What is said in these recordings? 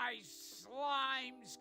My slimes!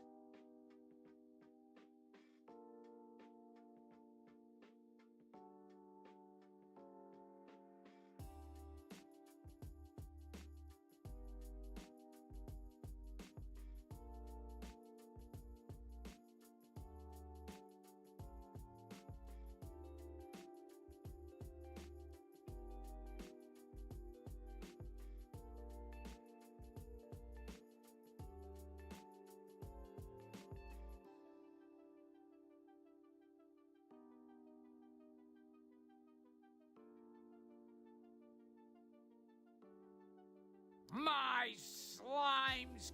My slimes!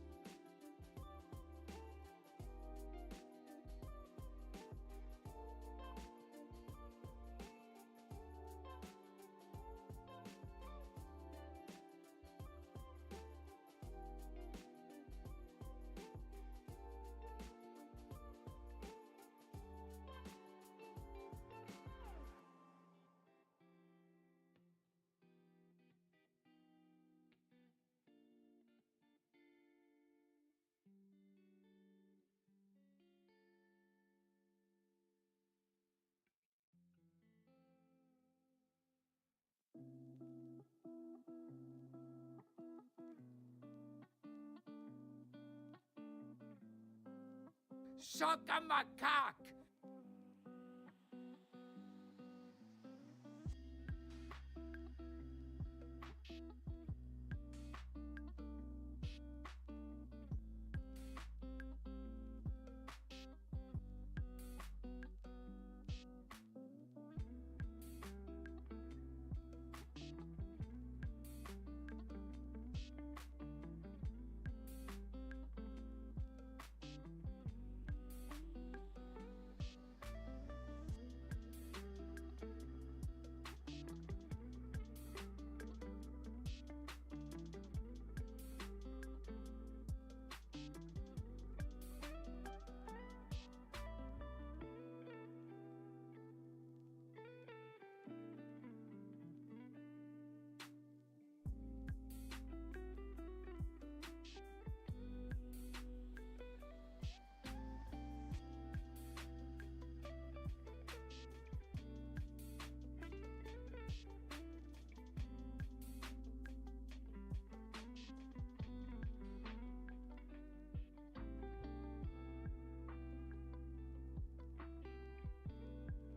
Suck a macaque!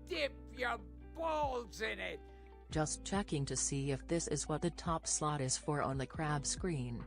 Dip your balls in it! Just checking to see if this is what the top slot is for on the crab screen.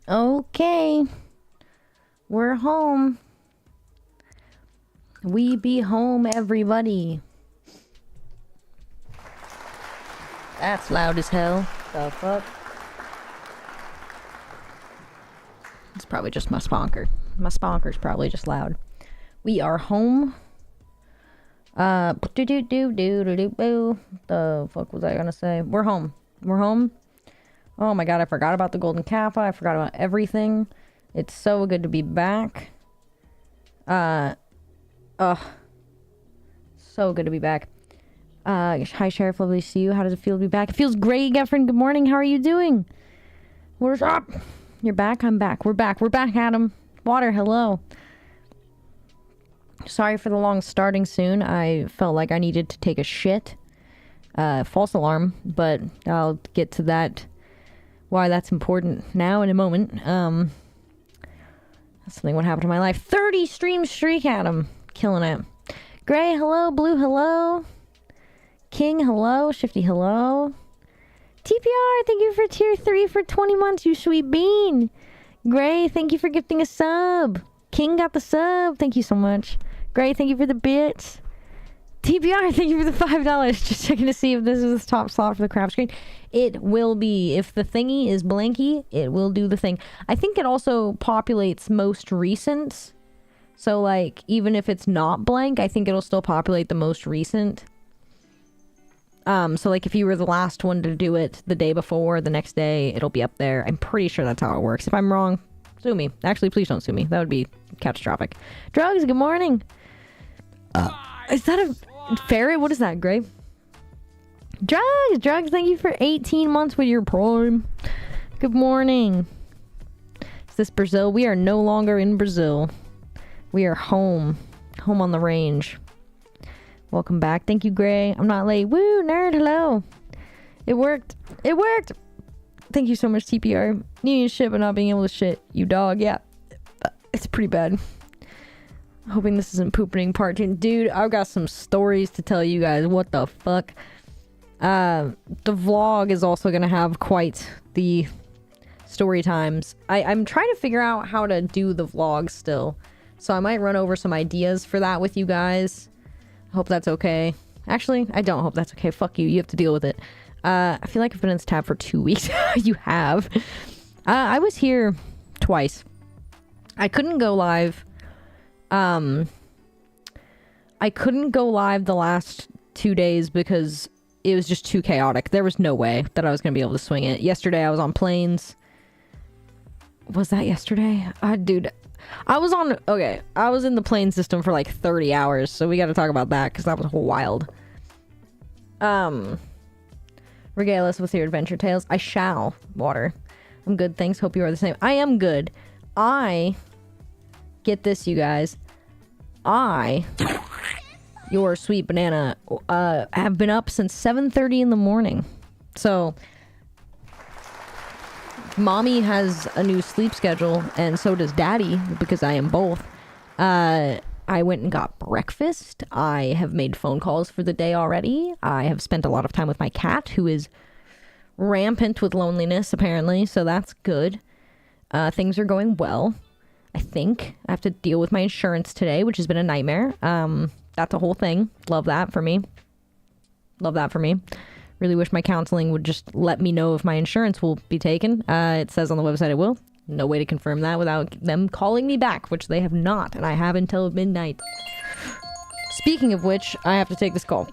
Okay. We're home. We be home, everybody. That's loud as hell. The fuck? It's probably just my sponker. My sponker's probably just loud. We are home. Do-do-do-do-do-do-boo. The fuck was I gonna say? We're home. We're home. Oh my god, I forgot about the golden kappa. I forgot about everything. It's so good to be back. So good to be back. Hi Sheriff, lovely to see you. How does it feel to be back? It feels great, Geoffrey. Good morning. How are you doing? What's up? You're back? I'm back. We're back. We're back, Adam. Water, hello. Sorry for the long starting soon. I felt like I needed to take a shit. False alarm, but I'll get to that. Why that's important now in a moment. Something what happened to my life. 30 stream streak, Adam. Killing it. Gray, hello. Blue, hello. King, hello. Shifty, hello. TPR, thank you for tier 3 for 20 months, you sweet bean. Gray, thank you for gifting a sub. King got the sub. Thank you so much. Gray, thank you for the bits. TPR, thank you for the $5. Just checking to see if this is the top slot for the crap screen. It will be. If the thingy is blanky, it will do the thing. I think it also populates most recent. So, like, even if it's not blank, I think it'll still populate the most recent. So, like, if you were the last one to do it the day before, the next day, it'll be up there. I'm pretty sure that's how it works. If I'm wrong, sue me. Actually, please don't sue me. That would be catastrophic. Drugs, good morning. Is that a ferret? What is that, Gray? Drugs, thank you for 18 months with your prime. Good morning. Is this Brazil? We are no longer in Brazil. We are home. Home on the range. Welcome back. Thank you, Gray. I'm not late. Woo, nerd, hello. It worked. It worked. Thank you so much, TPR. Needing shit but not being able to shit. You dog. Yeah. It's pretty bad. Hoping this isn't pooping part 2. Dude, I've got some stories to tell you guys. What the fuck? The vlog is also going to have quite the story times. I'm trying to figure out how to do the vlog still. So I might run over some ideas for that with you guys. I hope that's okay. Actually, I don't hope that's okay. Fuck you. You have to deal with it. I feel like I've been in this tab for 2 weeks. You have. I was here twice. I couldn't go live. I couldn't go live the last 2 days because it was just too chaotic. There was no way that I was going to be able to swing it. Yesterday, I was on planes. Was that yesterday? Dude, I was in the plane system for like 30 hours, so we got to talk about that because that was wild. Regale us with your adventure tales. I shall. Water. I'm good, thanks. Hope you are the same. I am good. Get this, you guys. Your sweet banana, have been up since 7:30 in the morning. So, mommy has a new sleep schedule, and so does daddy, because I am both. I went and got breakfast. I have made phone calls for the day already. I have spent a lot of time with my cat, who is rampant with loneliness, apparently, so that's good. Things are going well. I think I have to deal with my insurance today, which has been a nightmare. That's a whole thing. Love that for me. Really wish my counseling would just let me know if my insurance will be taken. It says on the website it will. No way to confirm that without them calling me back, which they have not, and I have until midnight. Speaking of which, I have to take this call.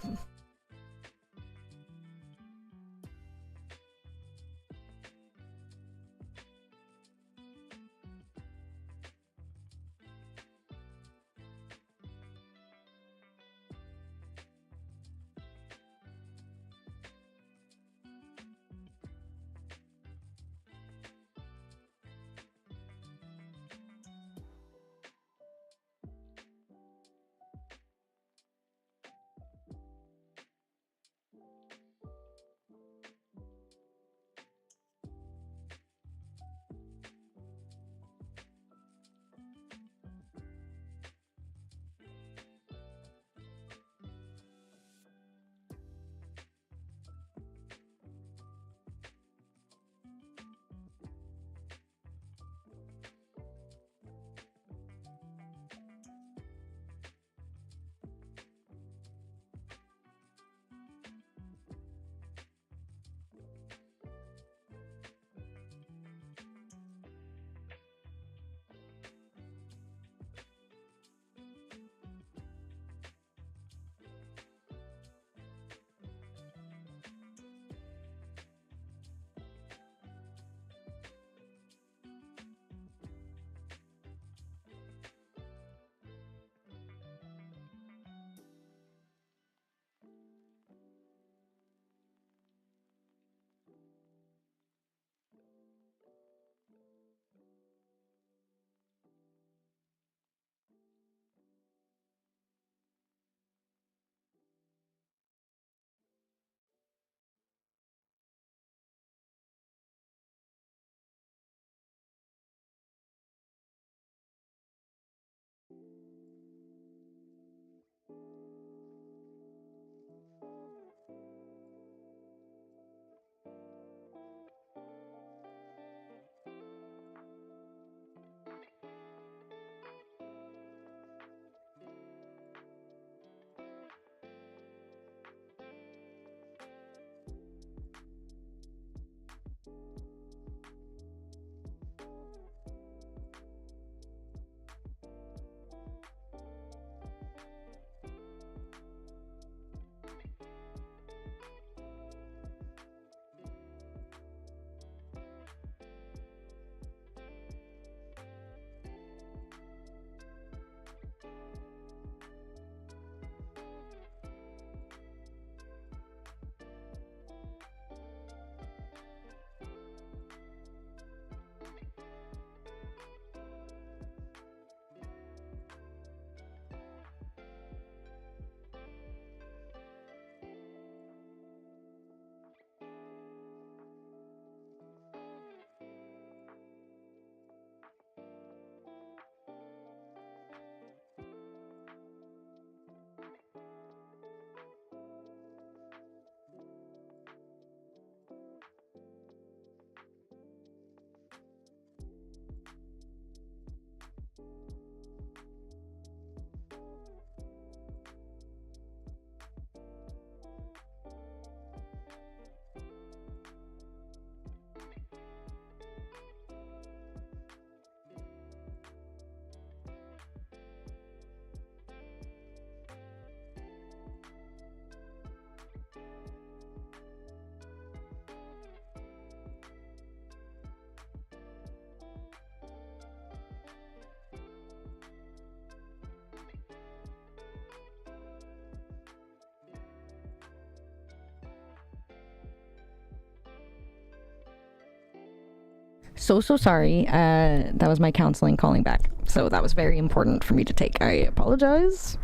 So sorry. That was my counseling calling back. So that was very important for me to take. I apologize.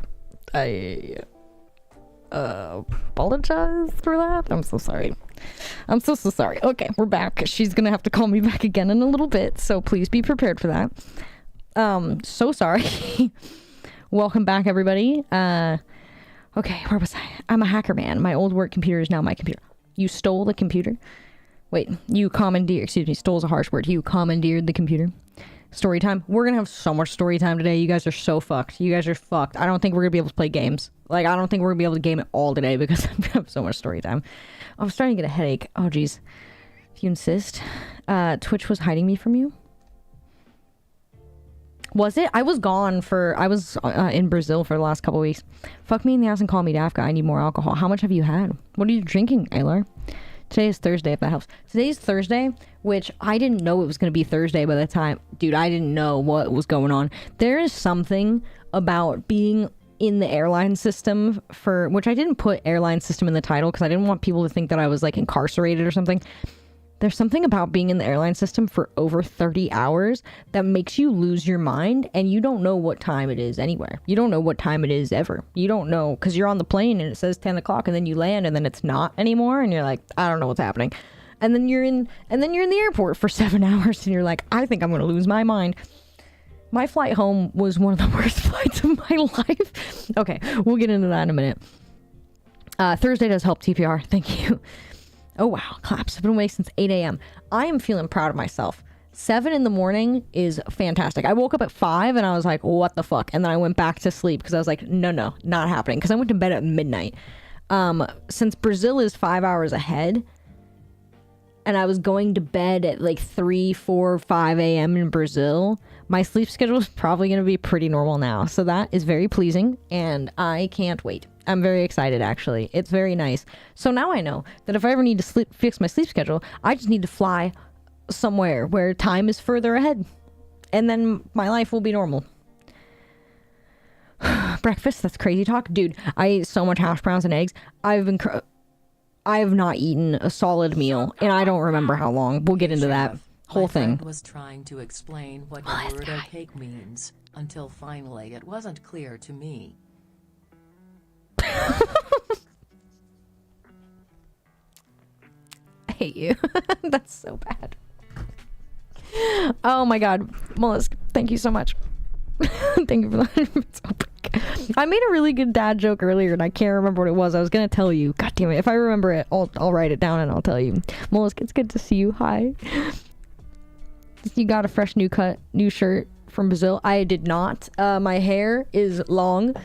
I apologize for that. I'm so sorry. I'm so sorry. Okay, we're back. She's gonna have to call me back again in a little bit, so please be prepared for that. So sorry. Welcome back, everybody. Okay, where was I? I'm a hacker, man. My old work computer is now my computer. You stole the computer? Wait, you commandeered, excuse me, stole is a harsh word. You commandeered the computer. Story time. We're gonna have so much story time today. You guys are so fucked. You guys are fucked. I don't think we're gonna be able to play games. Like, I don't think we're gonna be able to game it all today because I'm gonna have so much story time. I'm starting to get a headache. Oh, geez. If you insist. Twitch was hiding me from you? Was it? I was in Brazil for the last couple weeks. Fuck me in the ass and call me Dafka. I need more alcohol. How much have you had? What are you drinking, Aylar? Today is Thursday, if that helps. Today's Thursday, which I didn't know it was going to be Thursday by the time. Dude, I didn't know what was going on. There is something about being in the airline system which I didn't put airline system in the title because I didn't want people to think that I was like incarcerated or something. There's something about being in the airline system for over 30 hours that makes you lose your mind, and you don't know what time it is anywhere. You don't know what time it is ever. You don't know because you're on the plane and it says 10 o'clock and then you land and then it's not anymore and you're like, I don't know what's happening. And then you're in the airport for 7 hours and you're like, I think I'm going to lose my mind. My flight home was one of the worst flights of my life. Okay, we'll get into that in a minute. Thursday does help TPR. Thank you. Oh, wow. Claps. I've been awake since 8 a.m. I am feeling proud of myself. 7 in the morning is fantastic. I woke up at 5 and I was like, what the fuck? And then I went back to sleep because I was like, no, not happening. Because I went to bed at midnight. Since Brazil is 5 hours ahead and I was going to bed at like 3, 4, 5 a.m. in Brazil, my sleep schedule is probably going to be pretty normal now. So that is very pleasing and I can't wait. I'm very excited, actually. It's very nice. So now I know that if I ever need to fix my sleep schedule, I just need to fly somewhere where time is further ahead. And then my life will be normal. Breakfast? That's crazy talk. Dude, I ate so much hash browns and eggs. I have not eaten a solid meal, and I don't remember how long. We'll get into that whole thing. I was trying to explain what the word cake means, until finally it wasn't clear to me. I hate you. That's so bad. Oh my god. Mollusk, thank you so much. Thank you for that. I made a really good dad joke earlier and I can't remember what it was. I was gonna tell you. God damn it. If I remember it, I'll write it down and I'll tell you. Mollusk, it's good to see you. Hi. You got a fresh new shirt from Brazil? I did not. My hair is long.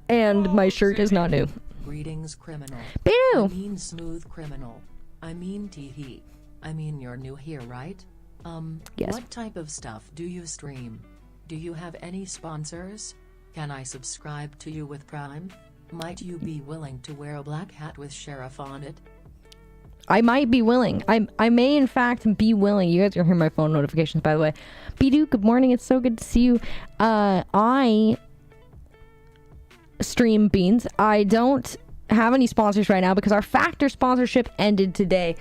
And my shirt is not new. Greetings, criminal. Boo! I mean smooth criminal. I mean teehee. I mean, you're new here, right? Yes. What type of stuff do you stream? Do you have any sponsors? Can I subscribe to you with Prime? Might you be willing to wear a black hat with sheriff on it? I might be willing. I may in fact be willing. You guys can hear my phone notifications, by the way. Bidu, good morning. It's so good to see you. I stream Beans. I don't have any sponsors right now because our Factor sponsorship ended today.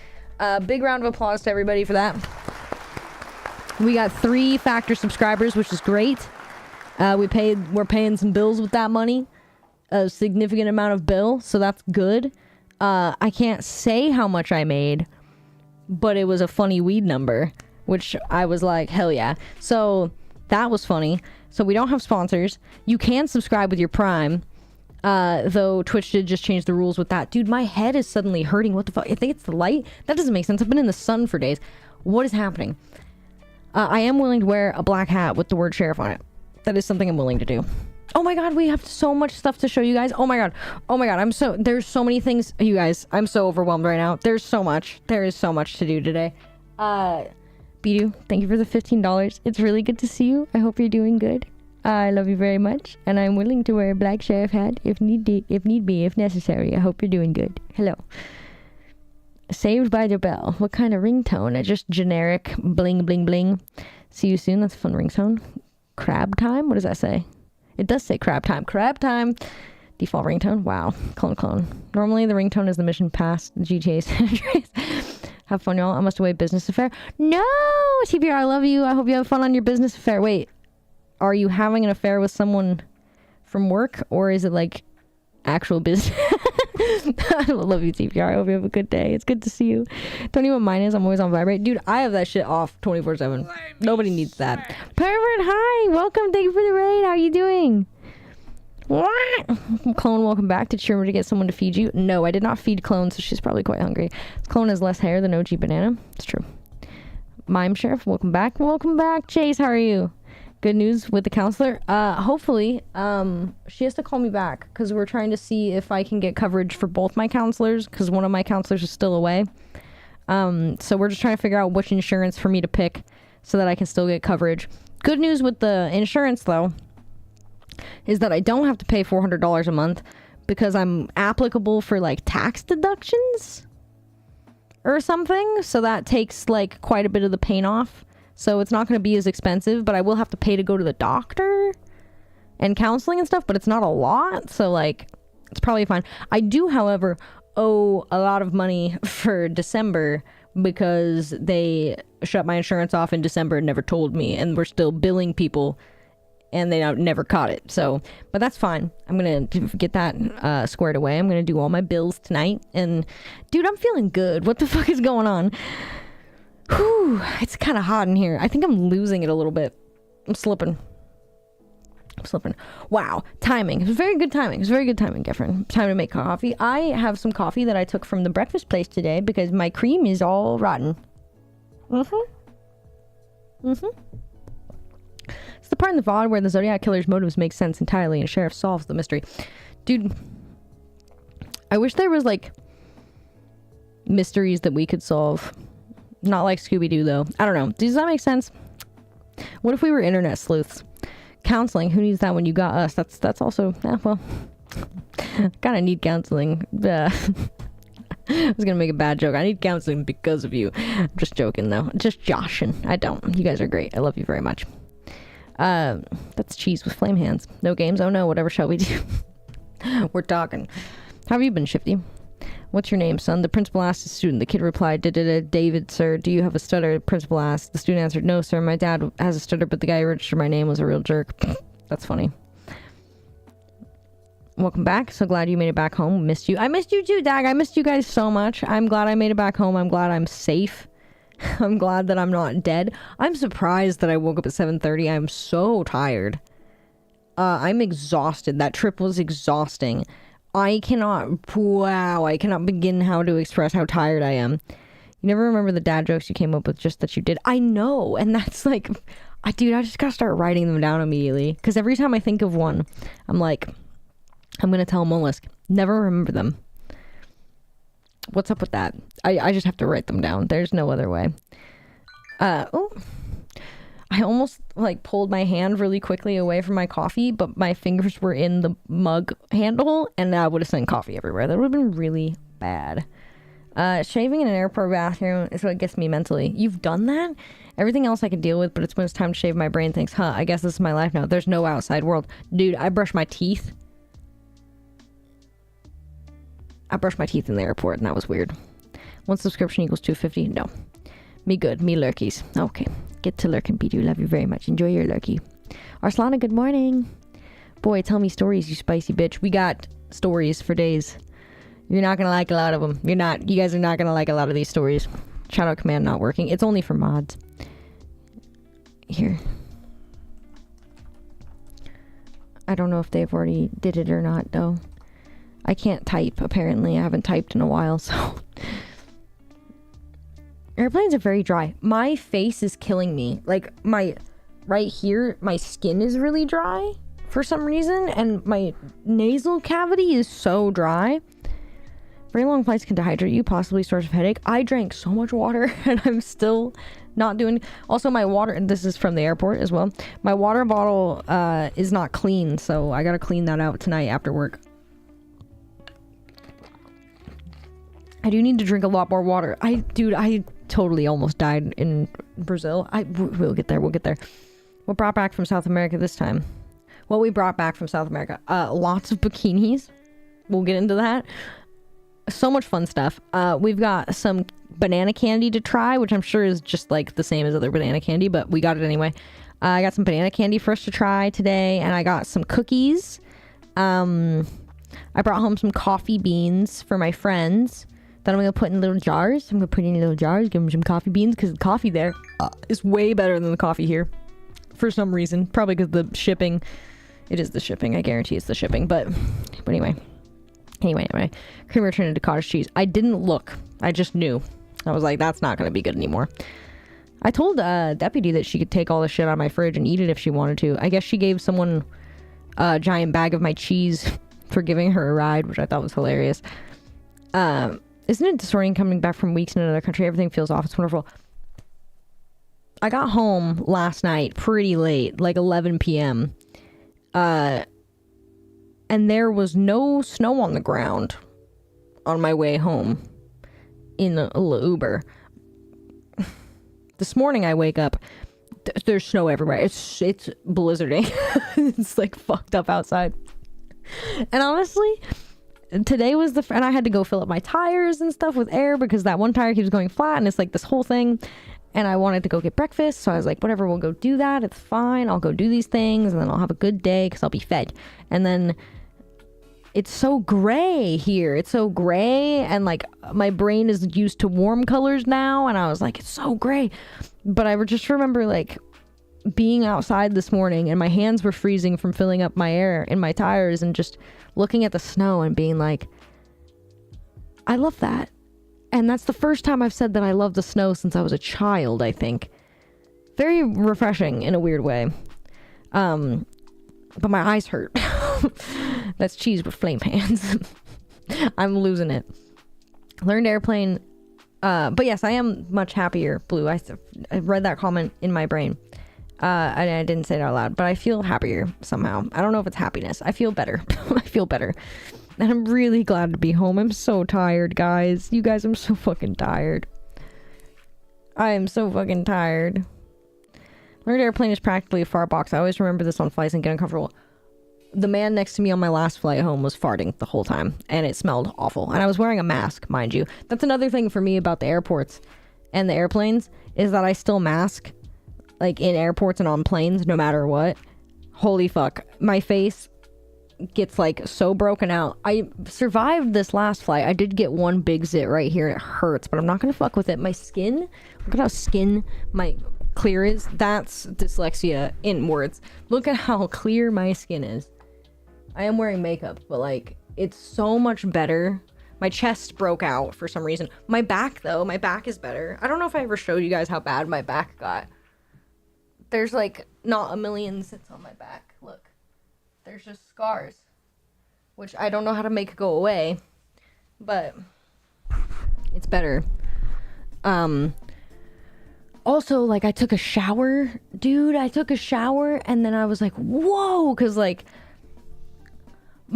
Big round of applause to everybody for that. We got 3 Factor subscribers, which is great. We're paying some bills with that money. A significant amount of bill, so that's good. I can't say how much I made, but it was a funny weed number, which I was like, hell yeah. So that was funny. So we don't have sponsors. You can subscribe with your Prime, though Twitch did just change the rules with that. Dude, my head is suddenly hurting. What the fuck? I think it's the light. That doesn't make sense. I've been in the sun for days. What is happening? I am willing to wear a black hat with the word sheriff on it. That is something I'm willing to do. Oh my god, we have so much stuff to show you guys. Oh my god. There's so many things. You guys, I'm so overwhelmed right now. There is so much to do today. Bidu, thank you for the $15. It's really good to see you. I hope you're doing good. I love you very much, and I'm willing to wear a black sheriff hat if need be, if necessary. I hope you're doing good. Hello. Saved by the Bell. What kind of ringtone? Just generic bling bling bling. See you soon. That's a fun ringtone. Crab time? What does that say? It does say crab time. Crab time. Default ringtone. Wow. Clone. Normally the ringtone is the mission past the GTA San Andreas. Have fun, y'all. I must away business affair. No! TBR, I love you. I hope you have fun on your business affair. Wait. Are you having an affair with someone from work? Or is it like actual business? I love you, TPR. I hope you have a good day. It's good to see you. Don't know what mine is. I'm always on vibrate. Dude, I have that shit off 24/7. Nobody needs that. Pervert, hi. Welcome. Thank you for the raid. How are you doing? What? Clone, welcome back. Did you remember to get someone to feed you? No, I did not feed Clone, so she's probably quite hungry. Clone has less hair than OG Banana. It's true. Mime Sheriff, welcome back. Welcome back. Chase, how are you? Good news with the counselor. Hopefully, she has to call me back because we're trying to see if I can get coverage for both my counselors because one of my counselors is still away. So we're just trying to figure out which insurance for me to pick so that I can still get coverage. Good news with the insurance, though, is that I don't have to pay $400 a month because I'm applicable for like tax deductions or something. So that takes like quite a bit of the pain off. So it's not going to be as expensive, but I will have to pay to go to the doctor and counseling and stuff, but it's not a lot. So like, it's probably fine. I do, however, owe a lot of money for December because they shut my insurance off in December and never told me, and we're still billing people and they never caught it. So, but that's fine. I'm going to get that squared away. I'm going to do all my bills tonight. And dude, I'm feeling good. What the fuck is going on? Whew, it's kind of hot in here. I think I'm losing it a little bit. I'm slipping. Wow. Timing. It was very good timing. Geffen. Time to make coffee. I have some coffee that I took from the breakfast place today because my cream is all rotten. It's the part in the VOD where the Zodiac Killer's motives make sense entirely and Sheriff solves the mystery. Dude, I wish there was like mysteries that we could solve. Not like Scooby-Doo, though. I don't know. Does that make sense? What if we were internet sleuths? Counseling. Who needs that when you got us? That's also... well... kind of need counseling. I was gonna make a bad joke. I need counseling because of you. I'm just joking, though. Just joshing. I don't. You guys are great. I love you very much. That's cheese with flame hands. No games? Oh no. Whatever shall we do? We're talking. How have you been, Shifty? What's your name, son? The principal asked the student. The kid replied, David, sir. Do you have a stutter? The principal asked. The student answered, no, sir. My dad has a stutter, but the guy who registered my name was a real jerk. That's funny. Welcome back. So glad you made it back home. Missed you. I missed you too, Dag. I missed you guys so much. I'm glad I made it back home. I'm glad I'm safe. I'm glad that I'm not dead. I'm surprised that I woke up at 7:30. I'm so tired. I'm exhausted. That trip was exhausting. I cannot begin how to express how tired I am. You never remember the dad jokes you came up with, just that you did. I know, and that's like, dude, I just gotta start writing them down immediately. Because every time I think of one, I'm like, I'm gonna tell Mollusk, never remember them. What's up with that? I just have to write them down. There's no other way. Oh. I almost like pulled my hand really quickly away from my coffee, but my fingers were in the mug handle and I would have sent coffee everywhere. That would have been really bad. Shaving in an airport bathroom is what gets me mentally. You've done that? Everything else I can deal with, but it's when it's time to shave my brain thinks, I guess this is my life now. There's no outside world. Dude, I brush my teeth. I brushed my teeth in the airport and that was weird. One subscription equals $2.50? No. Me good. Me lurkies. Okay. Get to lurking, P2. Love you very much. Enjoy your lurky. Arslana, good morning. Boy, tell me stories, you spicy bitch. We got stories for days. You're not going to like a lot of them. You're not. You guys are not going to like a lot of these stories. Shout out command not working. It's only for mods. Here. I don't know if they've already did it or not, though. I can't type, apparently. I haven't typed in a while, so... Airplanes are very dry. My face is killing me. Like, right here, my skin is really dry for some reason, and my nasal cavity is so dry. Very long flights can dehydrate you, possibly source of headache. I drank so much water, and I'm still not doing... Also, my water, and this is from the airport as well, my water bottle is not clean, so I gotta clean that out tonight after work. I do need to drink a lot more water. Dude, I totally almost died in Brazil. We'll get there. What brought back from South America this time? What we brought back from South America? Lots of bikinis. We'll get into that. So much fun stuff. We've got some banana candy to try, which I'm sure is just like the same as other banana candy, but we got it anyway. I got some banana candy for us to try today, and I got some cookies. I brought home some coffee beans for my friends. Then I'm going to put in little jars. Give them some coffee beans, because the coffee there is way better than the coffee here. For some reason. Probably because the shipping. It is the shipping. I guarantee it's the shipping. But anyway. Creamer turned into cottage cheese. I didn't look. I just knew. I was like, that's not going to be good anymore. I told Deputy that she could take all the shit out of my fridge and eat it if she wanted to. I guess she gave someone a giant bag of my cheese for giving her a ride, which I thought was hilarious. Isn't it disorienting coming back from weeks in another country? Everything feels off. It's wonderful. I got home last night pretty late, like 11 p.m. And there was no snow on the ground on my way home in the Uber. This morning I wake up, there's snow everywhere. It's blizzarding. It's like fucked up outside. And honestly... Today was and I had to go fill up my tires and stuff with air because that one tire keeps going flat and it's like this whole thing. And I wanted to go get breakfast. So I was like, whatever, we'll go do that. It's fine. I'll go do these things and then I'll have a good day because I'll be fed. And then it's so gray here. It's so gray. And like my brain is used to warm colors now. And I was like, it's so gray. But I just remember like being outside this morning and my hands were freezing from filling up my air in my tires and just looking at the snow and being like, I love that. And that's the first time I've said that I love the snow since I was a child, I think. Very refreshing in a weird way. But my eyes hurt. That's cheese with flame hands. I'm losing it. Learned airplane. But yes, I am much happier, Blue. I read that comment in my brain. I didn't say it out loud, but I feel happier somehow. I don't know if it's happiness. I feel better. I feel better. And I'm really glad to be home. I'm so tired, guys. You guys, I'm so fucking tired. I am so fucking tired. Learned airplane is practically a fart box. I always remember this on flights and get uncomfortable. The man next to me on my last flight home was farting the whole time, and it smelled awful. And I was wearing a mask, mind you. That's another thing for me about the airports and the airplanes, is that I still mask. Like in airports and on planes, no matter what. Holy fuck. My face gets like so broken out. I survived this last flight. I did get one big zit right here. It hurts, but I'm not going to fuck with it. My skin, look at how my clear is. That's dyslexia in words. Look at how clear my skin is. I am wearing makeup, but like it's so much better. My chest broke out for some reason. My back though, my back is better. I don't know if I ever showed you guys how bad my back got. There's like not a million zits on my back. Look, there's just scars, which I don't know how to make go away, but It's better. Also, like, I took a shower. Dude, I took a shower and then I was like, whoa, because, like,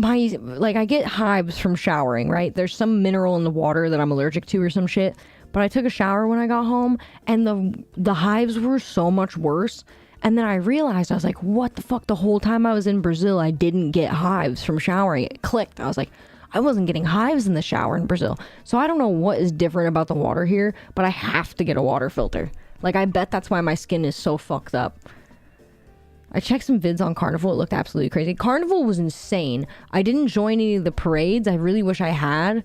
I get hives from showering, right? There's some mineral in the water that I'm allergic to or some shit. But I took a shower when I got home and the hives were so much worse. And then I realized, I was like, what the fuck? The whole time I was in Brazil, I didn't get hives from showering. It clicked. I was like, I wasn't getting hives in the shower in Brazil. So I don't know what is different about the water here, but I have to get a water filter. Like, I bet that's why my skin is so fucked up. I checked some vids on Carnival. It looked absolutely crazy. Carnival was insane. I didn't join any of the parades. I really wish I had.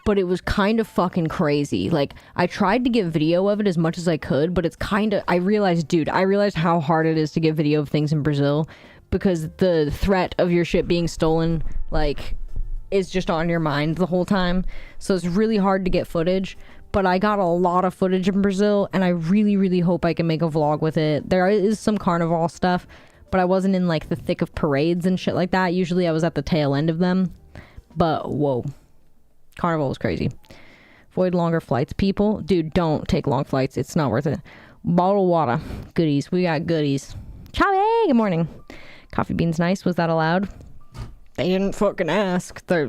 But it was kind of fucking crazy. Like, I tried to get video of it as much as I could, but it's kind of... I realized how hard it is to get video of things in Brazil. Because the threat of your shit being stolen, like, is just on your mind the whole time. So it's really hard to get footage. But I got a lot of footage in Brazil, and I really, really hope I can make a vlog with it. There is some carnival stuff, but I wasn't in, like, the thick of parades and shit like that. Usually I was at the tail end of them. But, whoa. Carnival was crazy. Avoid longer flights, people. Dude, don't take long flights. It's not worth it. Bottled water. Goodies. We got goodies. Ciao, good morning. Coffee beans nice. Was that allowed? They didn't fucking ask. They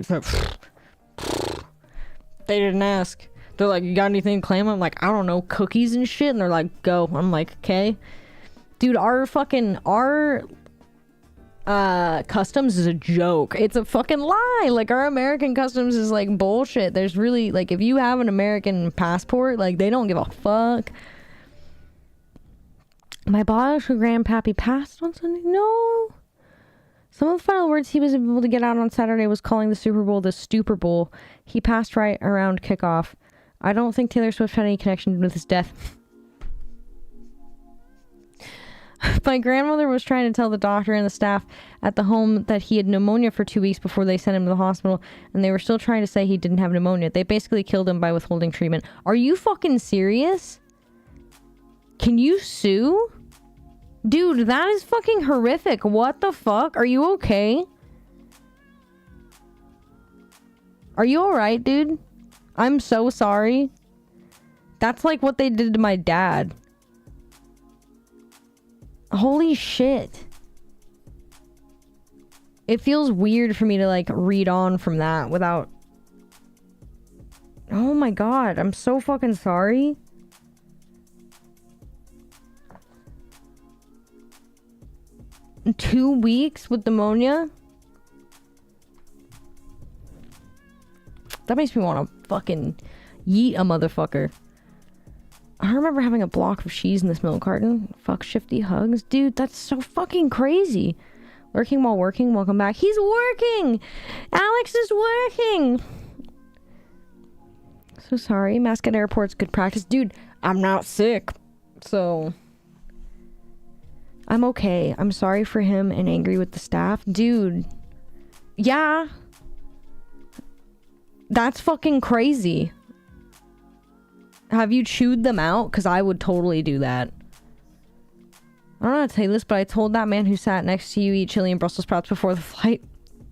didn't ask. They're like, you got anything to claim? I'm like, I don't know, cookies and shit. And they're like, go. I'm like, okay. Dude, our customs is a joke. It's a fucking lie. Like, our American customs is like bullshit. There's really, like, if you have an American passport, like, they don't give a fuck. My biological grandpappy passed on Sunday. No. Some of the final words he was able to get out on Saturday was calling the Super Bowl the Stupor Bowl. He passed right around kickoff. I don't think Taylor Swift had any connection with his death. My grandmother was trying to tell the doctor and the staff at the home that he had pneumonia for 2 weeks before they sent him to the hospital, and they were still trying to say he didn't have pneumonia. They basically killed him by withholding treatment. Are you fucking serious? Can you sue? Dude, that is fucking horrific. What the fuck? Are you okay? Are you alright, dude? I'm so sorry. That's like what they did to my dad. Holy shit. It feels weird for me to, like, read on from that without... Oh my god, I'm so fucking sorry. In 2 weeks with pneumonia? That makes me want to fucking yeet a motherfucker. I remember having a block of cheese in this milk carton. Fuck shifty hugs. Dude, that's so fucking crazy. Lurking while working. Welcome back. He's working! Alex is working! So sorry. Mask at airports. Good practice. Dude, I'm not sick. So... I'm okay. I'm sorry for him and angry with the staff. Dude. Yeah. That's fucking crazy. Have you chewed them out? Because I would totally do that. I don't know how to tell you this, but I told that man who sat next to you eat chili and Brussels sprouts before the flight.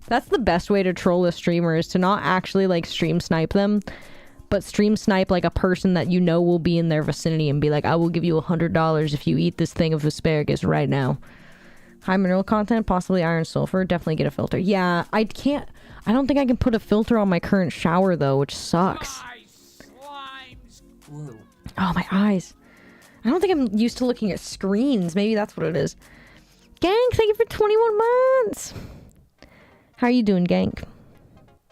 That's the best way to troll a streamer, is to not actually, like, stream snipe them, but stream snipe, like, a person that you know will be in their vicinity and be like, I will give you $100 if you eat this thing of asparagus right now. High mineral content, possibly iron sulfur. Definitely get a filter. Yeah, I don't think I can put a filter on my current shower, though, which sucks. Oh, my eyes. I don't think I'm used to looking at screens. Maybe that's what it is. Gank, thank you for 21 months. How are you doing, Gank?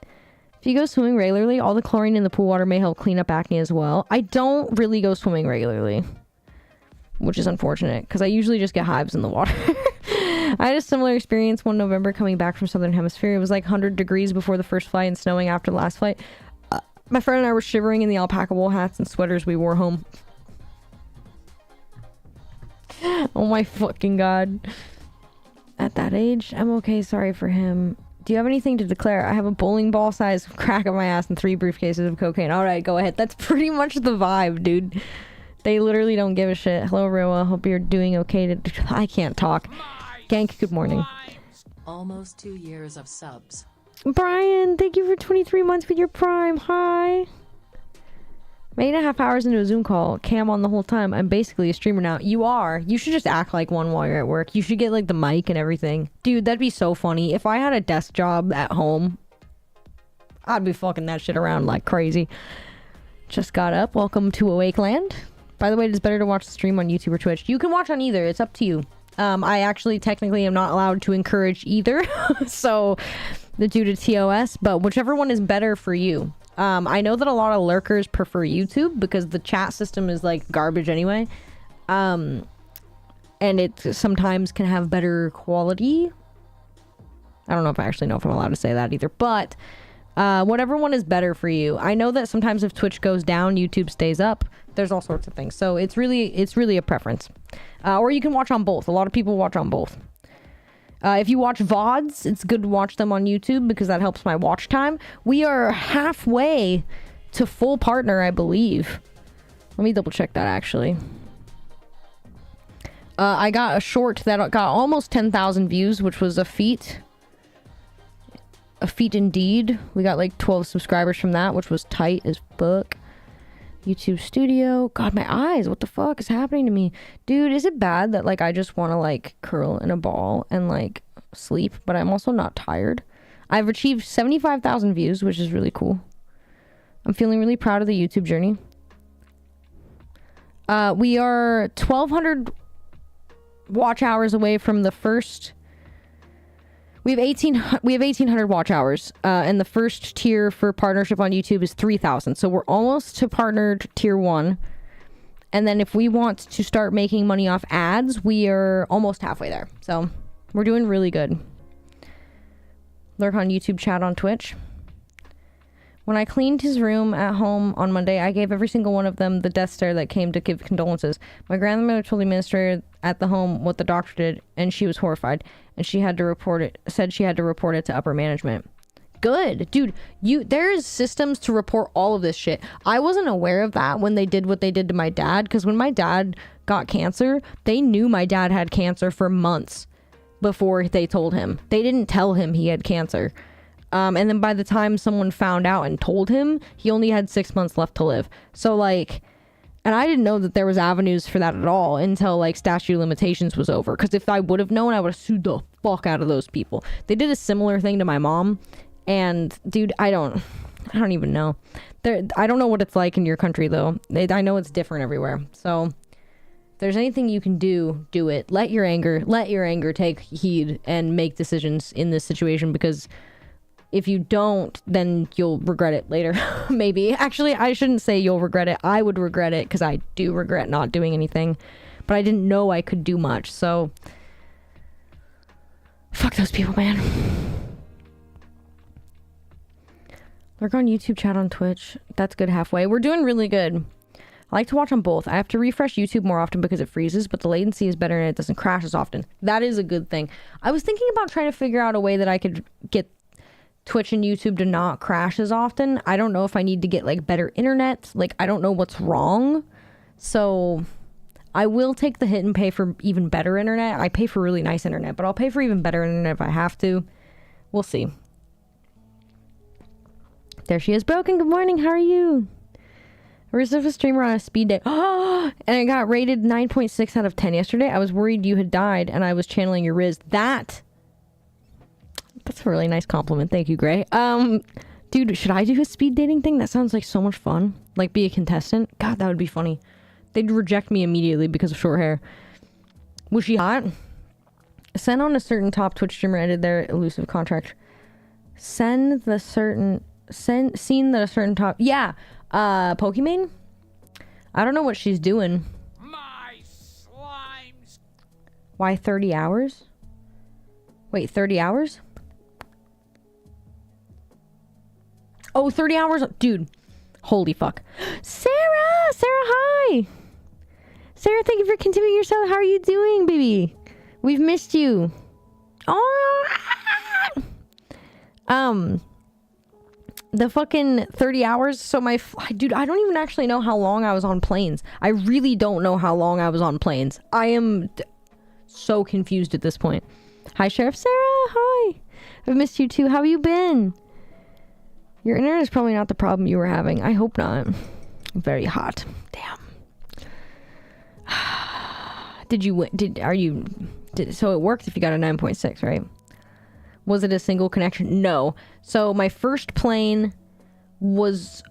If you go swimming regularly, all the chlorine in the pool water may help clean up acne as well. I don't really go swimming regularly, which is unfortunate, because I usually just get hives in the water. I had a similar experience one November coming back from Southern Hemisphere. It was like 100 degrees before the first flight and snowing after the last flight. My friend and I were shivering in the alpaca wool hats and sweaters we wore home. Oh my fucking god. At that age, I'm okay, sorry for him. Do you have anything to declare? I have a bowling ball size crack of my ass and 3 briefcases of cocaine. Alright, go ahead. That's pretty much the vibe, dude. They literally don't give a shit. Hello, Rewa. Hope you're doing okay. I can't talk. Gank, good morning. Almost 2 years of subs. Brian, thank you for 23 months with your Prime. Hi. I'm 8.5 hours into a Zoom call, cam on the whole time. I'm basically a streamer now. You are. You should just act like one while you're at work. You should get like the mic and everything. Dude, that'd be so funny. If I had a desk job at home, I'd be fucking that shit around like crazy. Just got up. Welcome to Awake Land. By the way, it's better to watch the stream on YouTube or Twitch. You can watch on either. It's up to you. I actually technically am not allowed to encourage either. So, due to TOS, but whichever one is better for you. I know that a lot of lurkers prefer YouTube because the chat system is like garbage anyway. And it sometimes can have better quality. I don't know if I actually know if I'm allowed to say that either, but whatever one is better for you. I know that sometimes if Twitch goes down, YouTube stays up. There's all sorts of things. So it's really a preference. Or you can watch on both. A lot of people watch on both. If you watch VODs, it's good to watch them on YouTube because that helps my watch time. We are halfway to full partner, I believe. Let me double check that actually. I got a short that got almost 10,000 views, which was a feat. A feat indeed. We got like 12 subscribers from that, which was tight as fuck. YouTube Studio. God, my eyes. What the fuck is happening to me? Dude, is it bad that like I just want to like curl in a ball and like sleep, but I'm also not tired? I've achieved 75,000 views, which is really cool. I'm feeling really proud of the YouTube journey. We are 1,200 watch hours away from the first. We have 1,800 watch hours, and the first tier for partnership on YouTube is 3,000. So we're almost to partnered tier 1. And then if we want to start making money off ads, we are almost halfway there. So we're doing really good. Lurk on YouTube, chat on Twitch. When I cleaned his room at home on Monday, I gave every single one of them the death stare that came to give condolences. My grandmother told the administrator at the home what the doctor did, and she was horrified. And she had to report it, said she had to report it to upper management. Good. Dude, there's systems to report all of this shit. I wasn't aware of that when they did what they did to my dad, because when my dad got cancer, they knew my dad had cancer for months before they told him. They didn't tell him he had cancer. And then by the time someone found out and told him, he only had 6 months left to live. So like, and I didn't know that there was avenues for that at all until like statute of limitations was over. Because if I would have known, I would have sued the fuck out of those people. They did a similar thing to my mom. And dude, I don't even know. I don't know what it's like in your country though. I know it's different everywhere. So if there's anything you can do, do it. Let your anger take heed and make decisions in this situation, because if you don't, then you'll regret it later. Maybe. Actually, I shouldn't say you'll regret it. I would regret it because I do regret not doing anything. But I didn't know I could do much. So, fuck those people, man. Lurk on YouTube, chat on Twitch. That's good halfway. We're doing really good. I like to watch on both. I have to refresh YouTube more often because it freezes, but the latency is better and it doesn't crash as often. That is a good thing. I was thinking about trying to figure out a way that I could get Twitch and YouTube to not crash as often. I don't know if I need to get like better internet. Like, I don't know what's wrong. So I will take the hit and pay for even better internet. I pay for really nice internet, but I'll pay for even better internet if I have to. We'll see. There she is. Broken, good morning. How are you? I was a streamer on a speed day. Oh, and I got rated 9.6 out of 10 yesterday. I was worried you had died and I was channeling your Riz. That's a really nice compliment. Thank you, Gray. Dude, should I do a speed dating thing? That sounds like so much fun. Like, be a contestant. God, that would be funny. They'd reject me immediately because of short hair. Was she hot? Send on a certain top Twitch streamer ended their elusive contract. Seen that a certain top... Yeah, Pokimane? I don't know what she's doing. My slimes. Why 30 hours? Wait, 30 hours? Oh, 30 hours? Dude, holy fuck. Sarah, hi. Sarah, thank you for continuing yourself. How are you doing, baby? We've missed you. Oh. The fucking 30 hours. So dude, I don't even actually know how long I was on planes. I really don't know how long I was on planes. I am so confused at this point. Hi, Sheriff Sarah. Hi. I've missed you too. How have you been? Your internet is probably not the problem you were having. I hope not. Very hot. Damn. So it worked if you got a 9.6, right? Was it a single connection? No. So my first plane was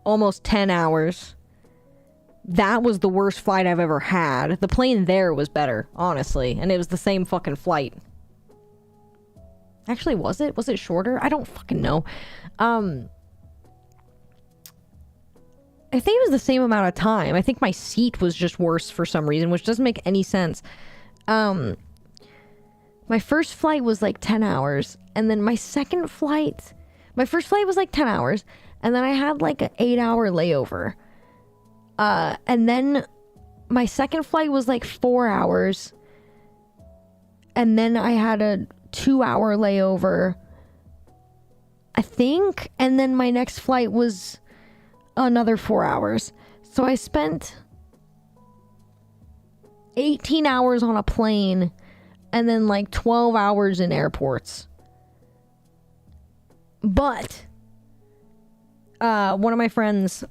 almost 10 hours. That was the worst flight I've ever had. The plane there was better, honestly. And it was the same fucking flight. Actually, was it? Was it shorter? I don't fucking know. I think it was the same amount of time. I think my seat was just worse for some reason, which doesn't make any sense. My first flight was like 10 hours. And then my second flight... My first flight was like 10 hours. And then I had like an 8-hour layover. And then my second flight was like 4 hours. And then I had a 2-hour layover, I think. And then my next flight was another 4 hours. So I spent 18 hours on a plane and then like 12 hours in airports. But one of my friends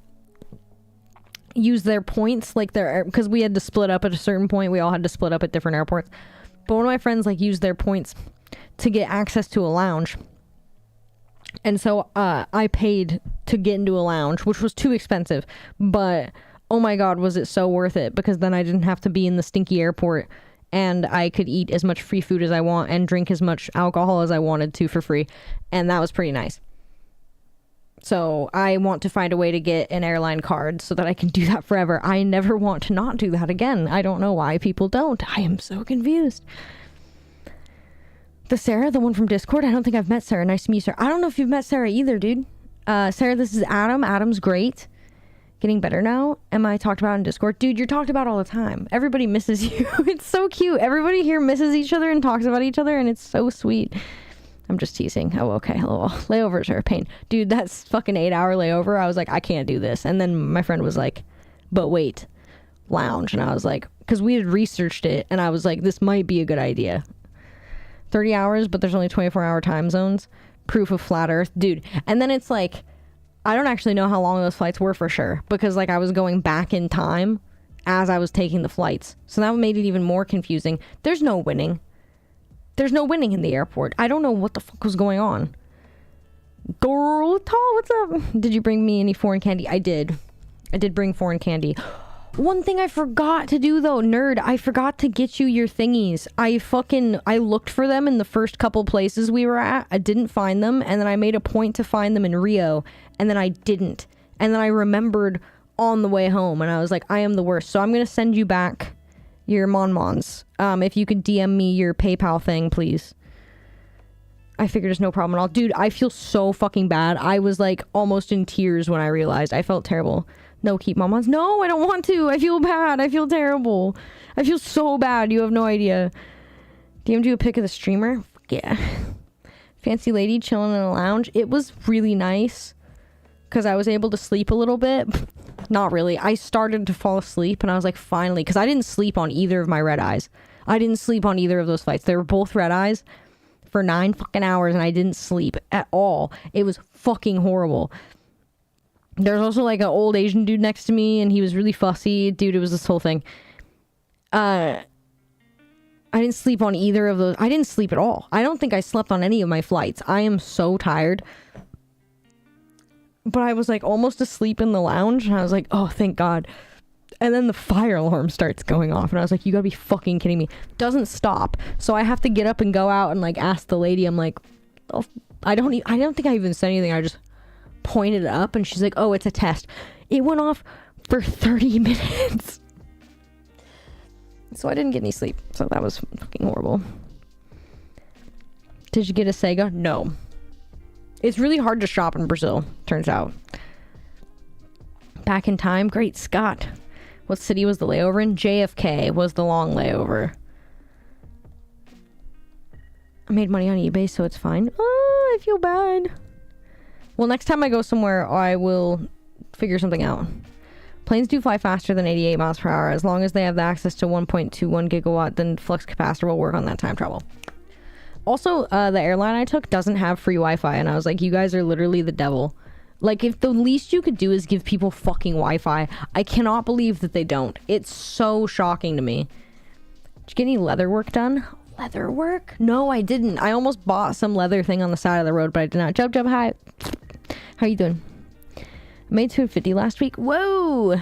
use their points, like because we had to split up at a certain point. We all had to split up at different airports. But one of my friends like used their points to get access to a lounge. And so I paid to get into a lounge, which was too expensive. But oh my God, was it so worth it? Because then I didn't have to be in the stinky airport and I could eat as much free food as I want and drink as much alcohol as I wanted to for free. And that was pretty nice. So I want to find a way to get an airline card so that I can do that forever. I never want to not do that again. I don't know why people don't. I am so confused. The Sarah, the one from Discord, I don't think I've met Sarah. Nice to meet you, Sarah. I don't know if you've met Sarah either, dude. Sarah, this is Adam. Adam's great. Getting better now. Am I talked about in Discord? Dude, you're talked about all the time. Everybody misses you. It's so cute. Everybody here misses each other and talks about each other, and it's so sweet. I'm just teasing. Oh, okay. Lol. Layovers are a pain. Dude, that's fucking 8-hour layover. I was like, I can't do this. And then my friend was like, but wait, lounge. And I was like, because we had researched it, and I was like, this might be a good idea. 30 hours, but there's only 24-hour time zones. Proof of flat earth. Dude. And then it's like, I don't actually know how long those flights were for sure, because like I was going back in time as I was taking the flights. So that made it even more confusing. There's no winning. There's no winning in the airport. I don't know what the fuck was going on. Girl, tall, what's up? Did you bring me any foreign candy? I did. I did bring foreign candy. One thing I forgot to do though, nerd, I forgot to get you your thingies. I looked for them in the first couple places we were at. I didn't find them, and then I made a point to find them in Rio, and then I didn't. And then I remembered on the way home, and I was like, I am the worst. So I'm going to send you back your Monmons. If you could DM me your PayPal thing, please. I figured it's no problem at all. Dude, I feel so fucking bad. I was like almost in tears when I realized. I felt terrible. No, keep Monmons. No, I don't want to. I feel bad. I feel terrible. I feel so bad. You have no idea. DM'd you a pic of the streamer? Yeah. Fancy lady chilling in a lounge. It was really nice because I was able to sleep a little bit. Not really. I started to fall asleep and I was like, finally, because I didn't sleep on either of my red eyes. I didn't sleep on either of those flights. They were both red eyes for 9 fucking hours and I didn't sleep at all. It was fucking horrible. There's also like an old Asian dude next to me and he was really fussy. Dude, it was this whole thing. I didn't sleep on either of those. I didn't sleep at all. I don't think I slept on any of my flights. I am so tired. But I was like almost asleep in the lounge and I was like, oh, thank God. And then the fire alarm starts going off and I was like, you gotta be fucking kidding me. Doesn't stop. So I have to get up and go out and like ask the lady. I'm like, oh, I don't think I even said anything. I just pointed it up and she's like, oh, it's a test. It went off for 30 minutes. So I didn't get any sleep. So that was fucking horrible. Did you get a Sega? No. It's really hard to shop in Brazil, turns out. Back in time. Great Scott. What city was the layover in? JFK was the long layover. I made money on eBay, so it's fine. Oh, I feel bad. Well, next time I go somewhere, I will figure something out. Planes do fly faster than 88 miles per hour. As long as they have the access to 1.21 gigawatt, then flux capacitor will work on that time travel. Also, the airline I took doesn't have free Wi-Fi, and I was like, you guys are literally the devil. Like, if the least you could do is give people fucking Wi-Fi, I cannot believe that they don't. It's so shocking to me. Did you get any leather work done? Leather work? No, I didn't. I almost bought some leather thing on the side of the road, but I did not. Jub, hi. How you doing? I made 250 last week. Whoa!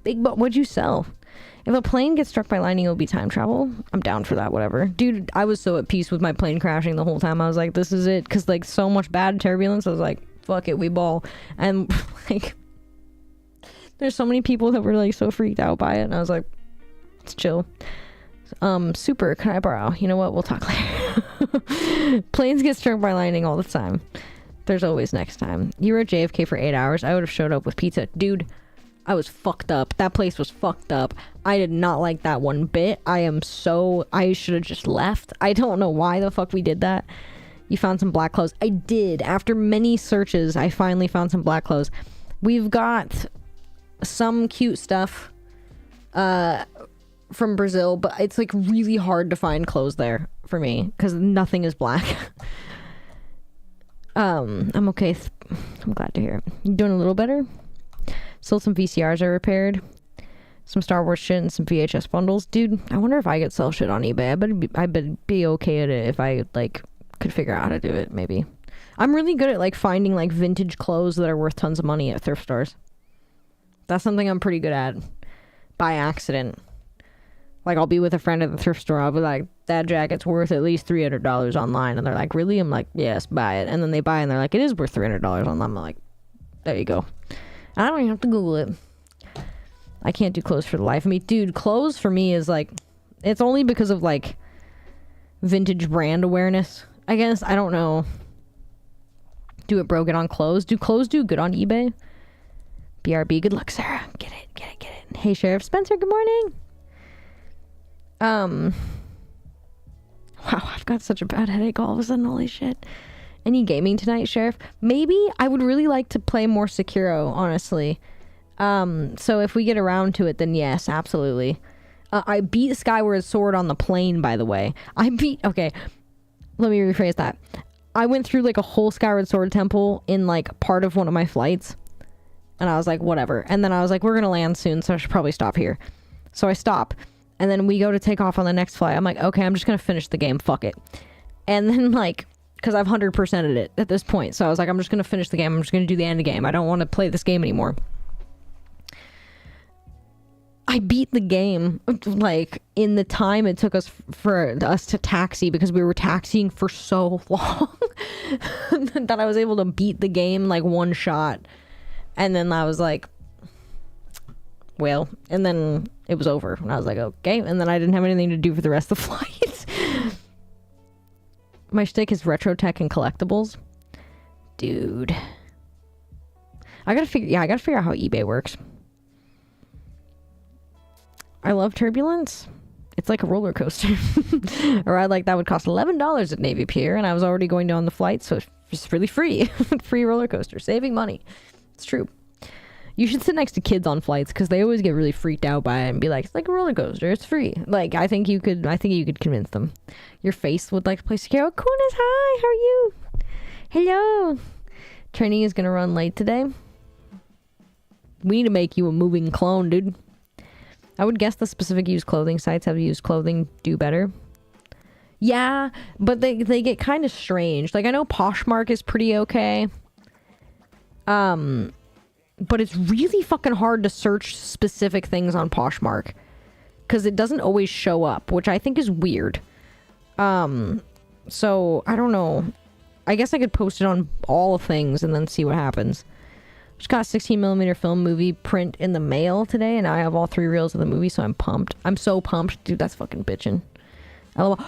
Big butt. What'd you sell? If a plane gets struck by lightning, it'll be time travel. I'm down for that, whatever. Dude, I was so at peace with my plane crashing the whole time. I was like, this is it. Because, like, so much bad turbulence. I was like, fuck it, we ball. And, like, there's so many people that were, like, so freaked out by it. And I was like, it's chill. Super, can I borrow? You know what? We'll talk later. Planes get struck by lightning all the time. There's always next time. You were at JFK for 8 hours. I would have showed up with pizza. Dude, I was fucked up. That place was fucked up. I did not like that one bit. I should have just left. I don't know why the fuck we did that. You found some black clothes. I did. After many searches, I finally found some black clothes. We've got some cute stuff from Brazil, but it's like really hard to find clothes there for me because nothing is black. I'm okay. I'm glad to hear it. You doing a little better? Sold some VCRs I repaired. Some Star Wars shit and some VHS bundles. Dude, I wonder if I could sell shit on eBay. I bet be okay at it if I, like, could figure out how to do it, maybe. I'm really good at, like, finding, like, vintage clothes that are worth tons of money at thrift stores. That's something I'm pretty good at. By accident. Like, I'll be with a friend at the thrift store. I'll be like, that jacket's worth at least $300 online. And they're like, really? I'm like, yes, buy it. And then they buy it and they're like, it is worth $300 online. I'm like, there you go. I don't even have to Google it. I can't do clothes for the life of me. Dude, clothes for me is like, it's only because of like vintage brand awareness. I guess, I don't know. Do it, bro. Get on clothes. Do clothes do good on eBay? BRB. Good luck, Sarah. Get it. Hey, Sheriff Spencer. Good morning. Wow, I've got such a bad headache all of a sudden. Holy shit. Any gaming tonight, Sheriff? Maybe. I would really like to play more Sekiro, honestly. So if we get around to it, then yes, absolutely. I beat Skyward Sword on the plane, by the way. Okay, let me rephrase that. I went through like a whole Skyward Sword temple in like part of one of my flights. And I was like, whatever. And then I was like, we're going to land soon, so I should probably stop here. So I stop. And then we go to take off on the next flight. I'm like, okay, I'm just going to finish the game. Fuck it. And then like, because I've 100%ed it at this point. So I was like, I'm just going to finish the game. I'm just going to do the end game. I don't want to play this game anymore. I beat the game like in the time it took us to taxi, because we were taxiing for so long that I was able to beat the game like one shot. And then I was like, well, and then it was over. And I was like, okay. And then I didn't have anything to do for the rest of the flight. My shtick is retro tech and collectibles. Dude. I gotta figure out how eBay works. I love turbulence. It's like a roller coaster. A ride like that would cost $11 at Navy Pier, and I was already going on the flight, so it's just really free. Free roller coaster. Saving money. It's true. You should sit next to kids on flights, because they always get really freaked out by it and be like, it's like a roller coaster. It's free. Like, I think you could convince them. Your face would like to play Sekiro. Kunis, hi. How are you? Hello. Training is going to run late today. We need to make you a moving clone, dude. I would guess the specific used clothing sites have used clothing do better. Yeah, but they get kind of strange. Like, I know Poshmark is pretty okay. But it's really fucking hard to search specific things on Poshmark, because it doesn't always show up, which I think is weird. So I don't know. I guess I could post it on all things and then see what happens. Just got a 16mm film movie print in the mail today, and now I have all 3 reels of the movie, so I'm pumped. I'm so pumped. Dude, that's fucking bitchin'. LOL.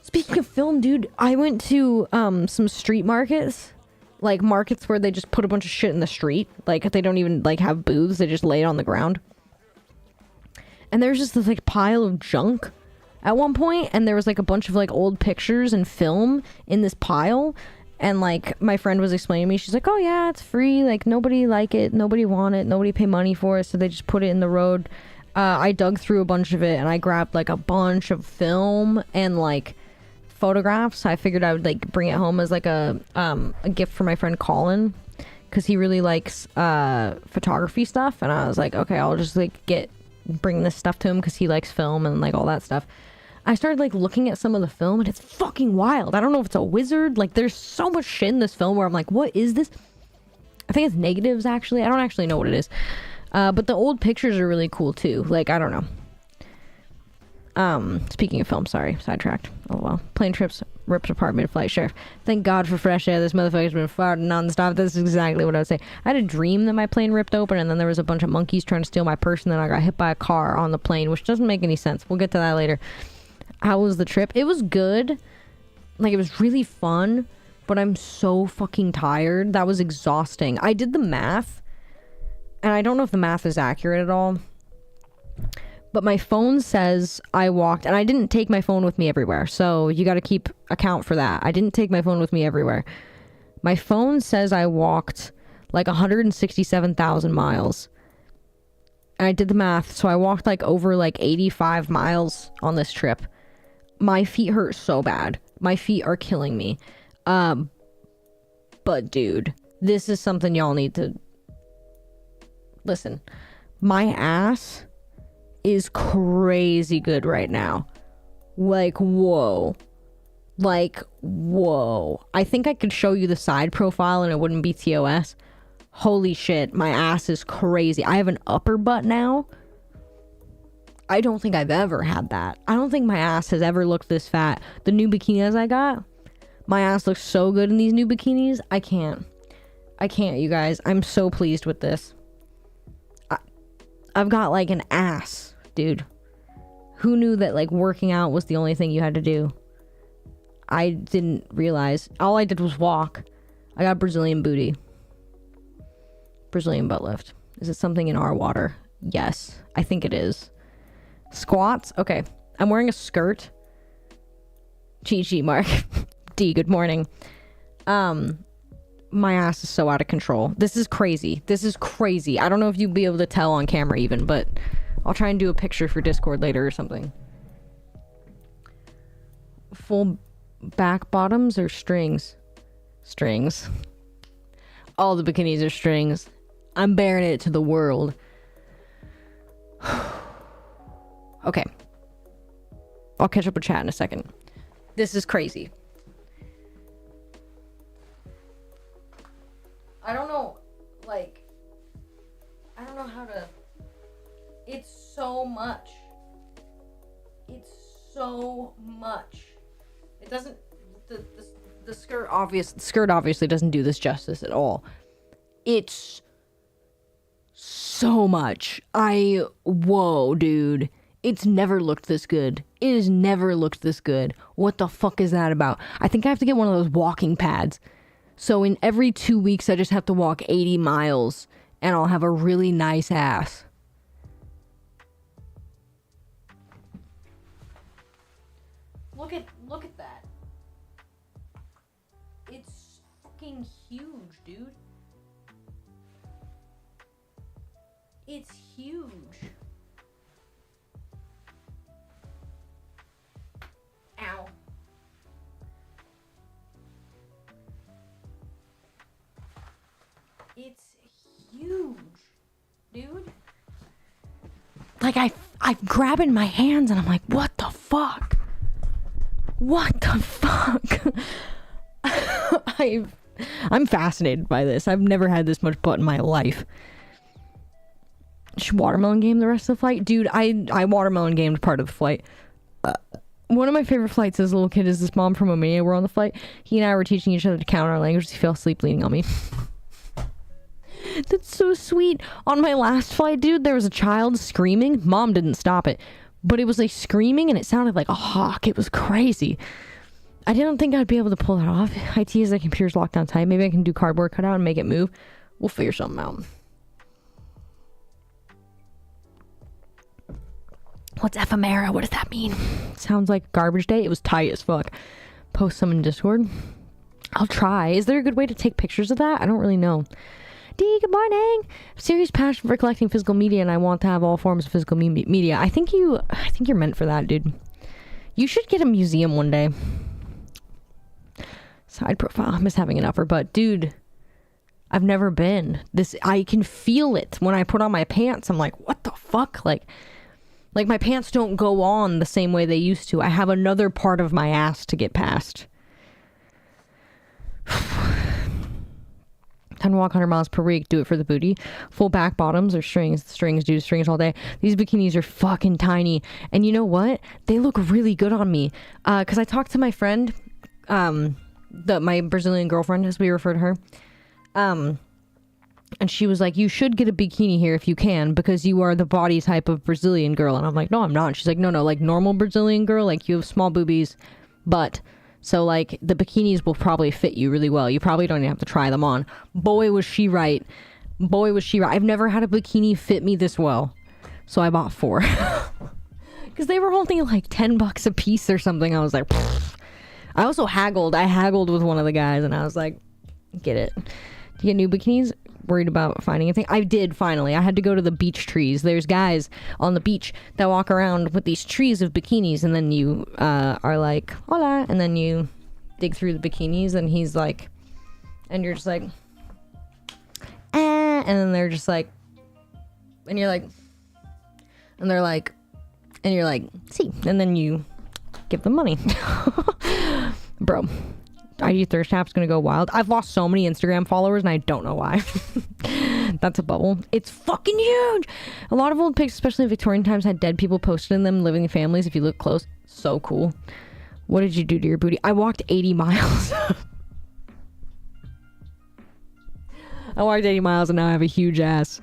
Speaking of film, dude, I went to some street markets. Like, markets where they just put a bunch of shit in the street. Like, they don't even, like, have booths. They just lay it on the ground. And there's just this, like, pile of junk at one point, and there was, like, a bunch of, like, old pictures and film in this pile. And, like, my friend was explaining to me, she's like, oh, yeah, it's free. Like, nobody like it. Nobody want it. Nobody pay money for it. So they just put it in the road. I dug through a bunch of it, and I grabbed, like, a bunch of film and, like, photographs. I figured I would like bring it home as like a gift for my friend Colin, because he really likes photography stuff, and I was like, okay, I'll just like bring this stuff to him because he likes film and like all that stuff. I started like looking at some of the film, and it's fucking wild. I don't know if it's a wizard. Like, there's so much shit in this film where I'm like, what is this? I think it's negatives, actually. I don't actually know what it is. But the old pictures are really cool too. Like, I don't know. Speaking of film, sorry, sidetracked. Oh well. Plane trips rips apart mid-flight, sheriff. Thank God for fresh air. This motherfucker's been farting nonstop. This is exactly what I would say. I had a dream that my plane ripped open, and then there was a bunch of monkeys trying to steal my purse, and then I got hit by a car on the plane, which doesn't make any sense. We'll get to that later. How was the trip? It was good. Like, it was really fun, but I'm so fucking tired. That was exhausting. I did the math, and I don't know if the math is accurate at all, but my phone says I walked, and I didn't take my phone with me everywhere, so you got to keep account for that. I didn't take my phone with me everywhere. My phone says I walked like 167,000 miles. And I did the math, so I walked like over like 85 miles on this trip. My feet hurt so bad. My feet are killing me. But dude, this is something y'all need to listen. My ass is crazy good right now. Like, whoa. Like, whoa. I think I could show you the side profile and it wouldn't be TOS. Holy shit, my ass is crazy. I have an upper butt now. I don't think I've ever had that. I don't think my ass has ever looked this fat. The new bikinis I got, my ass looks so good in these new bikinis. I can't, you guys. I'm so pleased with this. I've got like an ass, dude. Who knew that like working out was the only thing you had to do? I didn't realize. All I did was walk. I got Brazilian booty. Brazilian butt lift. Is it something in our water? Yes, I think it is. Squats? Okay. I'm wearing a skirt. Cheat sheet, Mark. D, good morning. My ass is so out of control. This is crazy. This is crazy. I don't know if you'll be able to tell on camera even, but I'll try and do a picture for Discord later or something. Full back bottoms or strings? Strings. All the bikinis are strings. I'm bearing it to the world. Okay. I'll catch up with chat in a second. This is crazy. I don't know, like, I don't know how to, it's so much. It's so much. It doesn't, the skirt obviously doesn't do this justice at all. It's so much. Whoa, dude. It's never looked this good. It has never looked this good. What the fuck is that about? I think I have to get one of those walking pads. So in every 2 weeks, I just have to walk 80 miles and I'll have a really nice ass. Look at that. It's fucking huge, dude. It's huge. Ow. It's huge, dude. Like, I'm grabbing my hands and I'm like, what the fuck? What the fuck? I'm fascinated by this. I've never had this much butt in my life. Should watermelon game the rest of the flight? Dude, I watermelon gamed part of the flight. One of my favorite flights as a little kid is this mom from Romania. We're on the flight. He and I were teaching each other to count our languages. He fell asleep leaning on me. That's so sweet. On my last flight, dude, there was a child screaming. Mom didn't stop it. But it was like screaming and it sounded like a hawk. It was crazy. I didn't think I'd be able to pull that off. IT is the computer's locked down tight. Maybe I can do cardboard cutout and make it move. We'll figure something out. What's ephemera? What does that mean? Sounds like garbage day. It was tight as fuck. Post some in Discord. I'll try. Is there a good way to take pictures of that? I don't really know. D, good morning. Serious passion for collecting physical media, and I want to have all forms of physical media. I think you're meant for that, dude. You should get a museum one day. Side profile. I miss having an upper butt. Dude, I've never been. I can feel it when I put on my pants. I'm like, what the fuck? Like my pants don't go on the same way they used to. I have another part of my ass to get past. 10 walk 100 miles per week, do it for the booty. Full back bottoms or strings. Strings, do strings all day. These bikinis are fucking tiny. And you know what? They look really good on me. Because I talked to my friend, my Brazilian girlfriend, as we refer to her. And she was like, you should get a bikini here if you can, because you are the body type of Brazilian girl. And I'm like, no, I'm not. And she's like, no, like normal Brazilian girl, like you have small boobies, but so like the bikinis will probably fit you really well. You probably don't even have to try them on. Boy, was she right. Boy, was she right. I've never had a bikini fit me this well. So I bought 4. Because they were only like $10 a piece or something. I was like, pfft. I also haggled. I haggled with one of the guys and I was like, get it. Do you get new bikinis? Worried about finding anything? I did finally. I had to go to the beach trees. There's guys on the beach that walk around with these trees of bikinis, and then you are like, hola, and then you dig through the bikinis, and he's like, and you're just like, and then they're just like, and you're like, and they're like, and you're like, see, and then you give them money. Bro, IG thirst tap's gonna go wild. I've lost so many Instagram followers and I don't know why. That's a bubble. It's fucking huge. A lot of old pics, especially in Victorian times, had dead people posted in them, living in families. If you look close, so cool. What did you do to your booty? I walked 80 miles. I walked 80 miles and now I have a huge ass.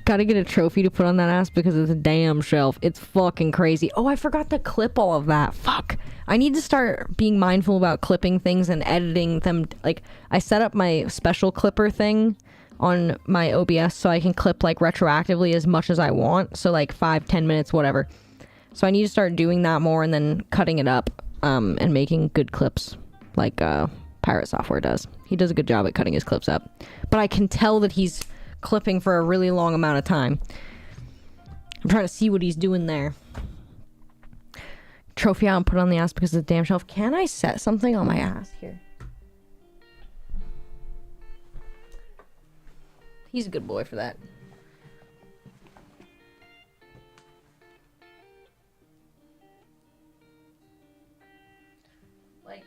Gotta get a trophy to put on that ass because it's a damn shelf. It's fucking crazy. Oh, I forgot to clip all of that. Fuck. I need to start being mindful about clipping things and editing them. Like, I set up my special clipper thing on my OBS so I can clip like retroactively as much as I want. So like 5-10 minutes, whatever. So I need to start doing that more and then cutting it up and making good clips like Pirate Software does. He does a good job at cutting his clips up. But I can tell that he's clipping for a really long amount of time. I'm trying to see what he's doing there. Trophy out and put on the ass because of the damn shelf. Can I set something on my ass here? He's a good boy for that. Like,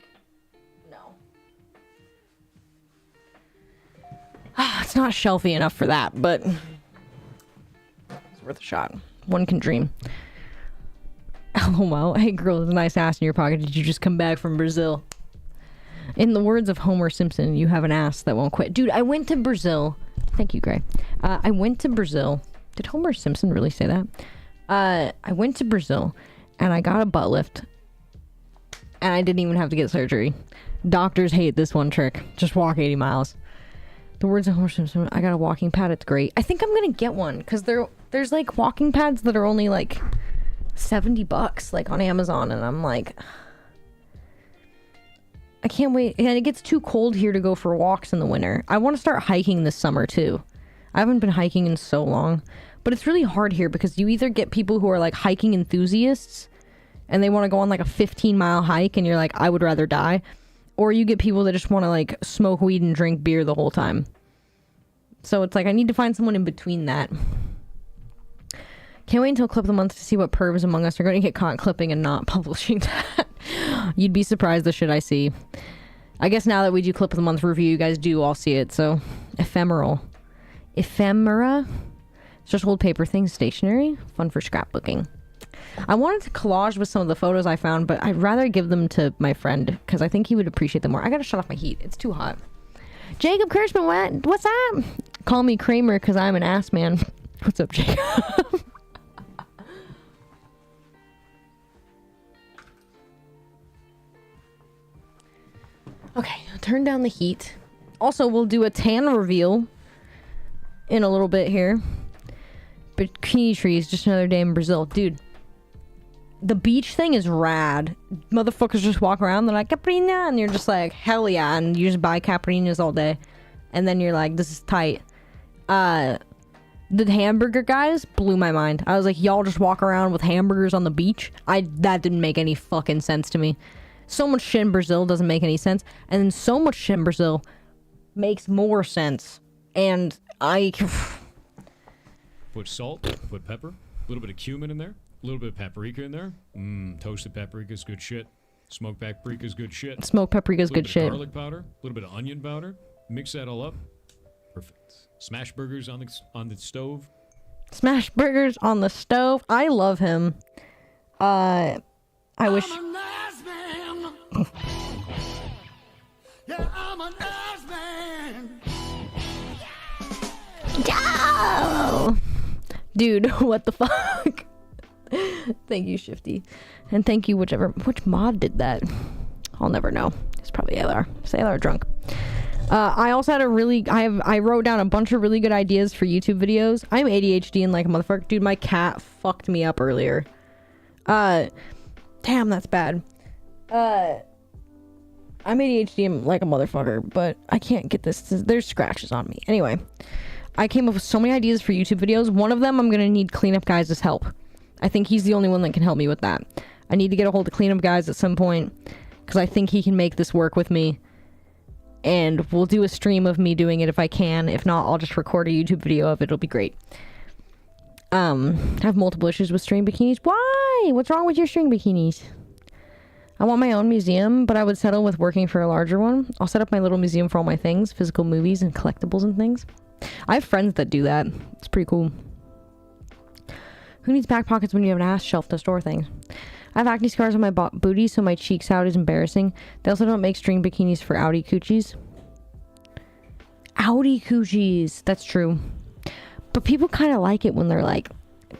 no. It's not shelfy enough for that, but it's worth a shot. One can dream. LOL. Hey girl, there's a nice ass in your pocket. Did you just come back from Brazil? In the words of Homer Simpson, you have an ass that won't quit. Dude, I went to Brazil. Thank you, Gray. I went to Brazil. Did Homer Simpson really say that? I went to Brazil and I got a butt lift. And I didn't even have to get surgery. Doctors hate this one trick. Just walk 80 miles. The words of Homer Simpson, I got a walking pad. It's great. I think I'm going to get one because there's like walking pads that are only like $70 like on Amazon, and I'm like, I can't wait. And it gets too cold here to go for walks in the winter. I want to start hiking this summer too. I haven't been hiking in so long, but it's really hard here because you either get people who are like hiking enthusiasts and they want to go on like a 15-mile hike and you're like, I would rather die, or you get people that just want to like smoke weed and drink beer the whole time. So it's like I need to find someone in between that. Can't wait until clip of the month to see what pervs among us are going to get caught clipping and not publishing that. You'd be surprised the shit I see. I guess now that we do clip of the month review, you guys do all see it. So ephemeral. Ephemera. It's just old paper things, stationery. Fun for scrapbooking. I wanted to collage with some of the photos I found, but I'd rather give them to my friend because I think he would appreciate them more. I gotta shut off my heat. It's too hot. Jacob Kirschman, what's up? Call me Kramer because I'm an ass man. What's up, Jacob? Okay, I'll turn down the heat. Also, we'll do a tan reveal in a little bit here. Bikini trees, just another day in Brazil. Dude, the beach thing is rad. Motherfuckers just walk around, they're like, Caprina, and you're just like, hell yeah, and you just buy Caprinas all day. And then you're like, this is tight. The hamburger guys blew my mind. I was like, y'all just walk around with hamburgers on the beach? That didn't make any fucking sense to me. So much shit in Brazil doesn't make any sense. And then so much shit in Brazil makes more sense. And I... Put salt, put pepper, a little bit of cumin in there, a little bit of paprika in there. Toasted paprika is good shit. Smoked paprika is good shit. Smoked paprika is good shit. Garlic powder, a little bit of onion powder. Mix that all up. Perfect. Smash burgers on the stove. Smash burgers on the stove. I love him. I wish... I'm a nice man. Yeah, I'm a nice man. No! Dude, what the fuck? Thank you, Shifty. And thank you which mod did that? I'll never know. It's probably ALR. It's ALR drunk. I also had I wrote down a bunch of really good ideas for YouTube videos. I'm ADHD and like a motherfucker. Dude, my cat fucked me up earlier. Damn, that's bad. I'm ADHD and like a motherfucker, but I can't get this. There's scratches on me. Anyway, I came up with so many ideas for YouTube videos. One of them, I'm going to need Cleanup Guys' help. I think he's the only one that can help me with that. I need to get a hold of Cleanup Guys at some point, because I think he can make this work with me. And we'll do a stream of me doing it if I can. If not, I'll just record a YouTube video of it. It'll be great. I have multiple issues with string bikinis. Why? What's wrong with your string bikinis? I want my own museum, but I would settle with working for a larger one. I'll set up my little museum for all my things, physical movies and collectibles and things. I have friends that do that. It's pretty cool. Who needs back pockets when you have an ass shelf to store things? I have acne scars on my booty, so my cheeks out is embarrassing. They also don't make string bikinis for outie coochies. Outie coochies. That's true. But people kind of like it when they're, like,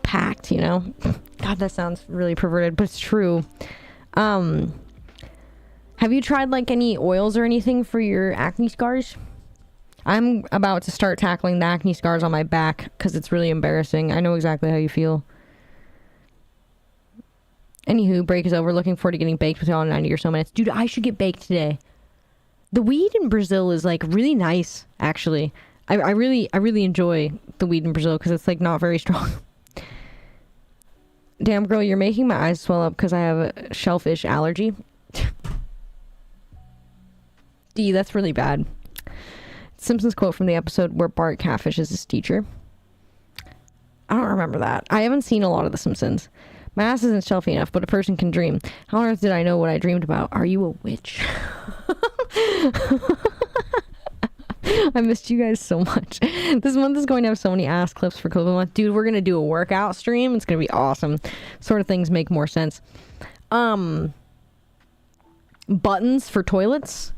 packed, you know? God, that sounds really perverted, but it's true. Have you tried, like, any oils or anything for your acne scars? I'm about to start tackling the acne scars on my back, because it's really embarrassing. I know exactly how you feel. Anywho, break is over. Looking forward to getting baked with y'all in 90 or so minutes. Dude, I should get baked today. The weed in Brazil is, like, really nice, actually. I really enjoy the weed in Brazil because it's, like, not very strong. Damn, girl, you're making my eyes swell up because I have a shellfish allergy. D, that's really bad. Simpsons quote from the episode where Bart catfishes his teacher. I don't remember that. I haven't seen a lot of The Simpsons. My ass isn't shelfy enough, but a person can dream. How on earth did I know what I dreamed about? Are you a witch? I missed you guys so much. This month is going to have so many ass clips for COVID month. Dude, we're going to do a workout stream. It's going to be awesome. Sort of things make more sense. Buttons for toilets.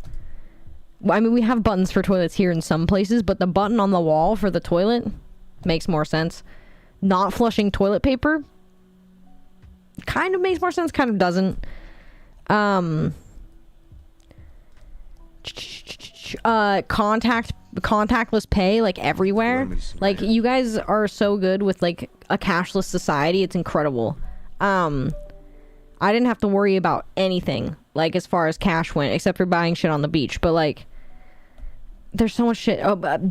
I mean, we have buttons for toilets here in some places, but the button on the wall for the toilet makes more sense. Not flushing toilet paper kind of makes more sense, kind of doesn't. Contactless pay, like, everywhere. Like, you guys are so good with, like, a cashless society. It's incredible. I didn't have to worry about anything, like, as far as cash went, except for buying shit on the beach. But, like, there's so much shit.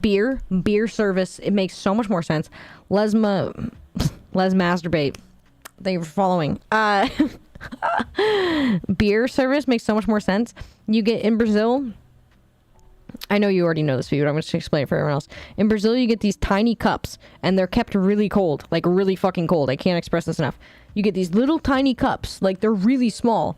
Beer service, it makes so much more sense. Les masturbate. Thank you for following. Beer service makes so much more sense. You get in Brazil, I know you already know this video, but I'm going to explain it for everyone else. In Brazil, you get these tiny cups, and they're kept really cold, like really fucking cold. I can't express this enough. You get these little tiny cups, like they're really small.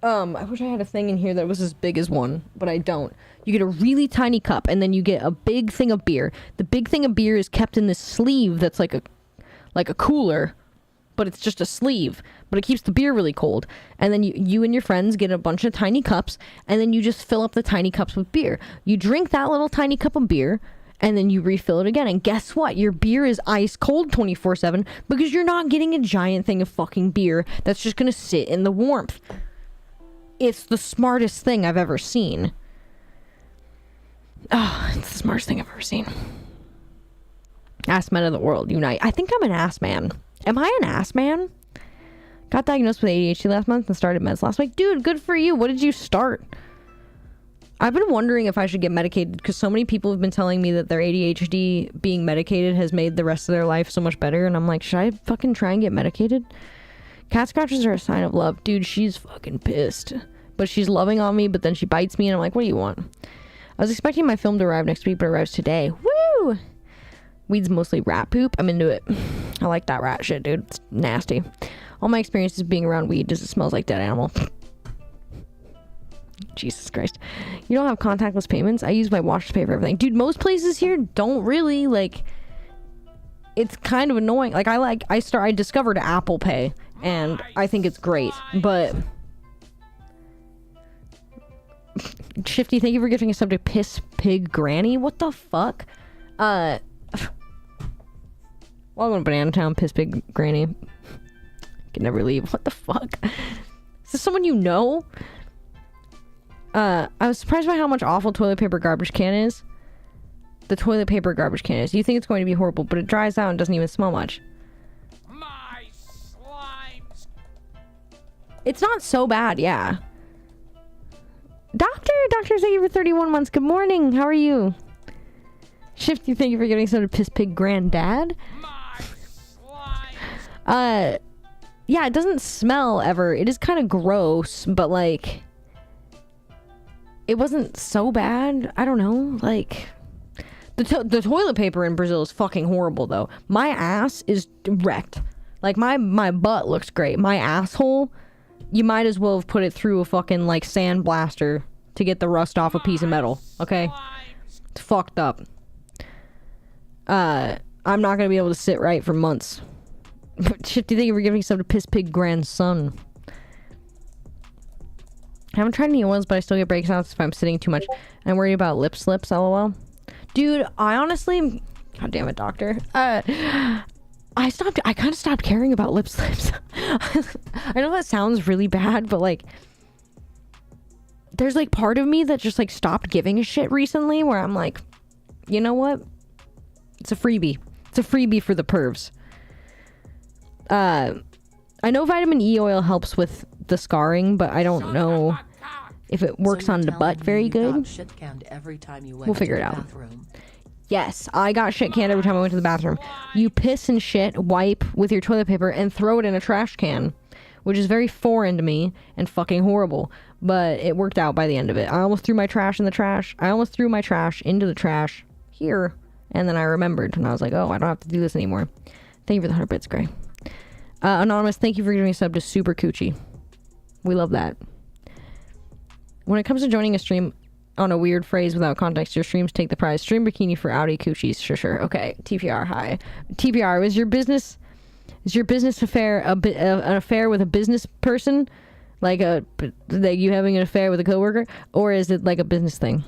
I wish I had a thing in here that was as big as one, but I don't. You get a really tiny cup, and then you get a big thing of beer. The big thing of beer is kept in this sleeve that's like a cooler, but it's just a sleeve, but it keeps the beer really cold. And then you and your friends get a bunch of tiny cups, and then you just fill up the tiny cups with beer. You drink that little tiny cup of beer, and then you refill it again. And guess what? Your beer is ice cold 24/7 because you're not getting a giant thing of fucking beer that's just gonna sit in the warmth. It's the smartest thing I've ever seen. Oh, it's the smartest thing I've ever seen. Ass men of the world, unite. I think I'm an ass man. Am I an ass man? Got diagnosed with ADHD last month and started meds last week. Dude, good for you. What did you start? I've been wondering if I should get medicated because so many people have been telling me that their ADHD being medicated has made the rest of their life so much better. And I'm like, should I fucking try and get medicated? Cat scratches are a sign of love. Dude, she's fucking pissed. But she's loving on me, but then she bites me and I'm like, what do you want? I was expecting my film to arrive next week, but it arrives today. Woo! Weed's mostly rat poop. I'm into it. I like that rat shit, dude. It's nasty. All my experiences being around weed is it smells like dead animal. Jesus Christ. You don't have contactless payments? I use my watch to pay for everything. Dude, most places here don't really, like... It's kind of annoying. Like, I discovered Apple Pay, and I think it's great, but... Shifty, thank you for gifting a sub to Piss Pig Granny. What the fuck? Welcome to Banana Town, Piss Pig Granny. Can never leave. What the fuck? Is this someone you know? I was surprised by how much awful toilet paper garbage can is. The toilet paper garbage can is. You think it's going to be horrible, but it dries out and doesn't even smell much. My slimes. It's not so bad, yeah. Doctor, thank you for 31 months. Good morning. How are you? Shifty, thank you for getting some to Piss Pig Granddad. My slimes. Yeah, it doesn't smell ever. It is kind of gross, but like, it wasn't so bad. I don't know, like... The toilet paper in Brazil is fucking horrible, though. My ass is wrecked. Like, my butt looks great. My asshole, you might as well have put it through a fucking, like, sandblaster to get the rust off a piece of metal, okay? It's fucked up. I'm not gonna be able to sit right for months. Shifty, thank you for giving some to Piss Pig Grandson. I haven't tried any oils, but I still get breakouts if I'm sitting too much. I'm worried about lip slips, lol. Dude, I honestly... God damn it, doctor. I kind of stopped caring about lip slips. I know that sounds really bad, but like... There's like part of me that just like stopped giving a shit recently where I'm like, you know what? It's a freebie. It's a freebie for the pervs. I know vitamin E oil helps with the scarring, but I don't know... if it works on the butt very good. We'll figure it out. Yes, I got shit canned every time I went to the bathroom. You piss and shit, wipe with your toilet paper, and throw it in a trash can, which is very foreign to me and fucking horrible. But it worked out by the end of it. I almost threw my trash in the trash. I almost threw my trash into the trash here, and then I remembered, and I was like, oh, I don't have to do this anymore. Thank you for the 100 bits, Gray. Anonymous, thank you for giving me a sub to Super Coochie. We love that. When it comes to joining a stream on a weird phrase without context, your streams take the prize. Stream bikini for Audi coochies. Sure. Okay. TPR, hi. TPR, is your business affair an affair with a business person? Like you having an affair with a coworker? Or is it like a business thing?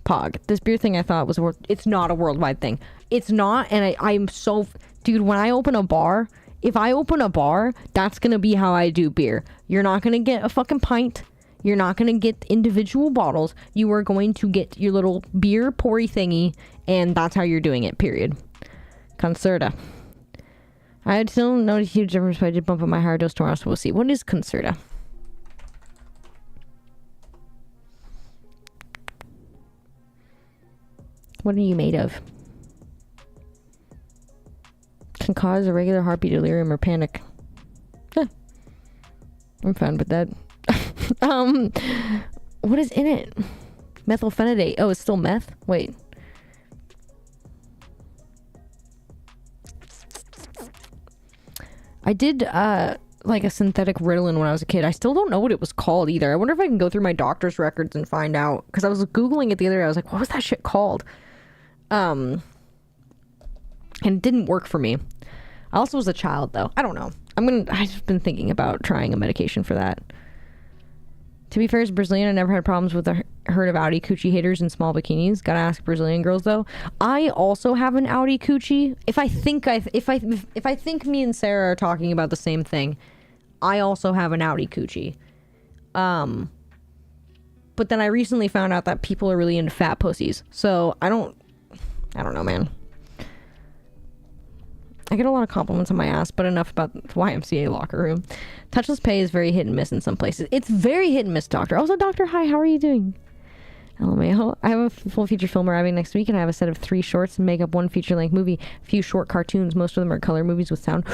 Pog. This beer thing I thought was it's not a worldwide thing. It's not, and I'm so... Dude, when I open a bar, if I open a bar, that's gonna be how I do beer. You're not gonna get a fucking pint. You're not going to get individual bottles. You are going to get your little beer pourry thingy, and that's how you're doing it, period. Concerta. I still notice a huge difference, but I did bump up my higher dose tomorrow, so we'll see. What is Concerta? What are you made of? Can cause a regular heartbeat, delirium, or panic. I'm fine with that. What is in it? Methylphenidate. Oh, it's still meth? Wait. I did, like a synthetic Ritalin when I was a kid. I still don't know what it was called either. I wonder if I can go through my doctor's records and find out. Because I was Googling it the other day. I was like, what was that shit called? And it didn't work for me. I also was a child, though. I don't know. I've been thinking about trying a medication for that. To be fair, as a Brazilian, I never had problems with a herd of Audi coochie haters in small bikinis. Gotta ask Brazilian girls though. I also have an Audi coochie. If I think me and Sarah are talking about the same thing, I also have an Audi coochie. But then I recently found out that people are really into fat pussies. So I don't know, man. I get a lot of compliments on my ass, but enough about the YMCA locker room. Touchless pay is very hit and miss in some places. It's very hit and miss, Doctor. Also, Doctor, hi, how are you doing? LMAO. I have a full feature film arriving next week, and I have a set of 3 shorts and make up 1 feature-length movie, a few short cartoons. Most of them are color movies with sound.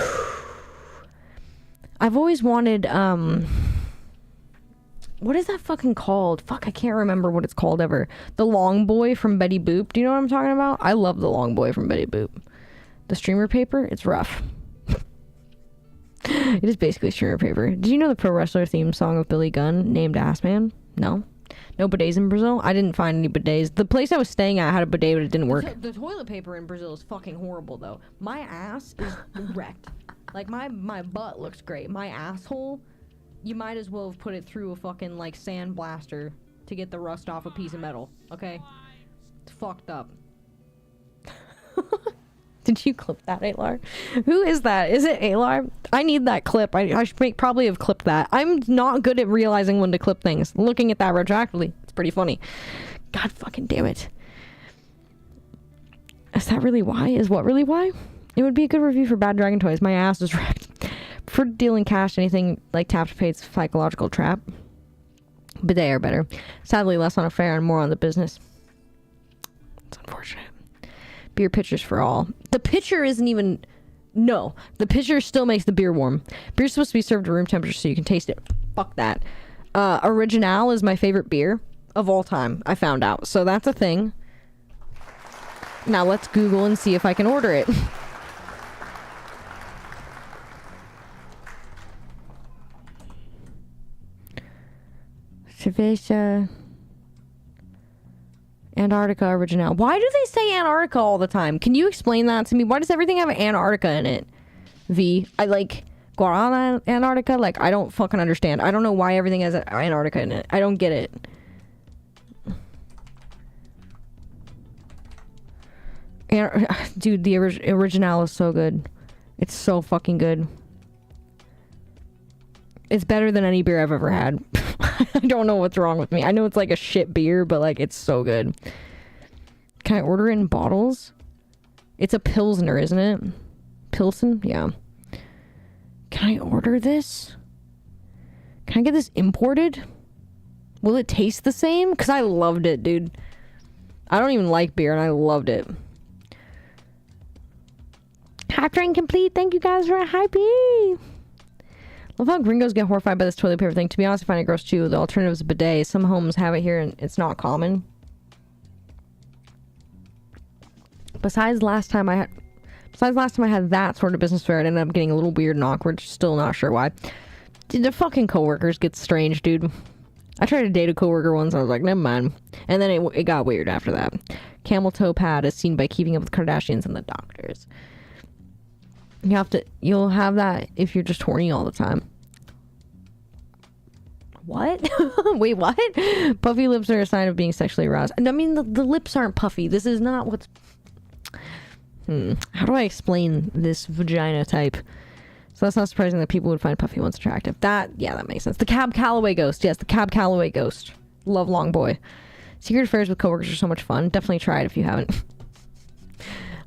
I've always wanted, What is that fucking called? Fuck, I can't remember what it's called ever. The Long Boy from Betty Boop. Do you know what I'm talking about? I love the Long Boy from Betty Boop. The streamer paper, it's rough. It is basically streamer paper. Did you know the pro wrestler theme song of Billy Gunn named Ass Man? No. No bidets in Brazil? I didn't find any bidets. The place I was staying at had a bidet, but it didn't work. The toilet paper in Brazil is fucking horrible, though. My ass is wrecked. Like, my butt looks great. My asshole, you might as well have put it through a fucking, like, sand blaster to get the rust off a piece of metal, okay? It's fucked up. Did you clip that, Alar? Who is that? Is it Alar? I need that clip. I should probably have clipped that. I'm not good at realizing when to clip things. Looking at that retroactively, it's pretty funny. God fucking damn it. Is that really why? Is what really why? It would be a good review for Bad Dragon Toys. My ass is wrecked. For dealing cash, anything like tap to pay, it's a psychological trap. Bidet are better. Sadly, less on a fair and more on the business. It's unfortunate. Beer pitchers for all. The pitcher isn't even... No. The pitcher still makes the beer warm. Beer's supposed to be served at room temperature so you can taste it. Fuck that. Original is my favorite beer of all time, I found out. So that's a thing. Now let's Google and see if I can order it. Cerveza... Antarctica Original. Why do they say Antarctica all the time? Can you explain that to me? Why does everything have Antarctica in it? I like Guarana Antarctica. Like, I don't fucking understand. I don't know why everything has Antarctica in it. I don't get it. Dude, the Original is so good. It's so fucking good. It's better than any beer I've ever had. I don't know what's wrong with me. I know it's like a shit beer, but like it's so good. Can I order it in bottles? It's a Pilsner, isn't it? Pilsen? Yeah. Can I order this? Can I get this imported? Will it taste the same? Because I loved it, dude. I don't even like beer and I loved it. Half train complete. Thank you guys for a hypey. Love how gringos get horrified by this toilet paper thing. To be honest, I find it gross too. The alternative is a bidet. Some homes have it here and it's not common. Besides last time I had that sort of business fair, it ended up getting a little weird and awkward. Still not sure why. Dude, the fucking coworkers get strange, dude. I tried to date a coworker once and I was like, never mind. And then it got weird after that. Camel toe pad is seen by Keeping Up with Kardashians and the doctors. You'll have that if you're just horny all the time. What? Wait, what? Puffy lips are a sign of being sexually aroused. I mean, the lips aren't puffy. This is not what's... How do I explain this vagina type? So that's not surprising that people would find puffy ones attractive. That makes sense. The Cab Calloway ghost. Yes, the Cab Calloway ghost. Love Long Boy. Secret affairs with coworkers are so much fun. Definitely try it if you haven't.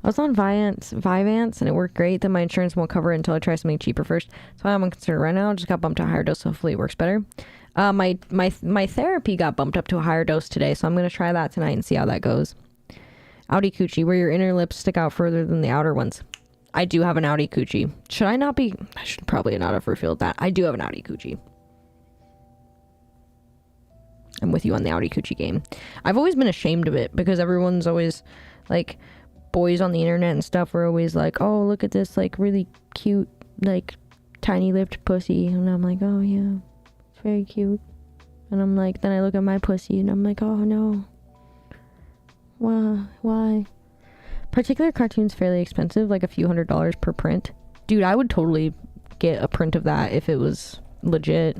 I was on Vyvanse and it worked great. Then my insurance won't cover it until I try something cheaper first. So I'm unconcerned right now. I just got bumped to a higher dose, so hopefully it works better. My therapy got bumped up to a higher dose today, so I'm going to try that tonight and see how that goes. Outie coochie, where your inner lips stick out further than the outer ones. I do have an outie coochie. I should probably not have revealed that. I do have an outie coochie. I'm with you on the outie coochie game. I've always been ashamed of it because everyone's always like... Boys on the internet and stuff are always like, oh, look at this, like, really cute, like, tiny lipped pussy. And I'm like, oh, yeah, it's very cute. And I'm like, then I look at my pussy and I'm like, oh, no. Why? Particular cartoons fairly expensive, like a few $100s per print. Dude, I would totally get a print of that if it was legit.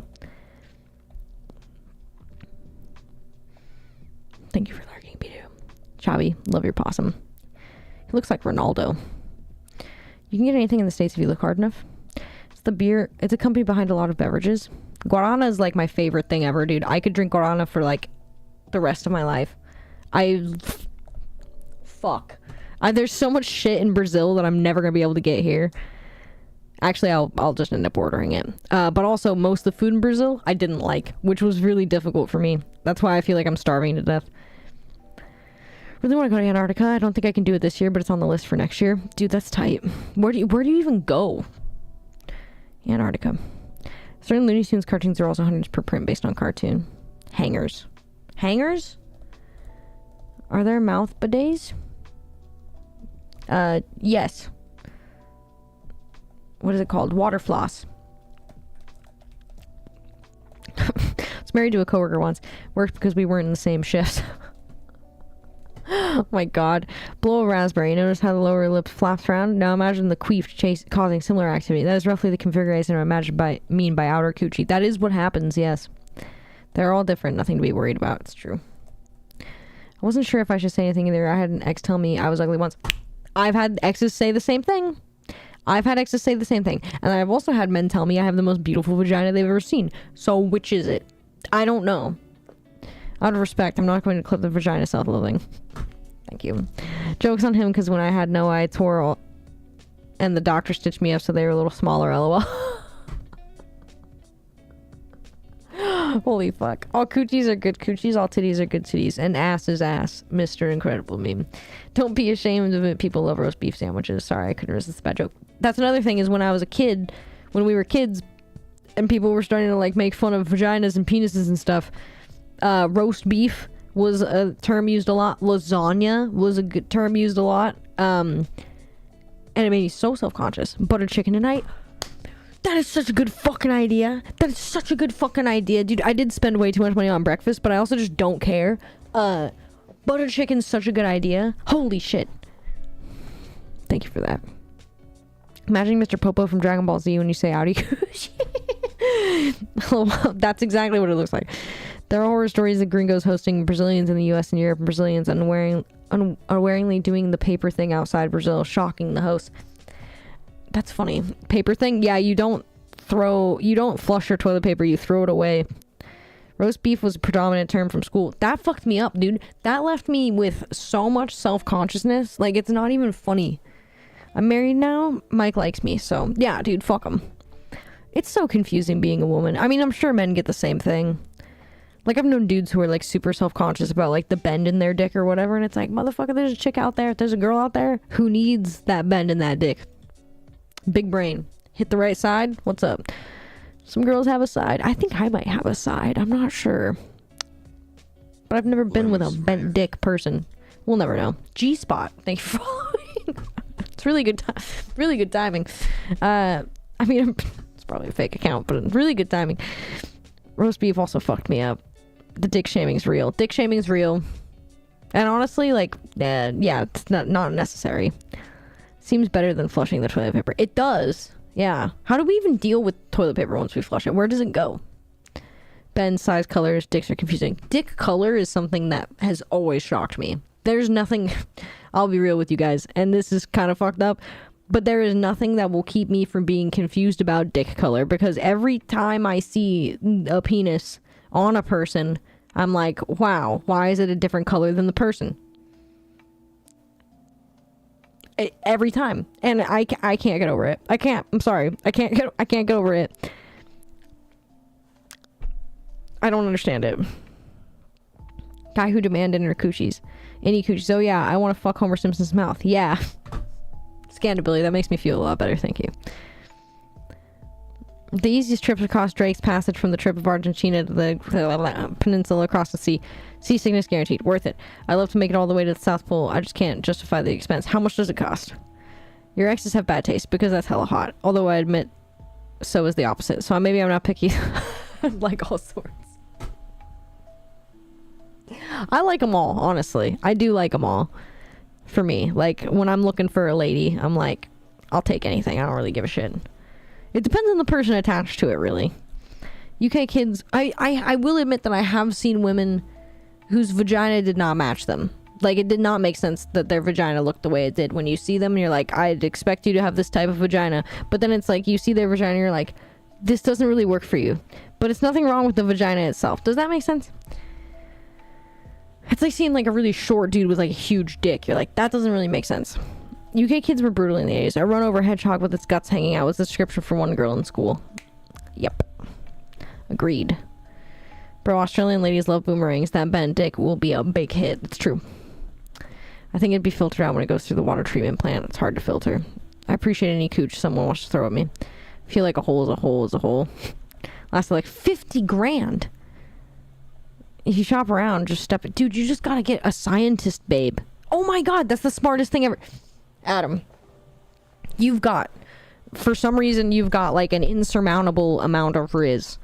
Thank you for lurking, Pidu. Chavi, love your possum. He looks like Ronaldo. You can get anything in the States if you look hard enough. It's the beer. It's a company behind a lot of beverages. Guarana is like my favorite thing ever, dude. I could drink Guarana for like the rest of my life. There's so much shit in Brazil that I'm never going to be able to get here. Actually, I'll just end up ordering it. But also, most of the food in Brazil, I didn't like, which was really difficult for me. That's why I feel like I'm starving to death. Really want to go to Antarctica. I don't think I can do it this year, but it's on the list for next year. Dude, that's tight. Where do you even go? Antarctica. Certain Looney Tunes cartoons are also hundreds per print based on cartoon. Hangers. Hangers? Are there mouth bidets? Yes. What is it called? Water floss. I was married to a coworker once. Worked because we weren't in the same shifts. Oh my god. Blow a raspberry. Notice how the lower lip flaps around? Now imagine the queef causing similar activity. That is roughly the configuration I mean by outer coochie. That is what happens, yes. They're all different. Nothing to be worried about. It's true. I wasn't sure if I should say anything either. I had an ex tell me I was ugly once. I've had exes say the same thing. And I've also had men tell me I have the most beautiful vagina they've ever seen. So which is it? I don't know. Out of respect, I'm not going to clip the vagina self-loathing. Thank you. Joke's on him because when I had no eye, I tore all, and the doctor stitched me up so they were a little smaller, lol. Holy fuck. All coochies are good coochies, all titties are good titties, and ass is ass. Mr. Incredible meme. Don't be ashamed of it. People love roast beef sandwiches. Sorry, I couldn't resist the bad joke. That's another thing is when I was a kid, when we were kids, and people were starting to like make fun of vaginas and penises and stuff, roast beef was a term used a lot. Lasagna was a good term used a lot. And it made me so self-conscious. Butter chicken tonight. That is such a good fucking idea. Dude, I did spend way too much money on breakfast, but I also just don't care. Butter chicken's such a good idea. Holy shit. Thank you for that. Imagining Mr. Popo from Dragon Ball Z when you say Audi. That's exactly what it looks like. There are horror stories of gringos hosting Brazilians in the US and Europe, and Brazilians unwaringly doing the paper thing outside Brazil, shocking the host. That's funny. Paper thing? Yeah, you don't flush your toilet paper, you throw it away. Roast beef was a predominant term from school. That fucked me up, dude. That left me with so much self-consciousness. Like, it's not even funny. I'm married now. Mike likes me, so yeah, dude, fuck him. It's so confusing being a woman. I mean, I'm sure men get the same thing. Like, I've known dudes who are, like, super self-conscious about, like, the bend in their dick or whatever, and it's like, motherfucker, there's a chick out there, there's a girl out there who needs that bend in that dick. Big brain. Hit the right side? What's up? Some girls have a side. I think I might have a side. I'm not sure. But I've never been with a bent dick person. We'll never know. G-spot. Thank you for following. It's really good really good timing. I mean, it's probably a fake account, but really good timing. Roast beef also fucked me up. The dick shaming's real. Dick shaming's real. And honestly, like, yeah, it's not necessary. Seems better than flushing the toilet paper. It does. Yeah. How do we even deal with toilet paper once we flush it? Where does it go? Bend, size, colors, dicks are confusing. Dick color is something that has always shocked me. There's nothing, I'll be real with you guys, and this is kind of fucked up, but there is nothing that will keep me from being confused about dick color, because every time I see a penis on a person, I'm like, wow, why is it a different color than the person? Every time. And I can't get over it. I can't. I'm sorry. I can't get over it. I don't understand it. Guy who demanded her coochies. Any coochies. Oh yeah, I want to fuck Homer Simpson's mouth. Yeah. Scandalbilly, that makes me feel a lot better, thank you. The easiest trip across Drake's Passage from the trip of Argentina to the peninsula across the sea. Seasickness guaranteed. Worth it. I love to make it all the way to the South Pole. I just can't justify the expense. How much does it cost? Your exes have bad taste because that's hella hot. Although I admit so is the opposite. So maybe I'm not picky. Like all sorts. I like them all, honestly. I do like them all. For me. Like, when I'm looking for a lady, I'm like, I'll take anything. I don't really give a shit. It depends on the person attached to it, really. UK kids, I will admit that I have seen women whose vagina did not match them. Like, it did not make sense that their vagina looked the way it did. When you see them, you're like, I'd expect you to have this type of vagina. But then it's like, you see their vagina, you're like, this doesn't really work for you. But it's nothing wrong with the vagina itself. Does that make sense? It's like seeing like a really short dude with like a huge dick. You're like, that doesn't really make sense. UK kids were brutal in the 80s. A run over hedgehog with its guts hanging out was the description for one girl in school. Yep. Agreed. Bro, Australian ladies love boomerangs. That bent dick will be a big hit. It's true. I think it'd be filtered out when it goes through the water treatment plant. It's hard to filter. I appreciate any cooch someone wants to throw at me. I feel like a hole is a hole is a hole. lasted like 50 grand. If you shop around, just step it. Dude, you just gotta get a scientist, babe. Oh my god, that's the smartest thing ever. Adam, for some reason, you've got like an insurmountable amount of riz.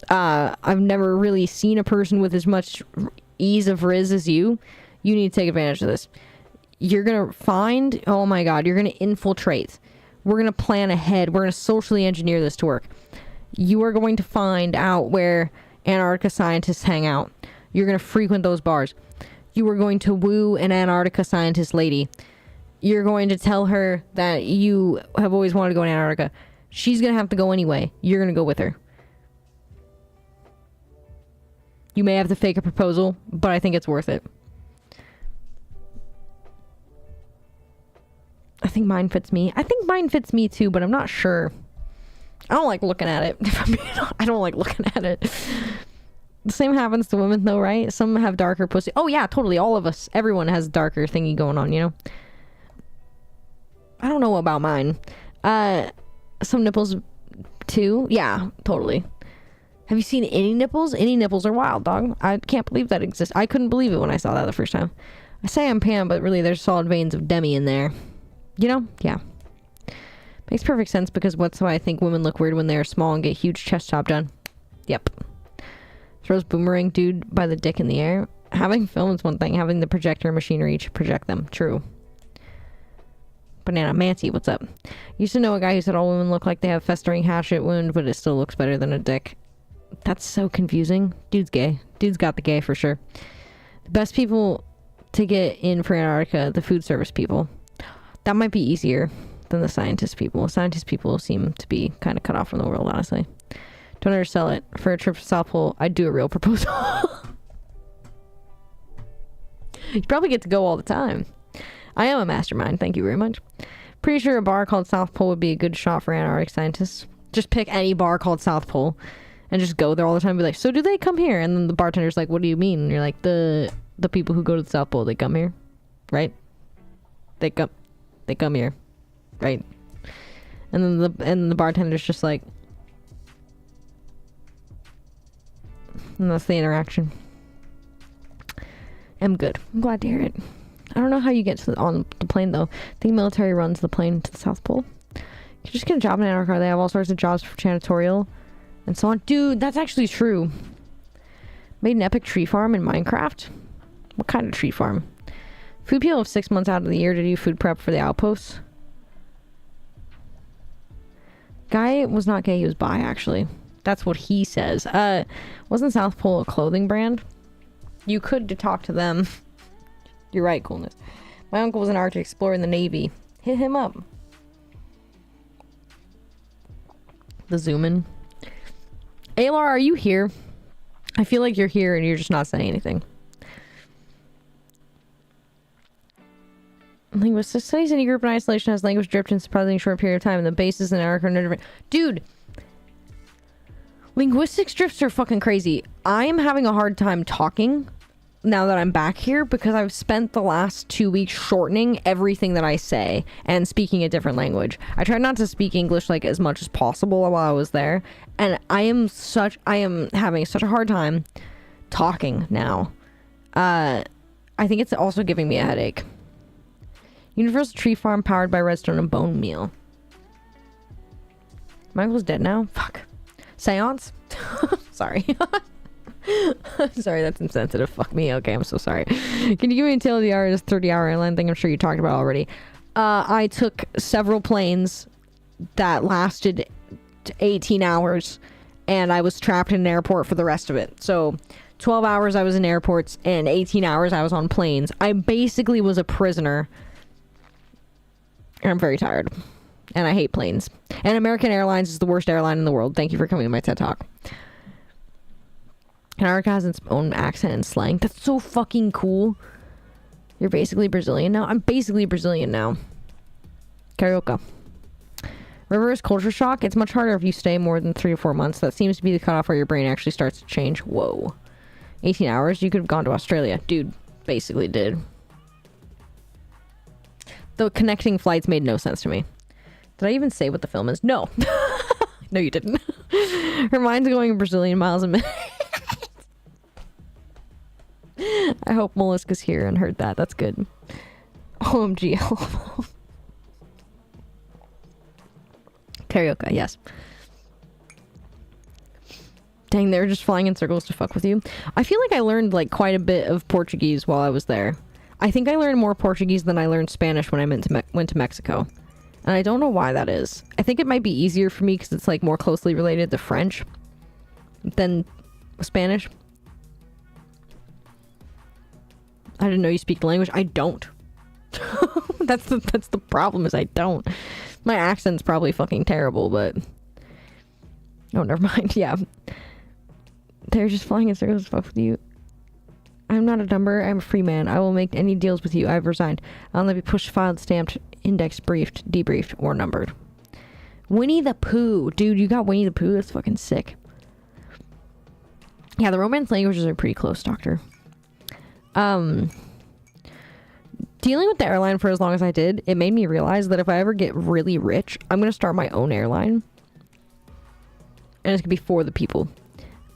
I've never really seen a person with as much ease of riz as you. You need to take advantage of this. You're gonna find, oh my god, you're gonna infiltrate. We're gonna plan ahead. We're gonna socially engineer this to work. You are going to find out where Antarctica scientists hang out. You're gonna frequent those bars. You are going to woo an Antarctica scientist lady. You're going to tell her that you have always wanted to go to Antarctica. She's gonna have to go anyway. You're gonna go with her. You may have to fake a proposal, but I think it's worth it. I think mine fits me. I think mine fits me too, but I'm not sure. I don't like looking at it. I don't like looking at it. The same happens to women though, right? Some have darker pussy. Oh yeah, totally. All of us. Everyone has darker thingy going on, you know? I don't know about mine. Some nipples too. Yeah, totally. Have you seen any nipples? Any nipples are wild, dog. I can't believe that exists. I couldn't believe it when I saw that the first time. I say I'm Pam, but really there's solid veins of Demi in there. You know? Yeah. Makes perfect sense because what's why I think women look weird when they're small and get huge chest top done. Yep. Throws boomerang dude by the dick in the air. Having film is one thing. Having the projector and machinery to project them. True. Banana Mancy, what's up? Used to know a guy who said all women look like they have festering hatchet wound, but it still looks better than a dick. That's so confusing. Dude's gay. Dude's got the gay for sure. The best people to get in for Antarctica, the food service people. That might be easier than the scientist people. Scientist people seem to be kind of cut off from the world, honestly. Don't undersell it. For a trip to South Pole, I'd do a real proposal. You probably get to go all the time. I am a mastermind. Thank you very much. Pretty sure a bar called South Pole would be a good shot for Antarctic scientists. Just pick any bar called South Pole and just go there all the time and be like, so do they come here? And then the bartender's like, what do you mean? And you're like, the people who go to the South Pole, they come here, right? They come here, right? And then the bartender's just like, and that's the interaction. I'm good. I'm glad to hear it. I don't know how you get on the plane though. I think military runs the plane to the South Pole. You just get a job in Antarctica. They have all sorts of jobs for janitorial and so on. Dude, that's actually true. Made an epic tree farm in Minecraft. What kind of tree farm? Food people have 6 months out of the year to do food prep for the outposts. Guy was not gay, he was bi actually. That's what he says. Wasn't South Pole a clothing brand? You could talk to them. You're right, coolness. My uncle was an Arctic explorer in the Navy. Hit him up. The zoom in. Aylar, are you here? I feel like you're here and you're just not saying anything. Linguistic studies, any group in isolation has language dripped in a surprisingly short period of time, and the bases in Antarctica are no different. Dude! Linguistics drifts are fucking crazy. I am having a hard time talking now that I'm back here because I've spent the last 2 weeks shortening everything that I say and speaking a different language. I tried not to speak English like as much as possible while I was there, and I am having such a hard time talking now. I think it's also giving me a headache. Universal Tree Farm powered by redstone and bone meal. My uncle's dead now? Fuck. Seance? Sorry. Sorry, that's insensitive. Fuck me. Okay, I'm so sorry. Can you give me a tale of the hour? This 30-hour airline thing I'm sure you talked about already. I took several planes that lasted 18 hours, and I was trapped in an airport for the rest of it. So 12 hours I was in airports, and 18 hours I was on planes. I basically was a prisoner. And I'm very tired. And I hate planes. And American Airlines is the worst airline in the world. Thank you for coming to my TED Talk. Antarctica has its own accent and slang. That's so fucking cool. You're basically Brazilian now? I'm basically Brazilian now. Carioca. Reverse culture shock. It's much harder if you stay more than 3 or 4 months. That seems to be the cutoff where your brain actually starts to change. Whoa. 18 hours? You could have gone to Australia. Dude, basically did. The connecting flights made no sense to me. Did I even say what the film is? No. No, you didn't. Her mind's going Brazilian miles a minute. I hope Molluska's here and heard that. That's good. OMG. Carioca, yes. Dang, they're just flying in circles to fuck with you. I feel like I learned like quite a bit of Portuguese while I was there. I think I learned more Portuguese than I learned Spanish when I went to Mexico. And I don't know why that is. I think it might be easier for me because it's like more closely related to French than Spanish. I didn't know you speak the language. I don't. That's the problem is I don't. My accent's probably fucking terrible, but... Oh, never mind. Yeah. They're just flying in circles to fuck with you. I'm not a number. I'm a free man. I will make any deals with you. I've resigned. I'll let me push, filed, stamped, indexed, briefed, debriefed, or numbered. Winnie the Pooh. Dude, you got Winnie the Pooh? That's fucking sick. Yeah, the Romance languages are pretty close, Doctor. Dealing with the airline for as long as I did, it made me realize that if I ever get really rich, I'm going to start my own airline. And it's going to be for the people.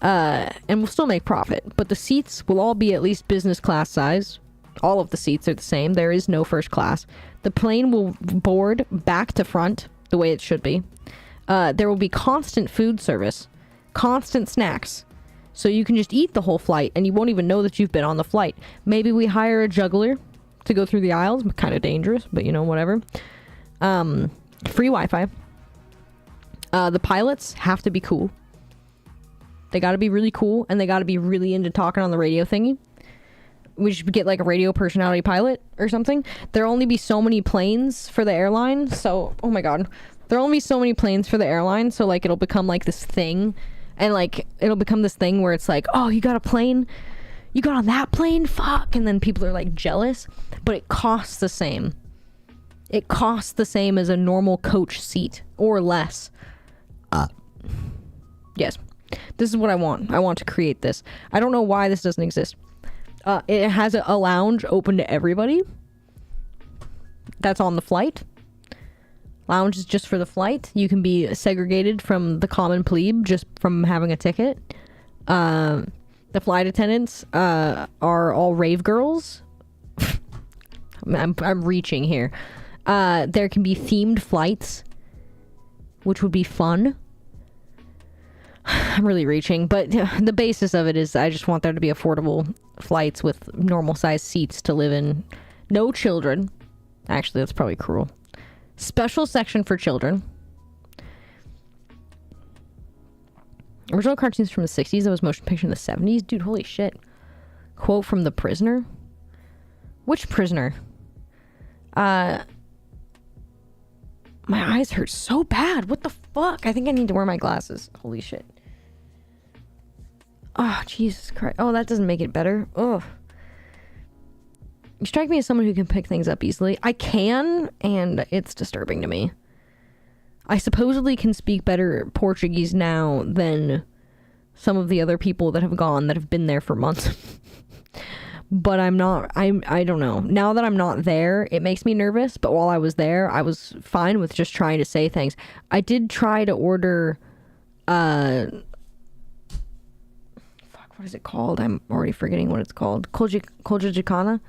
And we'll still make profit. But the seats will all be at least business class size. All of the seats are the same. There is no first class. The plane will board back to front the way it should be. There will be constant food service. Constant snacks. So you can just eat the whole flight and you won't even know that you've been on the flight. Maybe we hire a juggler to go through the aisles. Kind of dangerous, but you know, whatever. Free Wi-Fi. The pilots have to be cool. They got to be really cool, and they got to be really into talking on the radio thingy. We should get like a radio personality pilot or something. There'll only be so many planes for the airline. So, oh my god. There'll only be so many planes for the airline. So like it'll become like this thing. And like it'll become this thing where it's like, oh, you got a plane? You got on that plane? Fuck. And then people are like jealous. But it costs the same. It costs the same as a normal coach seat or less. Yes. This is what I want. I want to create this. I don't know why this doesn't exist. It has a lounge open to everybody. That's on the flight. Lounge is just for the flight. You can be segregated from the common plebe just from having a ticket. The flight attendants are all rave girls. I'm reaching here. There can be themed flights, which would be fun. I'm really reaching, but the basis of it is I just want there to be affordable flights with normal sized seats to live in. No children. Actually, that's probably cruel. Special section for children. Original cartoons from the 60s. That was motion picture in the 70s. Dude, holy shit. Quote from The Prisoner. Which prisoner? My eyes hurt so bad. What the fuck? I think I need to wear my glasses. Holy shit. Oh, Jesus Christ. Oh, that doesn't make it better. Ugh. You strike me as someone who can pick things up easily. I can, and it's disturbing to me. I supposedly can speak better Portuguese now than some of the other people that have gone that have been there for months. But I'm not, I don't know. Now that I'm not there, it makes me nervous. But while I was there, I was fine with just trying to say things. I did try to order, fuck, what is it called? I'm already forgetting what it's called. Colja Chicana?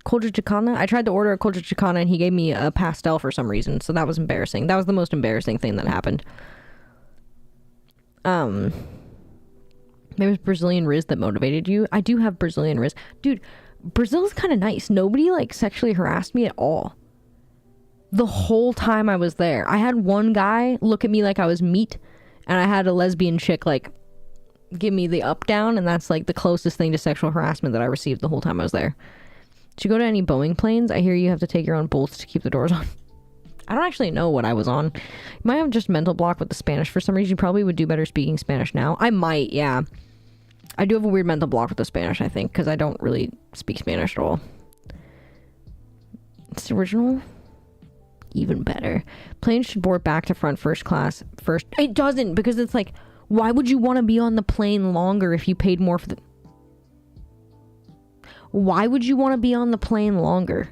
Colja Chicana? I tried to order a Colja Chicana and he gave me a pastel for some reason. So that was embarrassing. That was the most embarrassing thing that happened. Maybe it was Brazilian Riz that motivated you. I do have Brazilian Riz. Dude, Brazil's kind of nice. Nobody, like, sexually harassed me at all. The whole time I was there. I had one guy look at me like I was meat, and I had a lesbian chick, like, give me the up-down, and that's, like, the closest thing to sexual harassment that I received the whole time I was there. Did you go to any Boeing planes? I hear you have to take your own bolts to keep the doors on. I don't actually know what I was on. You might have just mental block with the Spanish for some reason. You probably would do better speaking Spanish now. I might, yeah. I do have a weird mental block with the Spanish, I think, because I don't really speak Spanish at all. It's original. Even better. Planes should board back to front first class first. It doesn't, because it's like, why would you want to be on the plane longer if you paid more for the... Why would you want to be on the plane longer?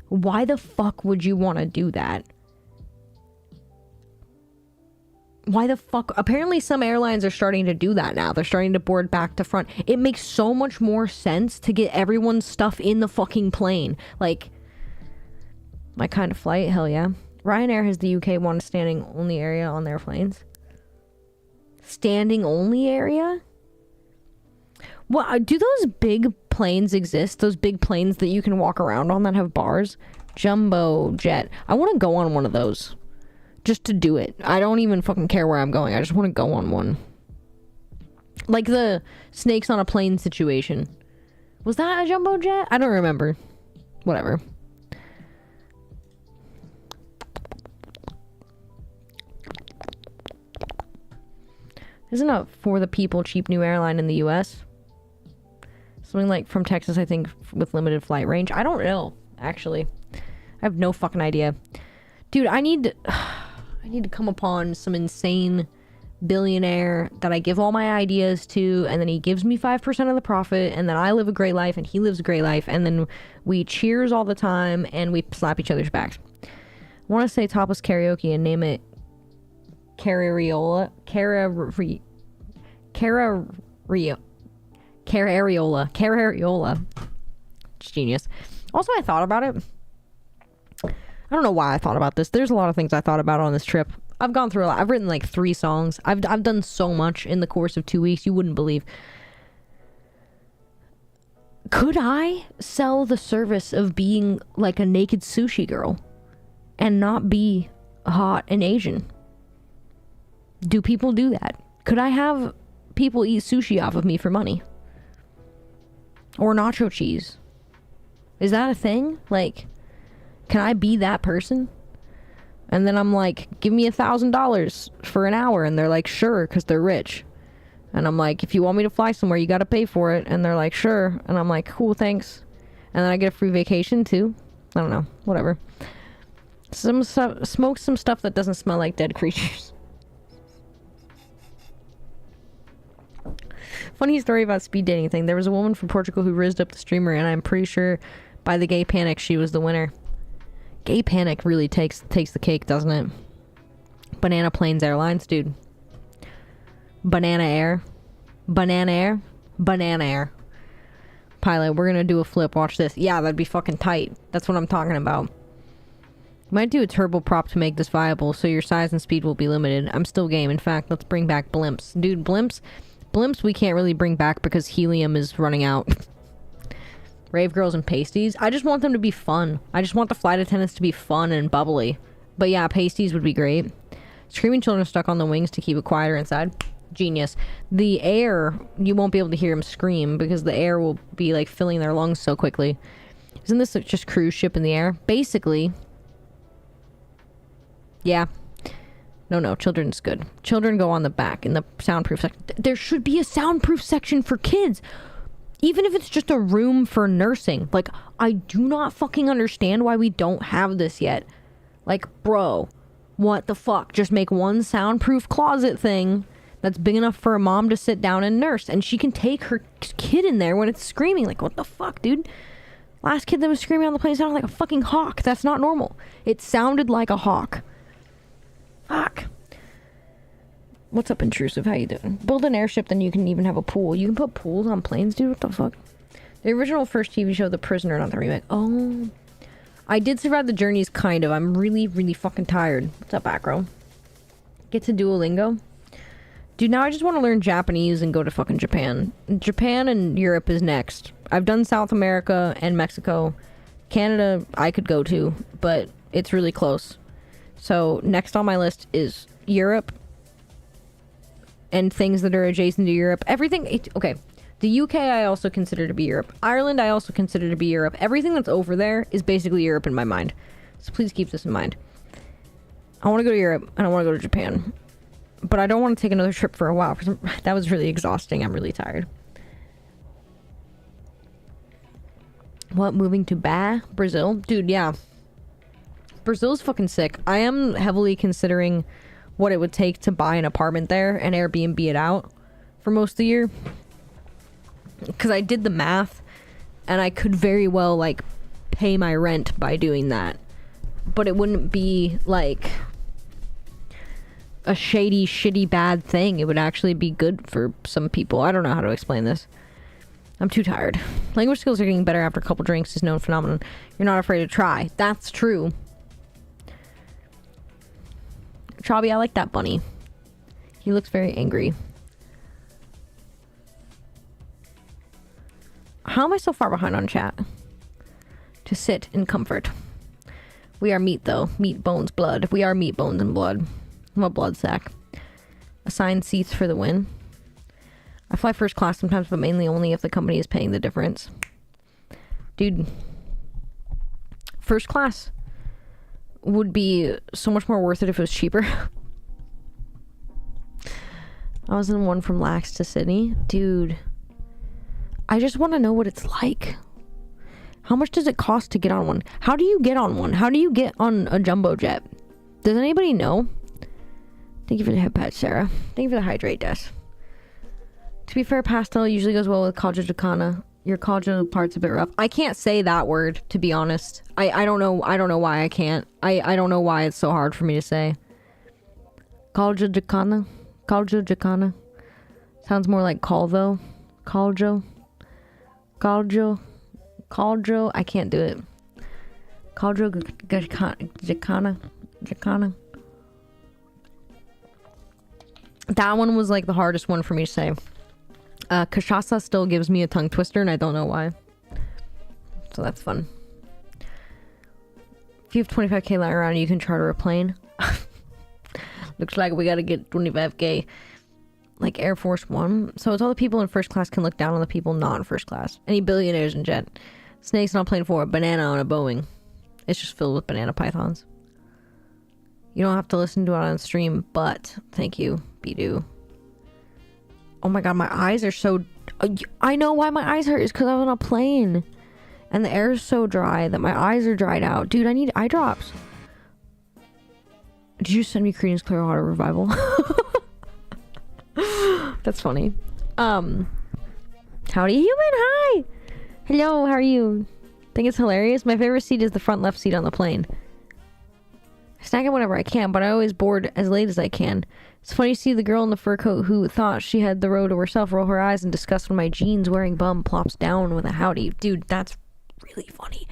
Why the fuck would you want to do that? Why the fuck? Apparently some airlines are starting to do that now. They're starting to board back to front. It makes so much more sense to get everyone's stuff in the fucking plane. Like, my kind of flight? Hell yeah. Ryanair has the UK one standing only area on their planes. Standing only area? Well, do those big planes exist? Those big planes that you can walk around on that have bars? Jumbo jet. I want to go on one of those. Just to do it. I don't even fucking care where I'm going. I just want to go on one. Like the snakes on a plane situation. Was that a jumbo jet? I don't remember. Whatever. Isn't a for the people cheap new airline in the US? Something like from Texas, I think, with limited flight range. I don't know, actually. I have no fucking idea. Dude, I need to come upon some insane billionaire that I give all my ideas to, and then he gives me 5% of the profit, and then I live a great life, and he lives a great life, and then we cheers all the time, and we slap each other's backs. I want to say topless karaoke and name it Carariola. It's genius. Also, I thought about it. I don't know why I thought about this. There's a lot of things I thought about on this trip. I've gone through a lot. I've written like 3 songs. I've done so much in the course of 2 weeks. You wouldn't believe. Could I sell the service of being like a naked sushi girl and not be hot and Asian? Do people do that? Could I have people eat sushi off of me for money? Or nacho cheese? Is that a thing? Like, can I be that person? And then I'm like, give me $1,000 for an hour. And they're like, sure, because they're rich. And I'm like, if you want me to fly somewhere, you got to pay for it. And they're like, sure. And I'm like, cool, thanks. And then I get a free vacation too. I don't know, whatever. Some stuff, smoke some stuff that doesn't smell like dead creatures. Funny story about speed dating thing. There was a woman from Portugal who rizzed up the streamer, and I'm pretty sure by the gay panic she was the winner. Gay panic really takes the cake, doesn't it? Banana Planes Airlines, dude. Banana Air. Banana Air. Banana Air. Pilot, we're gonna do a flip. Watch this. Yeah, that'd be fucking tight. That's what I'm talking about. Might do a turboprop to make this viable, so your size and speed will be limited. I'm still game. In fact, let's bring back blimps. Dude, blimps we can't really bring back because helium is running out. Rave girls and pasties. I just want them to be fun. I just want the flight attendants to be fun and bubbly. But yeah, pasties would be great. Screaming children stuck on the wings to keep it quieter inside. Genius. The air, you won't be able to hear them scream because the air will be like filling their lungs so quickly. Isn't this just cruise ship in the air? Basically. Yeah. No, children's good. Children go on the back in the soundproof section. There should be a soundproof section for kids. Even if it's just a room for nursing. Like, I do not fucking understand why we don't have this yet. Like, bro, what the fuck? Just make one soundproof closet thing that's big enough for a mom to sit down and nurse. And she can take her kid in there when it's screaming. Like, what the fuck, dude? Last kid that was screaming on the plane sounded like a fucking hawk. That's not normal. It sounded like a hawk. Fuck. What's up, intrusive? How you doing? Build an airship, then you can even have a pool. You can put pools on planes, dude? What the fuck? The original first TV show, The Prisoner, not the remake. Oh. I did survive the journeys, kind of. I'm really, really fucking tired. What's up, Acro? Get to Duolingo? Dude, now I just want to learn Japanese and go to fucking Japan. Japan and Europe is next. I've done South America and Mexico. Canada, I could go to, but it's really close. So, next on my list is Europe and things that are adjacent to Europe. Everything, okay. The UK I also consider to be Europe. Ireland I also consider to be Europe. Everything that's over there is basically Europe in my mind. So please keep this in mind. I want to go to Europe and I want to go to Japan. But I don't want to take another trip for a while because that was really exhausting. I'm really tired. What, moving to Brazil? Dude, yeah. Brazil's fucking sick. I am heavily considering what it would take to buy an apartment there and Airbnb it out for most of the year. Because I did the math and I could very well like pay my rent by doing that. But it wouldn't be like a shady, shitty, bad thing. It would actually be good for some people. I don't know how to explain this. I'm too tired. Language skills are getting better after a couple drinks is known phenomenon. You're not afraid to try. That's true. Chobby, I like that bunny. He looks very angry. How am I so far behind on chat? To sit in comfort. We are meat, though. Meat, bones, blood. We are meat, bones, and blood. I'm a blood sack. Assigned seats for the win. I fly first class sometimes, but mainly only if the company is paying the difference. Dude. First class would be so much more worth it if it was cheaper. I was in one from Lax to Sydney. Dude. I just want to know what it's like. How much does it cost to get on one? How do you get on one? How do you get on a jumbo jet? Does anybody know? Thank you for the head patch, Sarah. Thank you for the hydrate, Des. To be fair, pastel usually goes well with Kaja Jacana. Your Kaja part's a bit rough. I can't say that word, to be honest. I don't know why I can't. I don't know why it's so hard for me to say. Kaja Jacana? Kaja Jacana? Sounds more like Calvo. Caljo. Caljo. Caljo. I can't do it. Caljo Jacana. Jacana. That one was like the hardest one for me to say. Cachaça still gives me a tongue twister and I don't know why. So that's fun. If you have 25k lying around, you can charter a plane. Looks like we gotta get 25k. Like Air Force One. So it's all the people in first class can look down on the people not in first class. Any billionaires in jet. Snakes on plane 4. Banana on a Boeing. It's just filled with banana pythons. You don't have to listen to it on stream, but thank you, Bidu. Oh my god, my eyes are so... I know why my eyes hurt. It's because I was on a plane. And the air is so dry that my eyes are dried out. Dude, I need eye drops. Did you send me Creedence Clearwater Revival? That's funny. Howdy human, hi! Hello, how are you? Think it's hilarious? My favorite seat is the front left seat on the plane. I snack it whenever I can, but I always board as late as I can. It's funny to see the girl in the fur coat who thought she had the row to herself roll her eyes in disgust when my jeans wearing bum plops down with a howdy. Dude, that's really funny.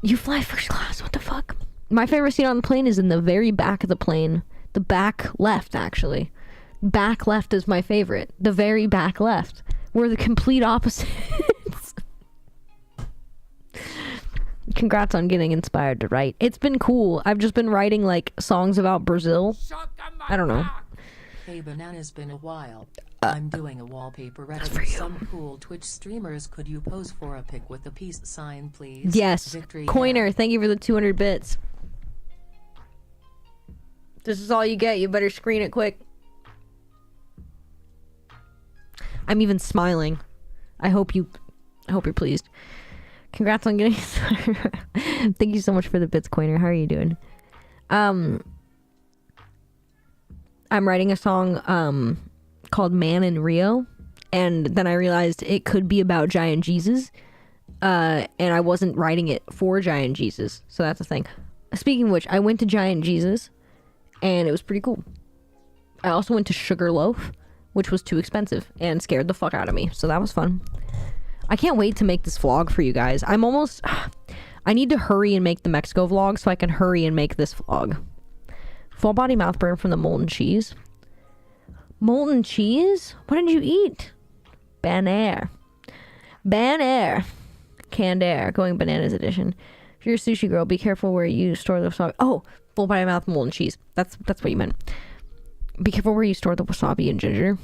You fly first class, what the fuck? My favorite seat on the plane is in the very back of the plane. The back left, actually. Back left is my favorite. The very back left. We're the complete opposites. Congrats on getting inspired to write. It's been cool. I've just been writing like songs about Brazil. I don't know. Hey Banana's been a while. I'm doing a wallpaper edit for some cool Twitch streamers. Could you pose for a pic with the peace sign, please? Yes. Victory Coiner, hand. thank you for the 200 bits. This is all you get. You better screen it quick. I'm even smiling. I hope you're pleased. Congrats on getting Thank you so much for the bits, Coiner. How are you doing? I'm writing a song called Man in Rio, and then I realized it could be about Giant Jesus, and I wasn't writing it for Giant Jesus, so that's the thing. Speaking of which, I went to Giant Jesus, and it was pretty cool. I also went to Sugarloaf, which was too expensive and scared the fuck out of me, so that was fun. I can't wait to make this vlog for you guys. I need to hurry and make the Mexico vlog so I can hurry and make this vlog. Full body mouth burn from the molten cheese. Molten cheese? What did you eat? Banair. Banair. Canned air. Going bananas edition. If you're a sushi girl, be careful where you store the wasabi. Oh, full body mouth molten cheese. That's what you meant. Be careful where you store the wasabi and ginger.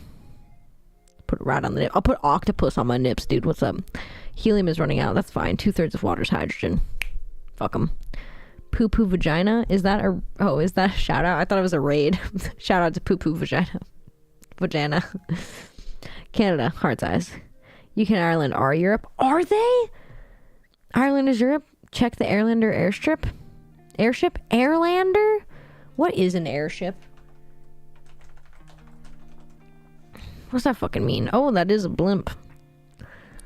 Put it right on the nip. I'll put octopus on my nips, dude. What's up? Helium is running out. That's fine. 2/3 of water's hydrogen. Fuck them. Poo poo vagina? Is that a shout out? I thought it was a raid. Shout out to poo poo vagina. Vagina. Canada. Heart's eyes. UK and Ireland are Europe. Are they? Ireland is Europe? Check the Airlander airstrip. Airship? Airlander? What is an airship? What's that fucking mean? Oh, that is a blimp.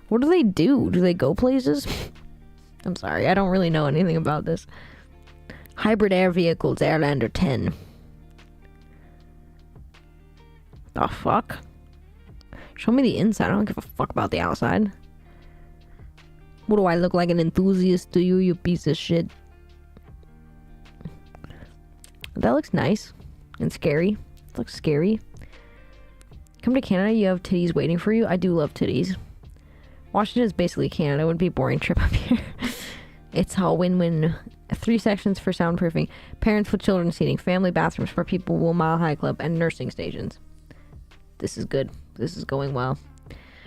What do they do? Do they go places? I'm sorry, I don't really know anything about this. Hybrid air vehicles, Airlander 10. The fuck? Show me the inside. I don't give a fuck about the outside. What do I look like, an enthusiast to you, you piece of shit? That looks nice and scary. It looks scary. Come to Canada, you have titties waiting for you. I do love titties. Washington is basically Canada. It would be a boring trip up here. It's all win-win. 3 sections for soundproofing. Parents with children seating. Family bathrooms for people with Mile High Club. And nursing stations. This is good. This is going well.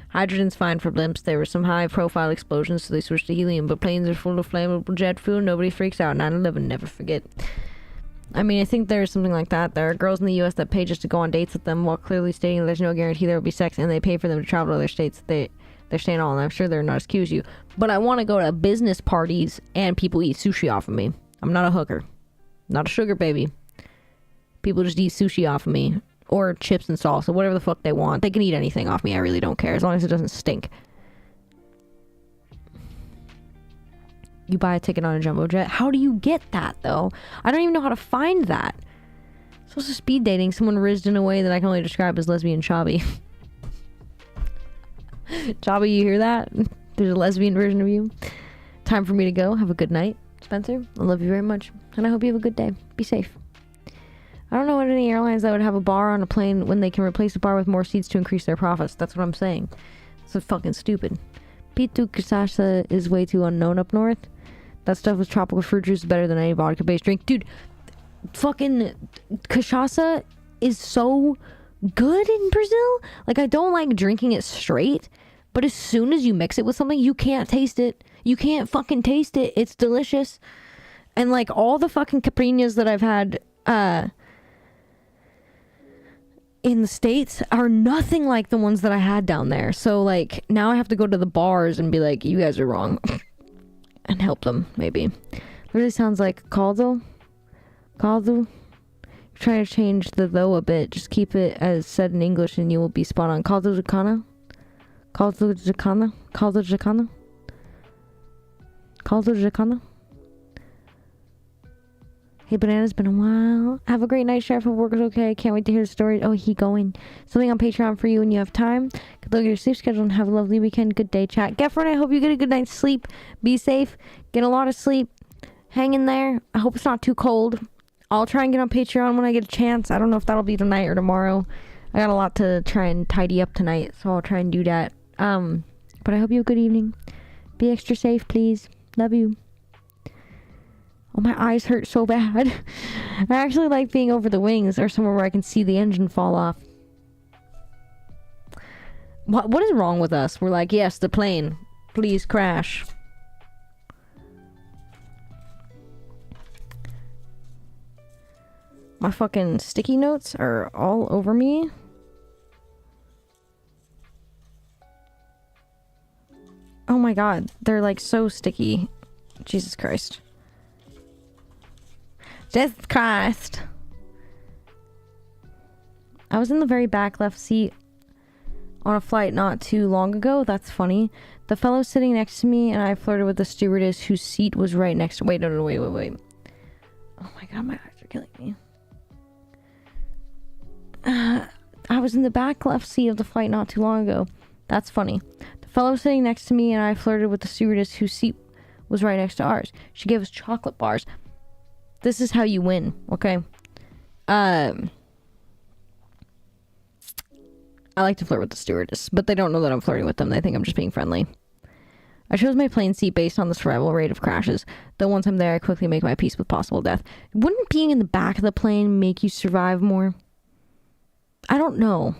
Hydrogen's fine for blimps. There were some high-profile explosions, so they switched to helium. But planes are full of flammable jet fuel. Nobody freaks out. 9/11, never forget. I mean, I think there's something like that. There are girls in the U.S. that pay just to go on dates with them while clearly stating there's no guarantee there will be sex, and they pay for them to travel to other states. They're staying all, and I'm sure they're not as cute as you. But I want to go to business parties and people eat sushi off of me. I'm not a hooker. Not a sugar baby. People just eat sushi off of me. Or chips and salsa, whatever the fuck they want. They can eat anything off me. I really don't care, as long as it doesn't stink. You buy a ticket on a jumbo jet. How do you get that, though? I don't even know how to find that. It's also speed dating. Someone rizzed in a way that I can only describe as lesbian chobby. Chobby, you hear that? There's a lesbian version of you. Time for me to go. Have a good night, Spencer. I love you very much. And I hope you have a good day. Be safe. I don't know any airlines that would have a bar on a plane when they can replace the bar with more seats to increase their profits. That's what I'm saying. It's fucking stupid. Pitu Kasasa is way too unknown up north. That stuff with tropical fruit juice is better than any vodka-based drink. Dude, fucking cachaça is so good in Brazil. Like, I don't like drinking it straight, but as soon as you mix it with something, you can't taste it. You can't fucking taste it. It's delicious. And, like, all the fucking caipirinhas that I've had, in the States are nothing like the ones that I had down there. So, like, now I have to go to the bars and be like, you guys are wrong. And help them, maybe. Really sounds like caldo. Caldo. Try to change the though a bit. Just keep it as said in English and you will be spot on. Caldo de cana. Caldo de cana. Caldo de cana. Caldo de cana. Hey, Banana's been a while. Have a great night, Sheriff. Hope work is okay. Can't wait to hear the story. Oh, he going. Something on Patreon for you when you have time. Good luck at your sleep schedule and have a lovely weekend. Good day, chat. Gefford, I hope you get a good night's sleep. Be safe. Get a lot of sleep. Hang in there. I hope it's not too cold. I'll try and get on Patreon when I get a chance. I don't know if that'll be tonight or tomorrow. I got a lot to try and tidy up tonight, so I'll try and do that. But I hope you have a good evening. Be extra safe, please. Love you. Oh, my eyes hurt so bad. I actually like being over the wings or somewhere where I can see the engine fall off. What is wrong with us? We're like, yes, the plane. Please crash. My fucking sticky notes are all over me. Oh my god. They're like so sticky. Jesus Christ. Jesus Christ. I was in the very back left seat on a flight not too long ago. That's funny. The fellow sitting next to me and I flirted with the stewardess whose seat was right next to... Wait. Oh my god, my eyes are killing me. I was in the back left seat of the flight not too long ago. That's funny. The fellow sitting next to me and I flirted with the stewardess whose seat was right next to ours. She gave us chocolate bars. This is how you win, okay? I like to flirt with the stewardess, but they don't know that I'm flirting with them. They think I'm just being friendly. I chose my plane seat based on the survival rate of crashes. Though once I'm there, I quickly make my peace with possible death. Wouldn't being in the back of the plane make you survive more? I don't know.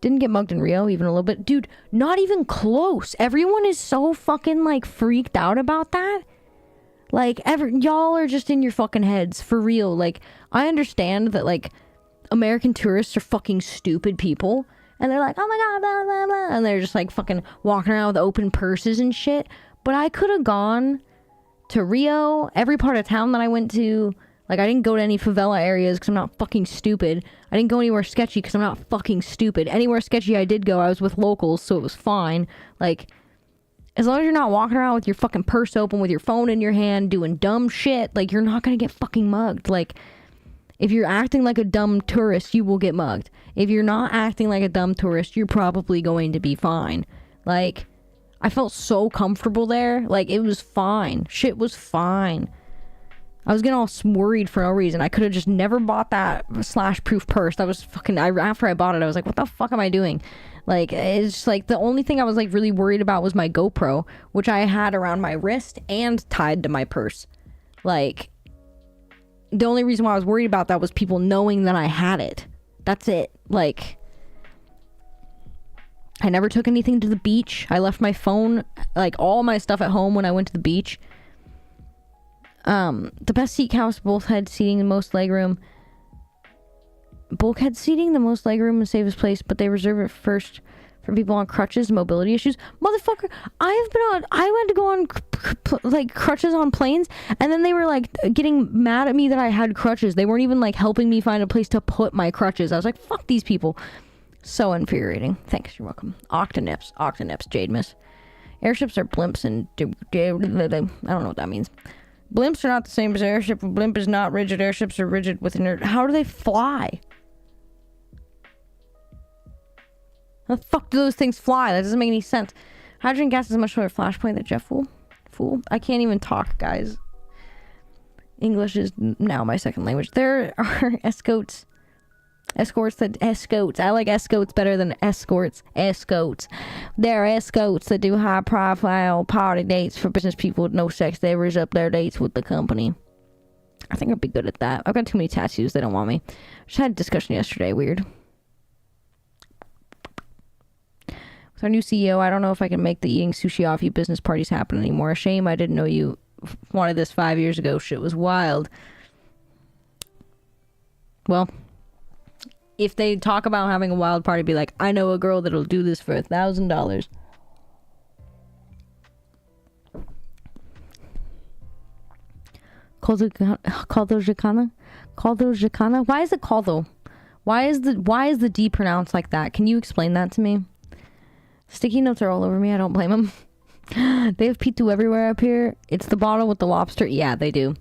Didn't get mugged in Rio, even a little bit. Dude, not even close. Everyone is so fucking, like, freaked out about that. Like, y'all are just in your fucking heads, for real. Like, I understand that, like, American tourists are fucking stupid people. And they're like, oh my god, blah, blah, blah. And they're just, like, fucking walking around with open purses and shit. But I could have gone to Rio, every part of town that I went to. Like, I didn't go to any favela areas because I'm not fucking stupid. I didn't go anywhere sketchy because I'm not fucking stupid. Anywhere sketchy I did go, I was with locals, so it was fine. Like... As long as you're not walking around with your fucking purse open with your phone in your hand doing dumb shit, like, you're not gonna get fucking mugged. Like, If you're acting like a dumb tourist, you will get mugged. If you're not acting like a dumb tourist, you're probably going to be fine. Like, I felt so comfortable there. Like, it was fine. Shit was fine. I was getting all worried for no reason. I could have just never bought that slash-proof purse. That was fucking... after I bought it, I was like, what the fuck am I doing? Like, it's just like, the only thing I was like really worried about was my GoPro, which I had around my wrist and tied to my purse. Like, the only reason why I was worried about that was people knowing that I had it. That's it. Like, I never took anything to the beach. I left my phone, like, all my stuff at home when I went to the beach. The best seat counts, bulkhead seating, the most legroom. Bulkhead seating, the most legroom and safest place, but they reserve it first for people on crutches, mobility issues. Motherfucker, I went to go on like crutches on planes, and then they were like getting mad at me that I had crutches. They weren't even like helping me find a place to put my crutches. I was like, fuck these people. So infuriating. Thanks, you're welcome. Octonips, Jade Miss. Airships are blimps and I don't know what that means. Blimps are not the same as airship. A blimp is not rigid. Airships are rigid with inert. How do they fly? How the fuck do those things fly? That doesn't make any sense. Hydrogen gas is a much more flashpoint than jet fuel. I can't even talk, guys. English is now my second language. There are escorts. I like escorts better than escorts. There are escorts that do high profile party dates for business people with no sex. They raise up their dates with the company. I think I'd be good at that. I've got too many tattoos. They don't want me. Just had a discussion yesterday. Weird. With our new CEO, I don't know if I can make the eating sushi off you business parties happen anymore. A shame I didn't know you wanted this 5 years ago. Shit was wild. Well, if they talk about having a wild party, be like, I know a girl that'll do this for $1,000. Caldo Jacana? Why is it caldo? Why is the D pronounced like that? Can you explain that to me? Sticky notes are all over me. I don't blame them. They have P2 everywhere up here. It's the bottle with the lobster. Yeah, they do.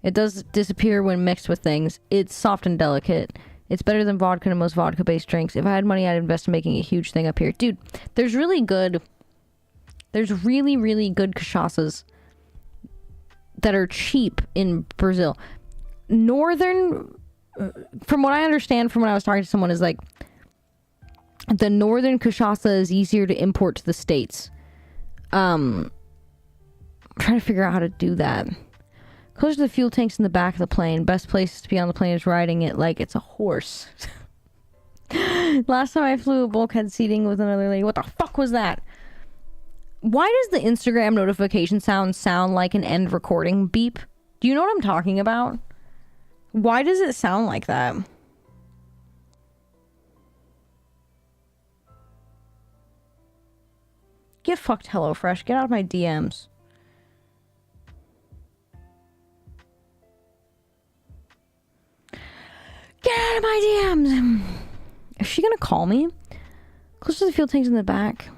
It does disappear when mixed with things. It's soft and delicate. It's better than vodka and most vodka-based drinks. If I had money, I'd invest in making a huge thing up here. Dude, there's really, really good cachaças that are cheap in Brazil. Northern, from what I understand from when I was talking to someone, is like, the northern cachaça is easier to import to the States. I'm trying to figure out how to do that. Closer to the fuel tanks in the back of the plane. Best place to be on the plane is riding it like it's a horse. Last time I flew a bulkhead seating with another lady. What the fuck was that? Why does the Instagram notification sound like an end recording beep? Do you know what I'm talking about? Why does it sound like that? Get fucked, HelloFresh. Get out of my DMs. Get out of my DMs! Is she gonna call me? Close to the fuel tanks in the back.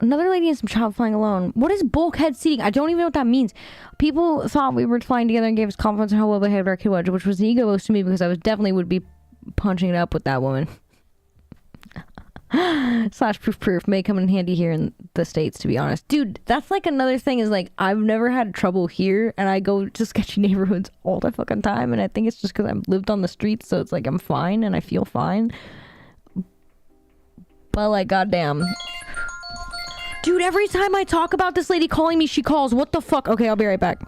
Another lady and some child flying alone. What is bulkhead seating? I don't even know what that means. People thought we were flying together and gave us confidence in how well behaved our kid was, which was an ego boost to me because I was definitely would be punching it up with that woman. Slash proof may come in handy here in the States, to be honest. Dude, that's like another thing is like, I've never had trouble here and I go to sketchy neighborhoods all the fucking time, and I think it's just because I've lived on the streets, so it's like I'm fine and I feel fine. But like, goddamn. Dude, every time I talk about this lady calling me, she calls. What the fuck? Okay, I'll be right back.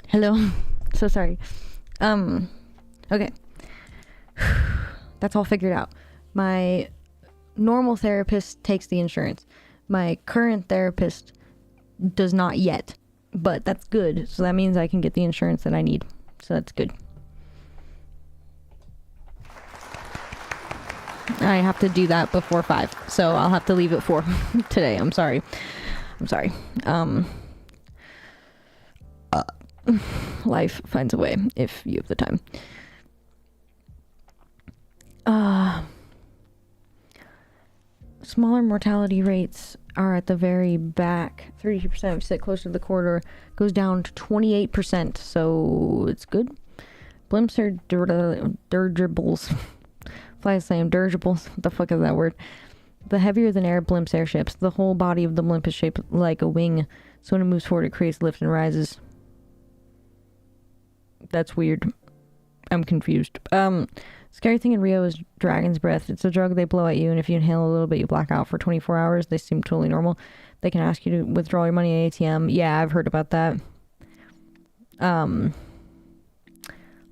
Hello. So sorry. Okay. That's all figured out. My normal therapist takes the insurance. My current therapist does not yet, but that's good. So that means I can get the insurance that I need. So that's good. I have to do that before 5. So I'll have to leave at 4 today. I'm sorry. Life finds a way if you have the time. Smaller mortality rates are at the very back. 32% if you sit closer to the corridor, goes down to 28%, so it's good. Blimps are dirigibles. Flies the same, dirigibles. What the fuck is that word? The heavier than air blimps airships. The whole body of the blimp is shaped like a wing, so when it moves forward, it creates lift and rises. That's weird. I'm confused. Scary thing in Rio is dragon's breath. It's a drug they blow at you, and if you inhale a little bit, you black out for 24 hours. They seem totally normal. They can ask you to withdraw your money at ATM. Yeah, I've heard about that.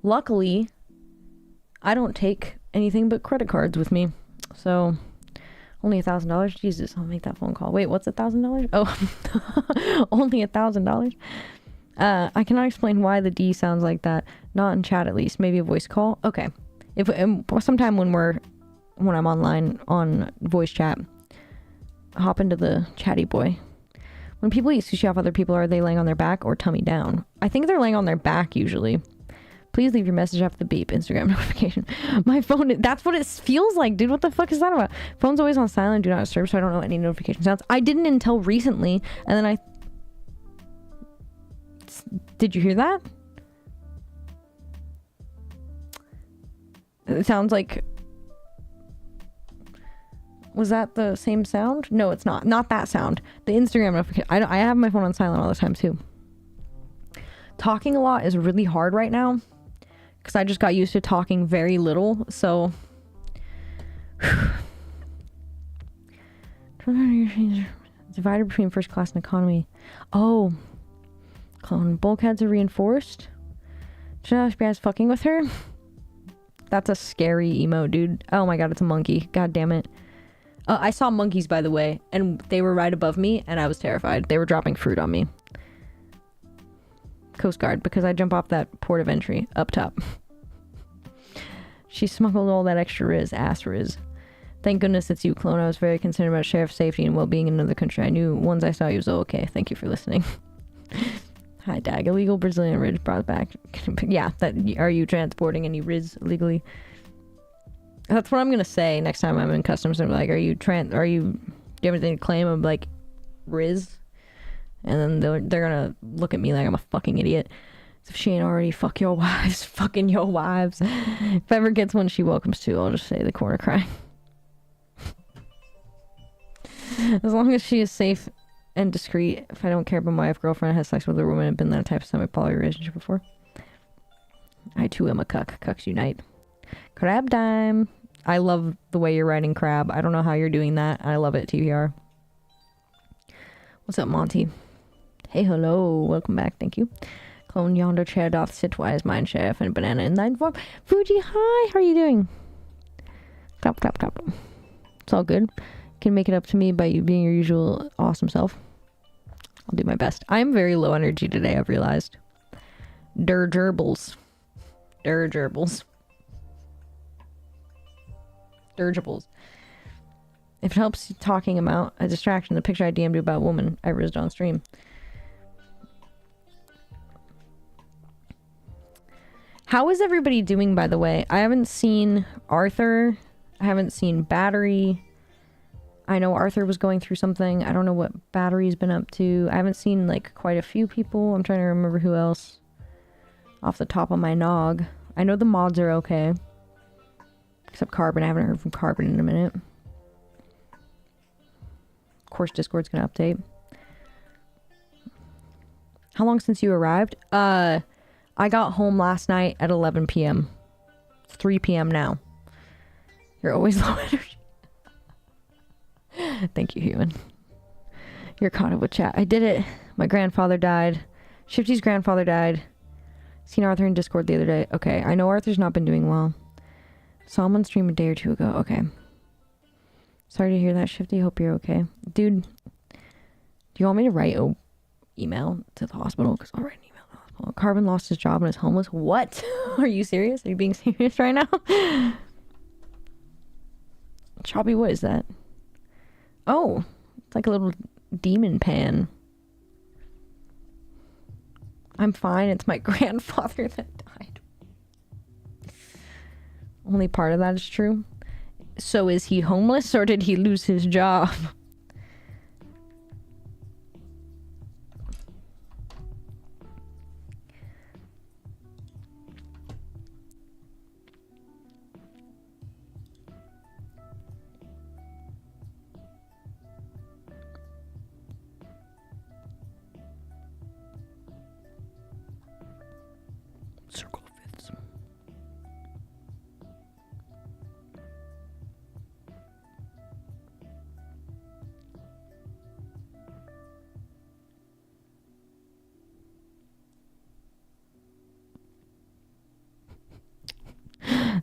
Luckily, I don't take anything but credit cards with me. So, only $1,000. Jesus, I'll make that phone call. Wait, what's $1,000? Oh, only $1,000. I cannot explain why the D sounds like that. Not in chat, at least. Maybe a voice call. Okay. If sometime when I'm online on voice chat, hop into the chatty boy. When people eat sushi off other people, are they laying on their back or tummy down? I think they're laying on their back usually. Please leave your message after the beep. Instagram notification. My phone, that's what it feels like, dude. What the fuck is that about? Phone's always on silent, do not disturb, so I don't know any notification sounds. I didn't until recently, and then did you hear that? It sounds like... Was that the same sound? No, it's not. Not that sound. The Instagram notification. I have my phone on silent all the time, too. Talking a lot is really hard right now. Because I just got used to talking very little, so... Divided between first class and economy. Oh. Clone. Bulkheads are reinforced? Should I be fucking with her? That's a scary emote, dude. Oh my god, it's a monkey. God damn it. I saw monkeys, by the way, and they were right above me, and I was terrified. They were dropping fruit on me. Coast Guard, because I jump off that port of entry up top. She smuggled all that extra Riz, ass Riz. Thank goodness it's you, clone. I was very concerned about sheriff safety and well-being in another country. I knew once I saw you was okay. Thank you for listening. Hi, Dag. Illegal Brazilian Riz brought back. Yeah, are you transporting any Riz illegally? That's what I'm gonna say next time I'm in customs. I'm like, do you have anything to claim? I'm like, Riz? And then they're gonna look at me like I'm a fucking idiot. If she ain't already fuck your wives, fucking your wives. If ever gets one she welcomes to, I'll just say the corner crying. As long as she is safe and discreet. If I don't care about my wife, girlfriend, has sex with a woman, and been that type of semi-poly relationship before. I too am a cuck. Cucks unite. Crab time. I love the way you're writing crab. I don't know how you're doing that. I love it, TVR. What's up, Monty? Hey, hello. Welcome back. Thank you. Clone yonder chair doth sit wise, mine chef, and banana in thine fork. Fuji, hi. How are you doing? Clap, clap, clap. It's all good. You can make it up to me by you being your usual awesome self. I'll do my best. I'm very low energy today, I've realized. Dirgerbils. Dirgerbils. Dirgeables. If it helps talking about a distraction, the picture I DM'd you about woman I rizzed on stream. How is everybody doing, by the way? I haven't seen Arthur. I haven't seen Battery. I know Arthur was going through something. I don't know what Battery's been up to. I haven't seen, like, quite a few people. I'm trying to remember who else off the top of my nog. I know the mods are okay. Except Carbon. I haven't heard from Carbon in a minute. Of course, Discord's gonna update. How long since you arrived? I got home last night at 11 p.m. It's 3 p.m. now. You're always low energy. Thank you, human. You're caught up with chat. I did it. My grandfather died. Shifty's grandfather died. Seen Arthur in Discord the other day. Okay, I know Arthur's not been doing well. Saw him on stream a day or two ago. Okay. Sorry to hear that, Shifty. Hope you're okay. Dude, do you want me to write an email to the hospital? Because I'll write an email to the hospital. Carbon lost his job and is homeless. What? Are you serious? Are you being serious right now? Choppy, what is that? Oh, it's like a little demon pan. I'm fine. It's my grandfather that died. Only part of that is true. So is he homeless or did he lose his job? Circle of fifths.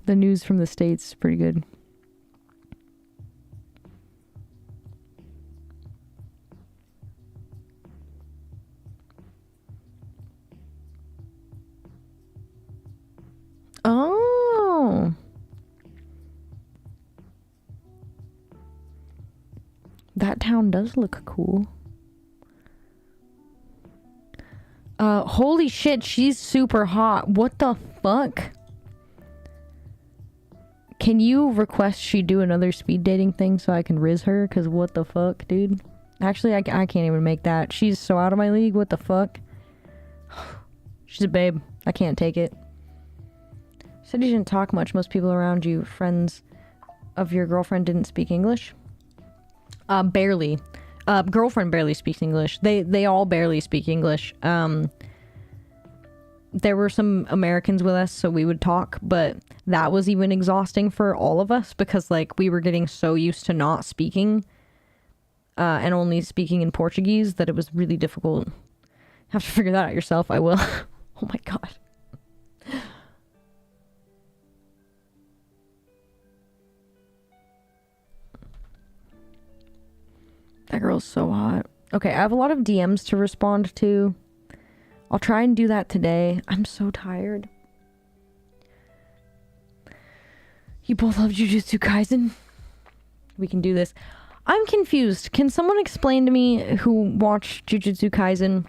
The news from the States is pretty good. Oh. That town does look cool. Holy shit, she's super hot. What the fuck? Can you request she do another speed dating thing so I can riz her? Because what the fuck, dude? Actually, I can't even make that. She's so out of my league. What the fuck? She's a babe. I can't take it. Said you didn't talk much. Most people around you, friends of your girlfriend, didn't speak English? Barely. Girlfriend barely speaks English. They all barely speak English. There were some Americans with us, so we would talk, but that was even exhausting for all of us because, like, we were getting so used to not speaking and only speaking in Portuguese that it was really difficult. Have to figure that out yourself. I will. Oh my god. That girl's so hot. Okay, I have a lot of DMs to respond to. I'll try and do that today. I'm so tired. You both love Jujutsu Kaisen? We can do this. I'm confused. Can someone explain to me who watched Jujutsu Kaisen?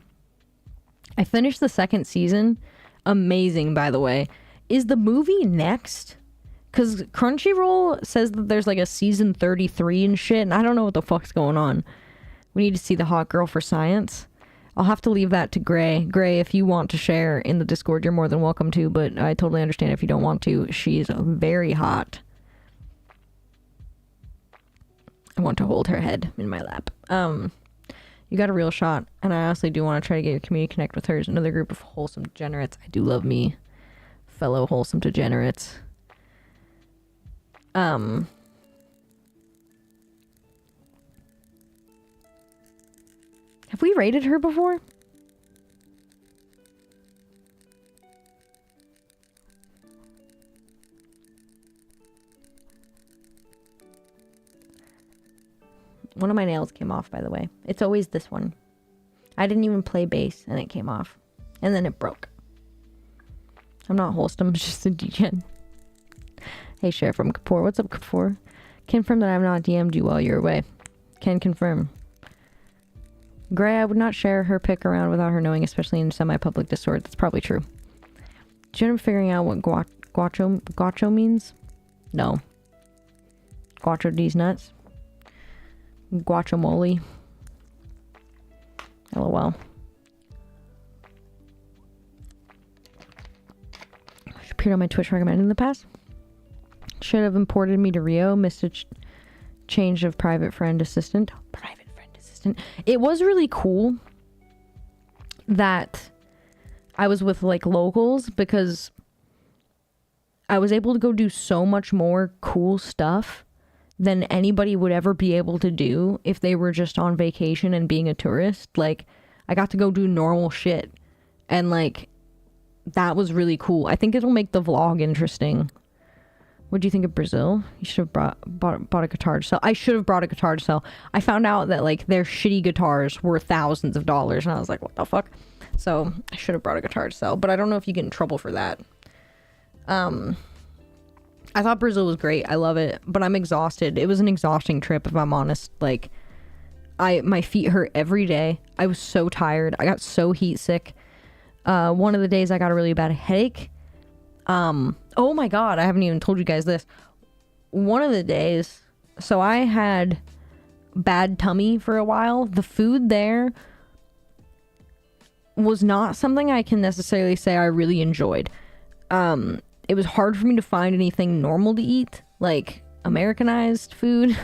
I finished the second season. Amazing, by the way. Is the movie next? Because Crunchyroll says that there's like a season 33 and shit, and I don't know what the fuck's going on. We need to see the hot girl for science. I'll have to leave that to Gray. Gray, if you want to share in the Discord, you're more than welcome to, but I totally understand if you don't want to. She's very hot. I want to hold her head in my lap. You got a real shot, and I honestly do want to try to get a community connect with hers. Another group of wholesome degenerates. I do love me, fellow wholesome degenerates. Have we rated her before? One of my nails came off, by the way. It's always this one. I didn't even play bass, and it came off. And then it broke. I'm not wholesome, it's just a degen. Hey, Sheriff from Kapoor. What's up, Kapoor? Confirm that I have not DM'd you while you're away. Can confirm. Gray, I would not share her pic around without her knowing, especially in semi-public Discord. That's probably true. Do you end up figuring out what guacho means? No. Guacho D's nuts? Guacamole. LOL. She appeared on my Twitch recommended in the past. Should have imported me to Rio. Missed a change of private friend assistant. Private friend assistant. It was really cool that I was with like locals because I was able to go do so much more cool stuff than anybody would ever be able to do if they were just on vacation and being a tourist. Like, I got to go do normal shit. And like, that was really cool. I think it'll make the vlog interesting. What do you think of Brazil? You should have bought a guitar to sell. I should have brought a guitar to sell. I found out that like their shitty guitars were thousands of dollars, and I was like, what the fuck? So I should have brought a guitar to sell, but I don't know if you get in trouble for that. I thought Brazil was great. I love it, but I'm exhausted. It was an exhausting trip, if I'm honest. Like, my feet hurt every day. I was so tired. I got so heat sick. One of the days I got a really bad headache. Oh my god, I haven't even told you guys this. One of the days, so I had bad tummy for a while. The food there was not something I can necessarily say I really enjoyed. It was hard for me to find anything normal to eat, like Americanized food,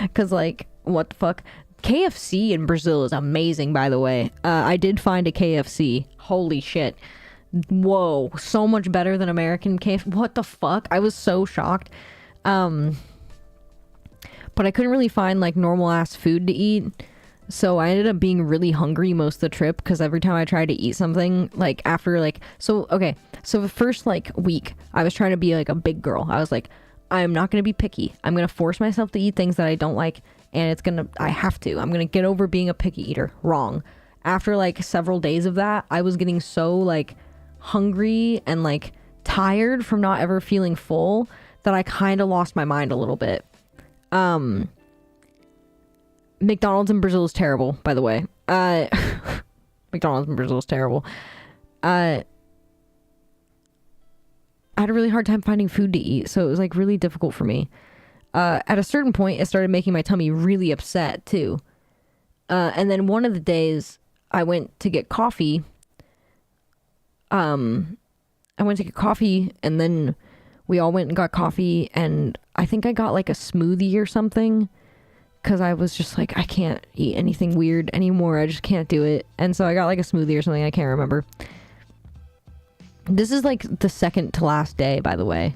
because like, what the fuck? KFC in Brazil is amazing, by the way. I did find a KFC. Holy shit. Whoa, so much better than American KFC. What the fuck? I was so shocked. But I couldn't really find like normal ass food to eat. So I ended up being really hungry most of the trip, because every time I tried to eat something, like after like, so the first like week I was trying to be like a big girl. I was like, I'm not going to be picky. I'm going to force myself to eat things that I don't like, and I have to. I'm going to get over being a picky eater. Wrong. After like several days of that, I was getting so like hungry and like tired from not ever feeling full that I kind of lost my mind a little bit. McDonald's in Brazil is terrible, by the way. McDonald's in Brazil is terrible. I had a really hard time finding food to eat, so it was like really difficult for me. At a certain point, it started making my tummy really upset too. And then one of the days I went to get coffee. And then we all went and got coffee, and I think I got like a smoothie or something, because I was just like, I can't eat anything weird anymore. I just can't do it. And so I got like a smoothie or something. I can't remember. This is like the second to last day, by the way.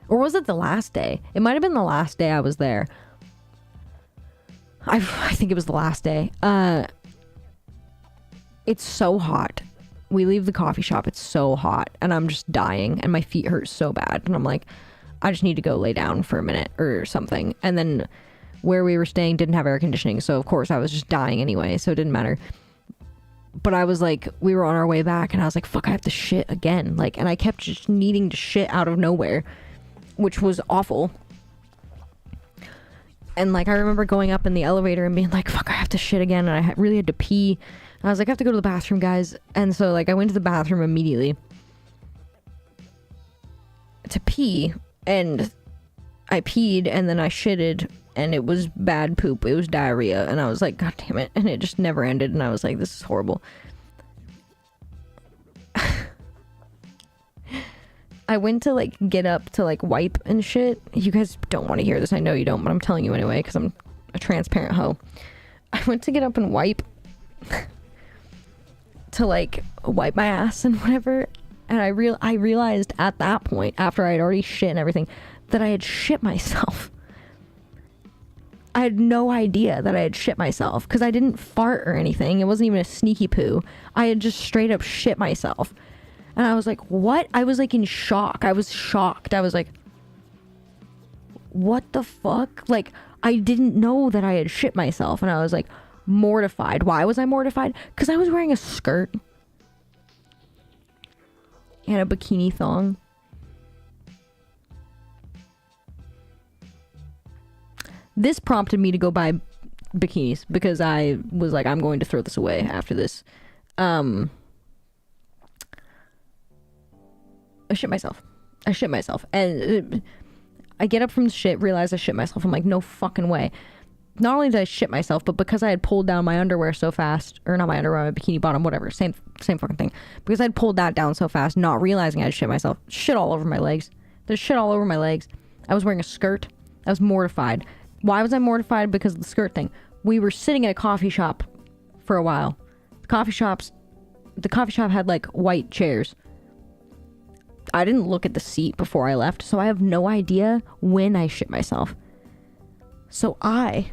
Or was it the last day? It might have been the last day I was there. I think it was the last day. It's so hot. We leave the coffee shop. It's so hot, and I'm just dying, and my feet hurt so bad. And I'm like, I just need to go lay down for a minute or something. And then where we were staying didn't have air conditioning, so of course I was just dying anyway, so it didn't matter. But I was like, we were on our way back, and I was like, fuck, I have to shit again. Like, and I kept just needing to shit out of nowhere, which was awful. And like, I remember going up in the elevator and being like, fuck, I have to shit again, and I really had to pee. And I was like, I have to go to the bathroom, guys. And so like, I went to the bathroom immediately to pee, and I peed, and then I shitted, and it was bad poop. It was diarrhea, and I was like, god damn it. And it just never ended, and I was like, this is horrible. I went to like get up to like wipe and shit. You guys don't want to hear this. I know you don't, but I'm telling you anyway, because I'm a transparent hoe. I went to get up and wipe to like wipe my ass and whatever. And I realized at that point, after I had already shit and everything, that I had shit myself. I had no idea that I had shit myself, because I didn't fart or anything. It wasn't even a sneaky poo. I had just straight up shit myself. And I was like, what? I was like in shock. I was shocked. I was like, what the fuck? Like, I didn't know that I had shit myself. And I was like mortified. Why was I mortified? Because I was wearing a skirt and a bikini thong. This prompted me to go buy bikinis, because I was like, I'm going to throw this away after this. I shit myself. And I get up from the shit, realize I shit myself. I'm like, no fucking way. Not only did I shit myself, but because I had pulled down my underwear so fast, or not my underwear, my bikini bottom, whatever, same fucking thing. Because I'd pulled that down so fast, not realizing I'd shit myself. Shit all over my legs. There's shit all over my legs. I was wearing a skirt. I was mortified. Why was I mortified? Because of the skirt thing. We were sitting at a coffee shop for a while. The coffee shop had like white chairs. I didn't look at the seat before I left, so I have no idea when I shit myself. So I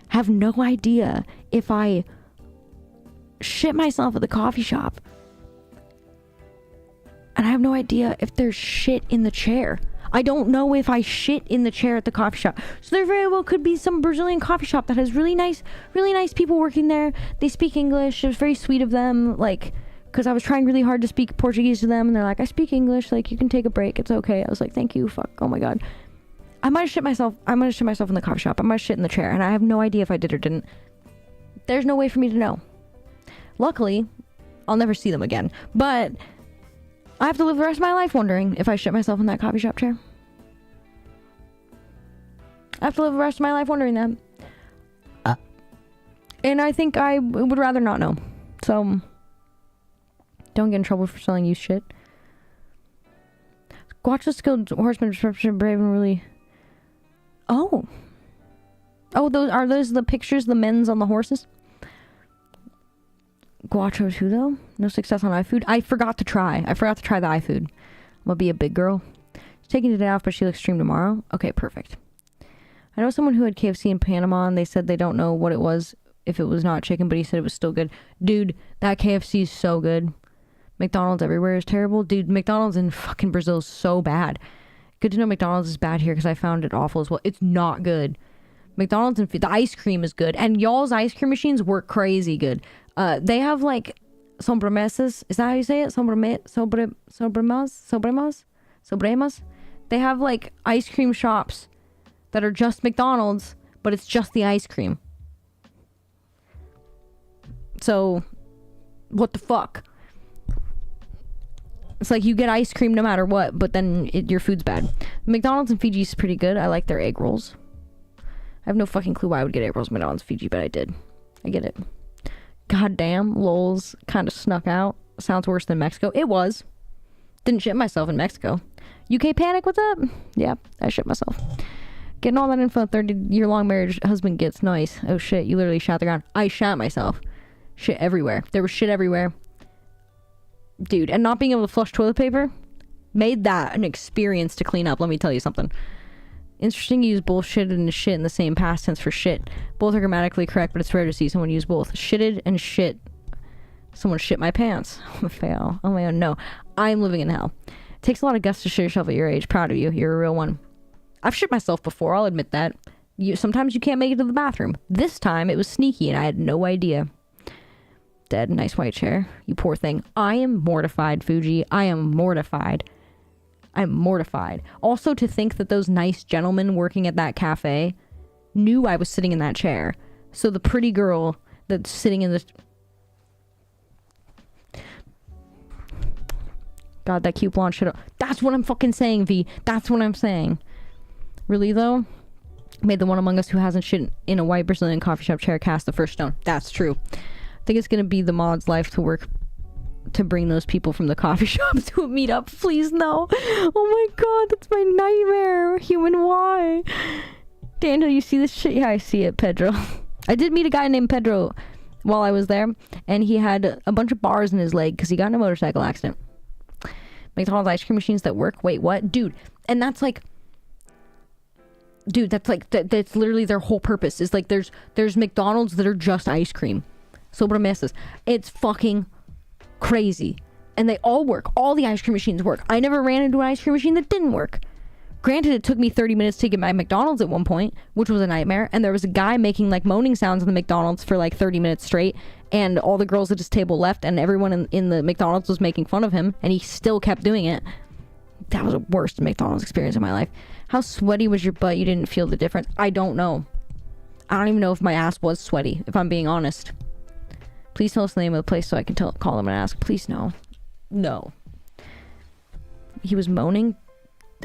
have no idea if I shit myself at the coffee shop And I have no idea if there's shit in the chair. I don't know if I shit in the chair at the coffee shop. So there very well could be some Brazilian coffee shop that has really nice people working there. They speak English. It was very sweet of them. Like, because I was trying really hard to speak Portuguese to them. And they're like, I speak English. Like, you can take a break. It's okay. I was like, thank you. Fuck. Oh my God. I might have shit myself. I might have shit myself in the coffee shop. I might have shit in the chair. And I have no idea if I did or didn't. There's no way for me to know. Luckily, I'll never see them again. But I have to live the rest of my life wondering if I shit myself in that coffee shop chair. I have to live the rest of my life wondering that. And I think I would rather not know. So, don't get in trouble for selling used shit. Watch the skilled horseman description, brave and really... Oh, those the pictures, the men's on the horses? Guacho too, though? No success on iFood? I forgot to try the iFood. I'm gonna be a big girl. She's taking the day off, but she looks stream tomorrow. Okay, perfect. I know someone who had KFC in Panama, and they said they don't know what it was, if it was not chicken, but he said it was still good. Dude, that KFC is so good. McDonald's everywhere is terrible. Dude, McDonald's in fucking Brazil is so bad. Good to know McDonald's is bad here because I found it awful as well. It's not good. McDonald's and the ice cream is good. And y'all's ice cream machines work crazy good. They have like sobremesas. Is that how you say it? Sobremas? They have like ice cream shops that are just McDonald's, but it's just the ice cream. So, what the fuck? It's like you get ice cream no matter what, but then your food's bad. McDonald's in Fiji is pretty good. I like their egg rolls. I have no fucking clue why I would get egg rolls at McDonald's in Fiji, but I did. I get it. Goddamn, lols kind of snuck out. Sounds worse than Mexico. It was. Didn't shit myself in Mexico. UK panic, what's up? Yeah, I shit myself. Getting all that info a 30-year-long marriage husband gets nice. Oh shit, you literally shot the ground. I shat myself. Shit everywhere. There was shit everywhere. Dude, and not being able to flush toilet paper made that an experience to clean up, let me tell you something. Interesting you use bullshit and shit in the same past tense for shit. Both are grammatically correct, but it's rare to see someone use both. Shitted and shit. Someone shit my pants. I'm a fail. Oh my god, no. I'm living in hell. It takes a lot of guts to shit yourself at your age. Proud of you. You're a real one. I've shit myself before, I'll admit that. Sometimes you can't make it to the bathroom. This time, it was sneaky and I had no idea. Dead, nice white chair. You poor thing. I am mortified, Fuji. I am mortified. I'm mortified. Also, to think that those nice gentlemen working at that cafe knew I was sitting in that chair. So the pretty girl that's sitting in the... God, that cute blonde shit. That's what I'm fucking saying, V. That's what I'm saying. Really, though? Made the one among us who hasn't shit in a white Brazilian coffee shop chair cast the first stone. That's true. I think it's going to be the mod's life to work to bring those people from the coffee shop to a meetup. Please, no. Oh my god, that's my nightmare. Human Y. Daniel, you see this shit? Yeah, I see it, Pedro. I did meet a guy named Pedro while I was there, and he had a bunch of bars in his leg because he got in a motorcycle accident. McDonald's ice cream machines that work? Wait, what? Dude, and that's like... Dude, that's literally their whole purpose. Is like there's McDonald's that are just ice cream. Sobremesas. It's fucking crazy. And they all work. All the ice cream machines work. I never ran into an ice cream machine that didn't work. Granted, it took me 30 minutes to get my McDonald's at one point, which was a nightmare. And there was a guy making like moaning sounds in the McDonald's for like 30 minutes straight. And all the girls at his table left and everyone in the McDonald's was making fun of him. And he still kept doing it. That was the worst McDonald's experience of my life. How sweaty was your butt? You didn't feel the difference? I don't know. I don't even know if my ass was sweaty, if I'm being honest. Please tell us the name of the place so I can call them and ask. Please, no. No. He was moaning?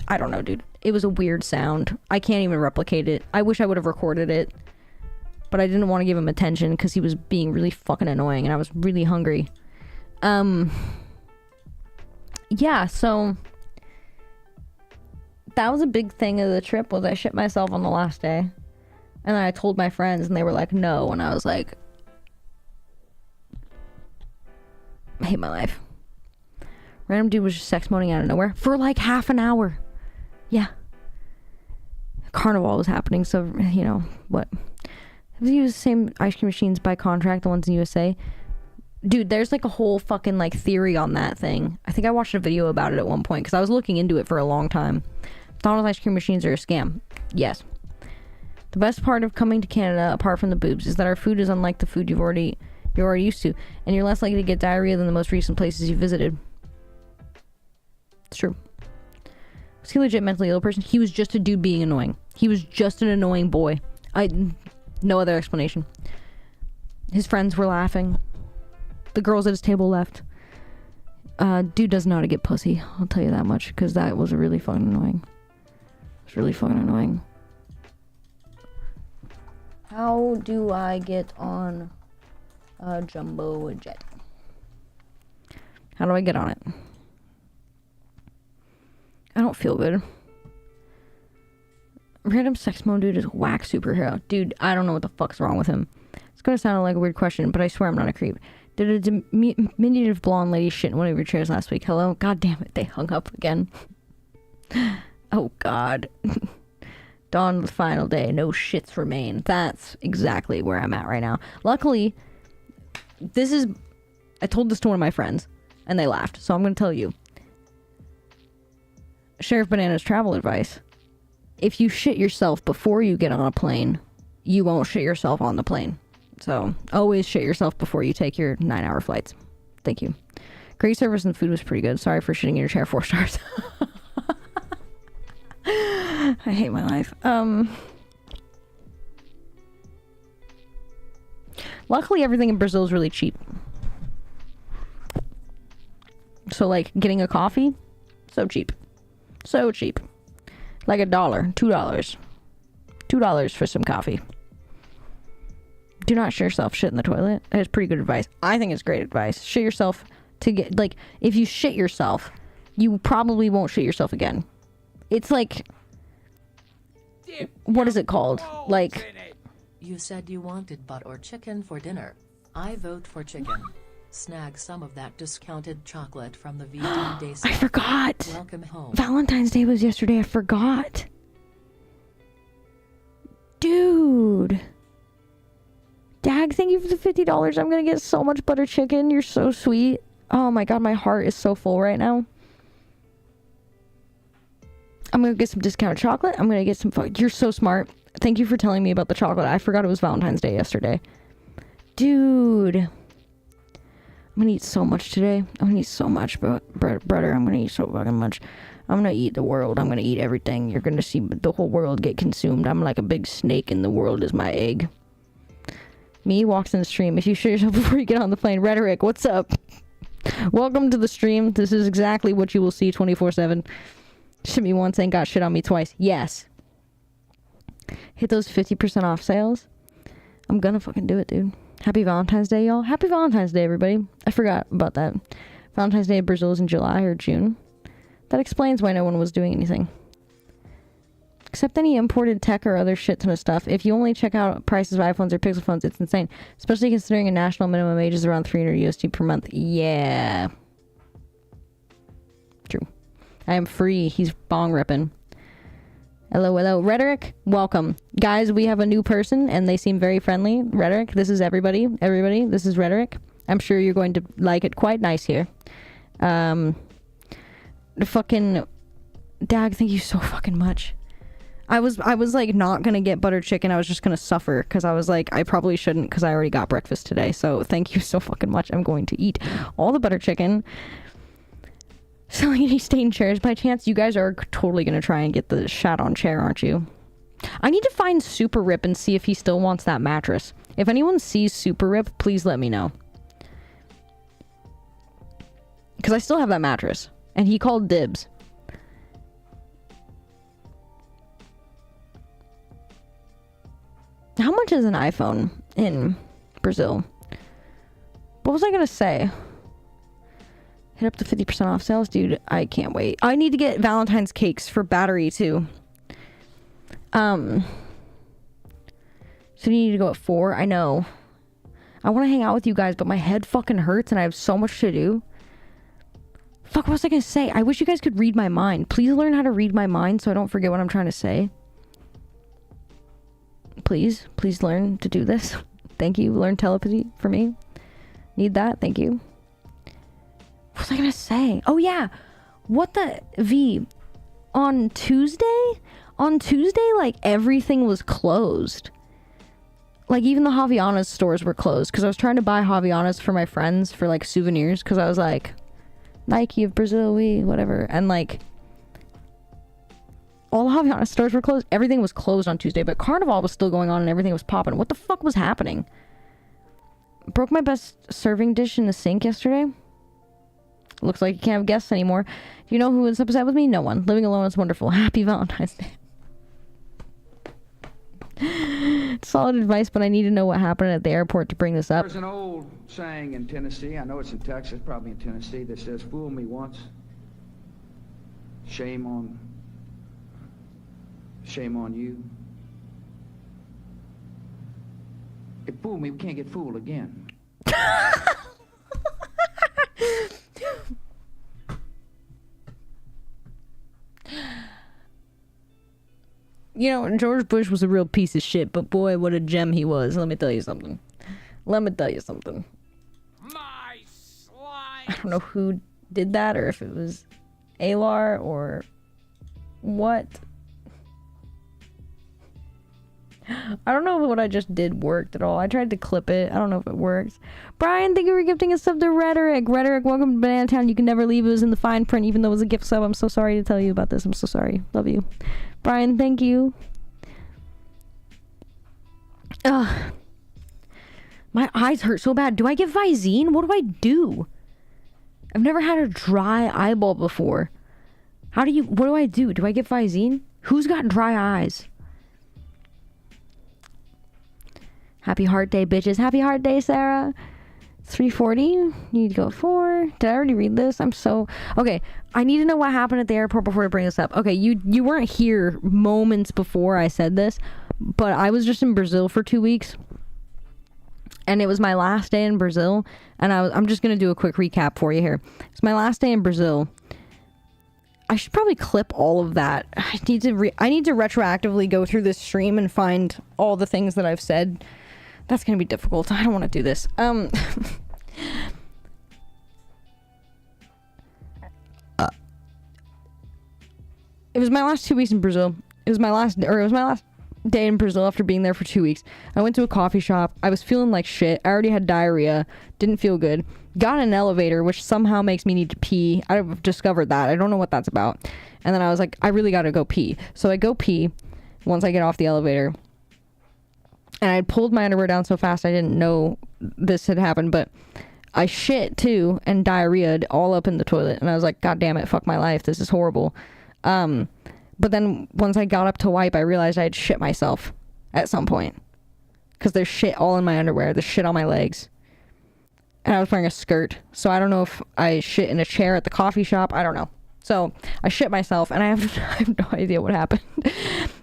I don't know, dude. It was a weird sound. I can't even replicate it. I wish I would have recorded it. But I didn't want to give him attention because he was being really fucking annoying and I was really hungry. Yeah, so... That was a big thing of the trip, was I shit myself on the last day. And then I told my friends and they were like, no. And I was like... I hate my life. Random dude was just sex moaning out of nowhere for like half an hour. Yeah. Carnival was happening, so, you know, what? Have you used the same ice cream machines by contract, the ones in USA? Dude, there's like a whole fucking like theory on that thing. I think I watched a video about it at one point because I was looking into it for a long time. McDonald's ice cream machines are a scam. Yes. The best part of coming to Canada, apart from the boobs, is that our food is unlike the food you're already used to, and you're less likely to get diarrhea than the most recent places you visited. It's true. Was he a legit mentally ill person? He was just a dude being annoying. He was just an annoying boy. No other explanation. His friends were laughing. The girls at his table left. Dude doesn't know how to get pussy. I'll tell you that much, because that was really fucking annoying. It's really fucking annoying. How do I get on a jumbo jet? How do I get on it? I don't feel good. Random sex mode dude is whack superhero. Dude, I don't know what the fuck's wrong with him. It's gonna sound like a weird question, but I swear I'm not a creep. Did a diminutive blonde lady shit in one of your chairs last week? Hello? God damn it, they hung up again. Oh god. Dawn, the final day. No shits remain. That's exactly where I'm at right now. Luckily, I told this to one of my friends, and they laughed, so I'm gonna tell you. Sheriff Banana's travel advice. If you shit yourself before you get on a plane, you won't shit yourself on the plane. So, always shit yourself before you take your 9-hour flights. Thank you. Great service and food was pretty good. Sorry for shitting in your chair 4 stars. I hate my life. Luckily, everything in Brazil is really cheap. So, like, getting a coffee, so cheap. So cheap. Like $1, $2. $2 for some coffee. Do not shit yourself shit in the toilet. That is pretty good advice. I think it's great advice. Shit yourself to get, like, if you shit yourself, you probably won't shit yourself again. It's like, what is it called? Like, You said you wanted butt or chicken for dinner. I vote for chicken. Snag some of that discounted chocolate from the VD Day sale. I forgot. Welcome home. Valentine's Day was yesterday. I forgot. Dude. Dag, thank you for the $50. I'm gonna get so much butter chicken. You're so sweet. Oh my god, my heart is so full right now. I'm gonna get some discounted chocolate. I'm gonna get some You're so smart. Thank you for telling me about the chocolate. I forgot it was Valentine's Day yesterday. Dude. I'm gonna eat so much today. I'm gonna eat so much, brother. I'm gonna eat so fucking much. I'm gonna eat the world. I'm gonna eat everything. You're gonna see the whole world get consumed. I'm like a big snake and the world is my egg. Me walks in the stream. If you shit yourself before you get on the plane. Rhetoric, what's up? Welcome to the stream. This is exactly what you will see 24/7. Shit me once, ain't got shit on me twice. Yes. Hit those 50% off sales. I'm gonna fucking do it, dude. Happy Valentine's Day, y'all. Happy Valentine's Day, everybody. I forgot about that. Valentine's Day in Brazil is in July or June. That explains why no one was doing anything. Except any imported tech or other shit ton of stuff. If you only check out prices of iPhones or Pixel phones, it's insane. Especially considering a national minimum age is around 300 USD per month. Yeah. True. I am free. He's bong ripping. Hello, hello. Rhetoric, welcome. Guys, we have a new person, and they seem very friendly. Rhetoric, this is everybody. Everybody, this is Rhetoric. I'm sure you're going to like it quite nice here. The fucking... Dag, thank you so fucking much. I was like not gonna get butter chicken. I was just gonna suffer because I was like, I probably shouldn't because I already got breakfast today. So thank you so fucking much. I'm going to eat all the butter chicken. Selling any stained chairs. By chance, you guys are totally gonna try and get the shat on chair, aren't you? I need to find Super Rip and see if he still wants that mattress. If anyone sees Super Rip, please let me know. Because I still have that mattress. And he called dibs. How much is an iPhone in Brazil? What was I gonna say? Hit up the 50% off sales, dude. I can't wait. I need to get Valentine's cakes for battery too. So you need to go at 4. I know. I want to hang out with you guys, but my head fucking hurts and I have so much to do. Fuck, what was I gonna say? I wish you guys could read my mind. Please learn how to read my mind so I don't forget what I'm trying to say. Please learn to do this. Thank you. Learn telepathy for me. Need that? Thank you. What was I gonna say? Oh yeah. What the V? On Tuesday, like everything was closed. Like even the Javianas stores were closed because I was trying to buy Javianas for my friends for like souvenirs because I was like, Nike of Brazil, whatever, and like all the Javiana stores were closed. Everything was closed on Tuesday, but Carnival was still going on and everything was popping. What the fuck was happening? Broke my best serving dish in the sink yesterday. Looks like you can't have guests anymore. Do you know who is upset with me? No one. Living alone is wonderful. Happy Valentine's Day. Solid advice, but I need to know what happened at the airport to bring this up. There's an old saying in Tennessee, I know it's in Texas, probably in Tennessee, that says, fool me once, shame on you. If fool me, we can't get fooled again. You know, George Bush was a real piece of shit, but boy, what a gem he was. Let me tell you something. My I slime. don't know who did that, or if it was Alar, or what. I don't know if what I just did worked at all. I tried to clip it. I don't know if it works. Brian, thank you for gifting a sub to Rhetoric. Rhetoric, welcome to Banana Town. You can never leave. It was in the fine print, even though it was a gift sub. I'm so sorry to tell you about this. I'm so sorry. Love you. Brian, thank you. Ugh. My eyes hurt so bad. Do I get Visine? What do I do? I've never had a dry eyeball before. What do I do? Do I get Visine? Who's got dry eyes? Happy Heart Day, bitches. Happy Heart Day, Sarah. 3:40. You need to go at 4. Did I already read this? Okay, I need to know what happened at the airport before I bring this up. Okay, you weren't here moments before I said this, but I was just in Brazil for 2 weeks. And it was my last day in Brazil. And I'm just going to do a quick recap for you here. It's my last day in Brazil. I should probably clip all of that. I need to retroactively go through this stream and find all the things that I've said. That's going to be difficult. I don't want to do this. It was my last 2 weeks in Brazil. It was my last day in Brazil after being there for 2 weeks. I went to a coffee shop. I was feeling like shit. I already had diarrhea. Didn't feel good. Got in an elevator, which somehow makes me need to pee. I've discovered that. I don't know what that's about. And then I was like, I really got to go pee. So I go pee once I get off the elevator. And I pulled my underwear down so fast I didn't know this had happened. But I shit too and diarrheaed all up in the toilet. And I was like, God damn it, fuck my life. This is horrible. But then once I got up to wipe, I realized I had shit myself at some point. Because there's shit all in my underwear. There's shit on my legs. And I was wearing a skirt. So I don't know if I shit in a chair at the coffee shop. I don't know. So I shit myself and I have no idea what happened.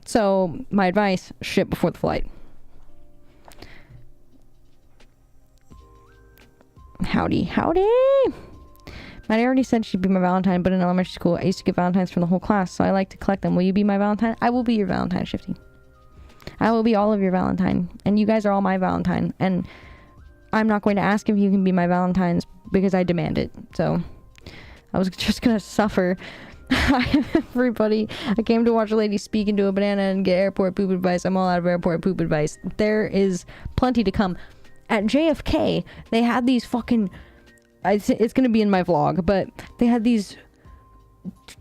So my advice, shit before the flight. Howdy. Maddie already said she'd be my Valentine, but in elementary school, I used to get Valentines from the whole class, so I like to collect them. Will you be my Valentine? I will be your Valentine, Shifty. I will be all of your Valentine, and you guys are all my Valentine, and I'm not going to ask if you can be my Valentines because I demand it, so I was just gonna suffer. Hi, everybody. I came to watch a lady speak into a banana and get airport poop advice. I'm all out of airport poop advice. There is plenty to come. At JFK, they had these fucking... It's going to be in my vlog, but they had these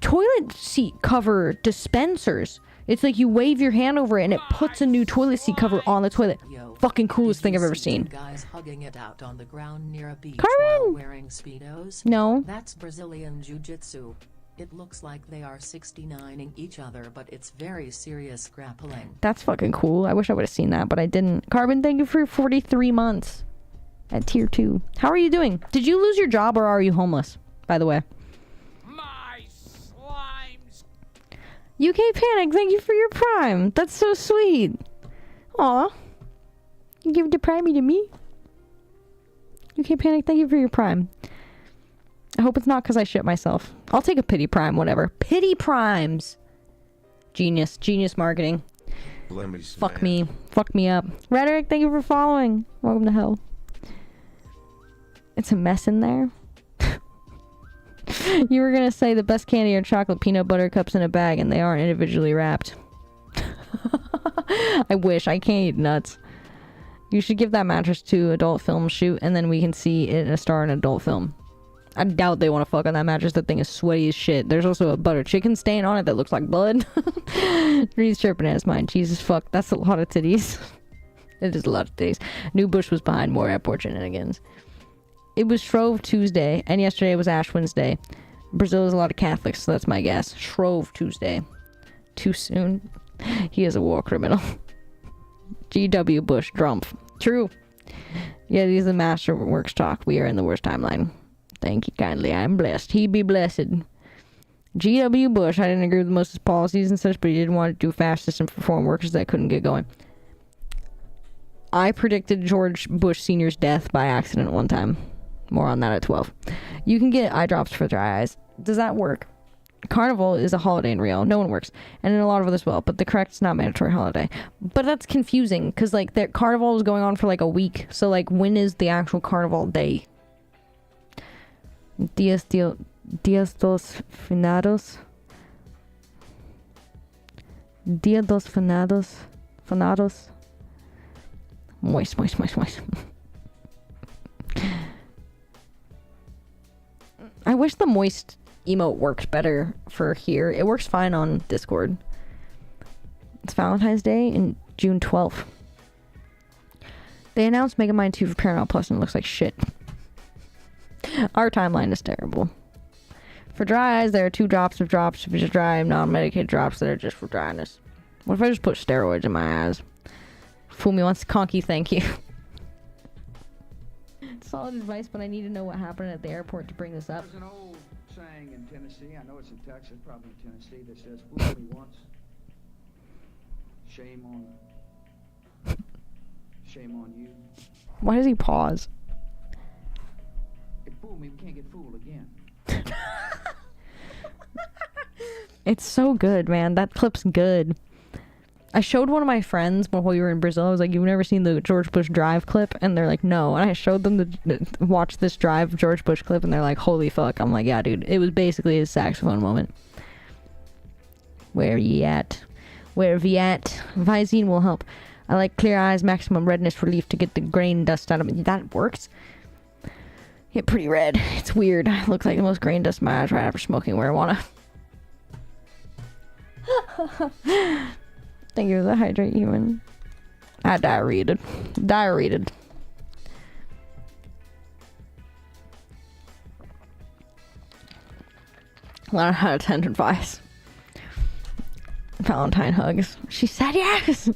toilet seat cover dispensers. It's like you wave your hand over it and it puts a new toilet seat cover on the toilet. Fucking coolest thing I've ever seen. Guys hugging it out on the ground near a beach Carmen! while wearing Speedos? No. That's Brazilian Jiu-Jitsu. It looks like they are 69ing each other, but it's very serious grappling. That's fucking cool. I wish I would have seen that, but I didn't. Carbon, thank you for 43 months at tier 2. How are you doing? Did you lose your job or are you homeless, by the way? My slimes. UK Panic, thank you for your prime. That's so sweet. Aw. You give the prime to me? UK Panic, thank you for your prime. I hope it's not because I shit myself. I'll take a pity prime, whatever. Pity primes. Genius marketing. Fuck me. Fuck me up. Rhetoric, thank you for following. Welcome to hell. It's a mess in there. You were gonna say the best candy are chocolate peanut butter cups in a bag, and they aren't individually wrapped. I wish. I can't eat nuts. You should give that mattress to adult film shoot, and then we can see it in a star in adult film. I doubt they want to fuck on that mattress. That thing is sweaty as shit. There's also a butter chicken stain on it that looks like blood. Reed's chirping at his mind. Jesus fuck, that's a lot of titties. It is a lot of titties. New Bush was behind more airport shenanigans. It was Shrove Tuesday, and yesterday was Ash Wednesday. Brazil has a lot of Catholics, so that's my guess. Shrove Tuesday. Too soon. He is a war criminal. G.W. Bush, Drumpf. True. Yeah, these are the Masterworks talk. We are in the worst timeline. Thank you kindly. I am blessed. He be blessed. G.W. Bush. I didn't agree with most of his policies and such, but he didn't want to do a fast system for foreign workers that couldn't get going. I predicted George Bush Sr.'s death by accident one time. More on that at 12. You can get eye drops for dry eyes. Does that work? Carnival is a holiday in Rio. No one works. And in a lot of others well, but the correct is not mandatory holiday. But that's confusing, because, like, the carnival is going on for, like, a week. So, like, when is the actual carnival day? Dias dos Finados? Dia dos Finados? Finados? Moist. I wish the moist emote worked better for here. It works fine on Discord. It's Valentine's Day in June 12th. They announced Megamind 2 for Paramount Plus and it looks like shit. Our timeline is terrible. For dry eyes, there are 2 drops of drops if it's dry, non-medicated drops that are just for dryness. What if I just put steroids in my eyes? Fool me once, conky, thank you. Solid advice, but I need to know what happened at the airport to bring this up. There's an old saying in Tennessee, I know it's in Texas, probably in Tennessee, that says, fool me once, shame on you. Why does he pause? If fool me, we can't get fooled again. It's so good, man. That clip's good. I showed one of my friends while we were in Brazil. I was like, you've never seen the George Bush Drive clip? And they're like, no. And I showed them the watch this Drive George Bush clip, and they're like, holy fuck. I'm like, yeah, dude. It was basically his saxophone moment. Where ye at? Where ye at? Visine will help. I like clear eyes, maximum redness relief to get the grain dust out of it. That works. Get pretty red. It's weird. I look like the most grain dust in my eyes right after smoking marijuana. Thank you for the hydrate human. I diarrheated. Learn how to attend advice. Valentine hugs. She said yes!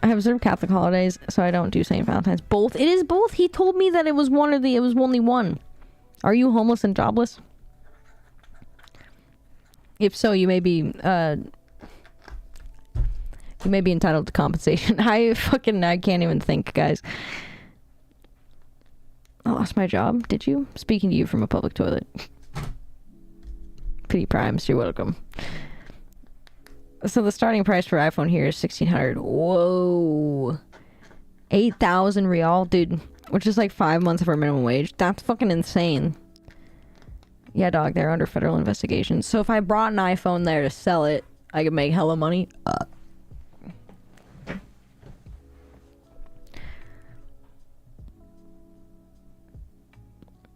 I have observed Catholic holidays, so I don't do St. Valentine's. Both? It is both? He told me that it was one of the... It was only one. Are you homeless and jobless? If so, you may be entitled to compensation. I can't even think, guys. I lost my job. Did you? Speaking to you from a public toilet. Pity Primes, you're welcome. So the starting price for iPhone here is $1,600. Whoa. 8,000 real, dude. Which is like 5 months of our minimum wage. That's fucking insane. Yeah, dog, they're under federal investigation. So if I brought an iPhone there to sell it, I could make hella money.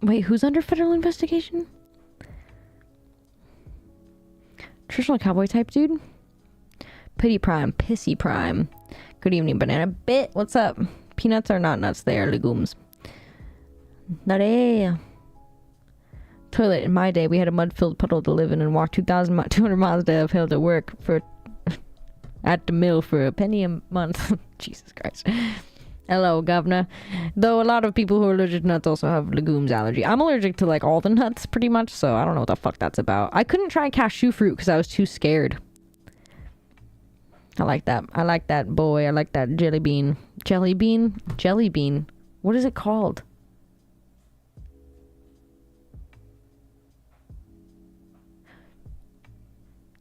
Wait, who's under federal investigation? Traditional cowboy type dude? Pity Prime, Pissy Prime. Good evening, Banana Bit. What's up? Peanuts are not nuts, they are legumes. Nutty. Toilet. In my day, we had a mud-filled puddle to live in and walked 200 miles uphill to work for at the mill for a penny a month. Jesus Christ. Hello, governor. Though a lot of people who are allergic to nuts also have legumes allergy. I'm allergic to, like, all the nuts, pretty much, so I don't know what the fuck that's about. I couldn't try cashew fruit because I was too scared. I like that. I like that, boy. I like that jelly bean. Jelly bean? Jelly bean. What is it called?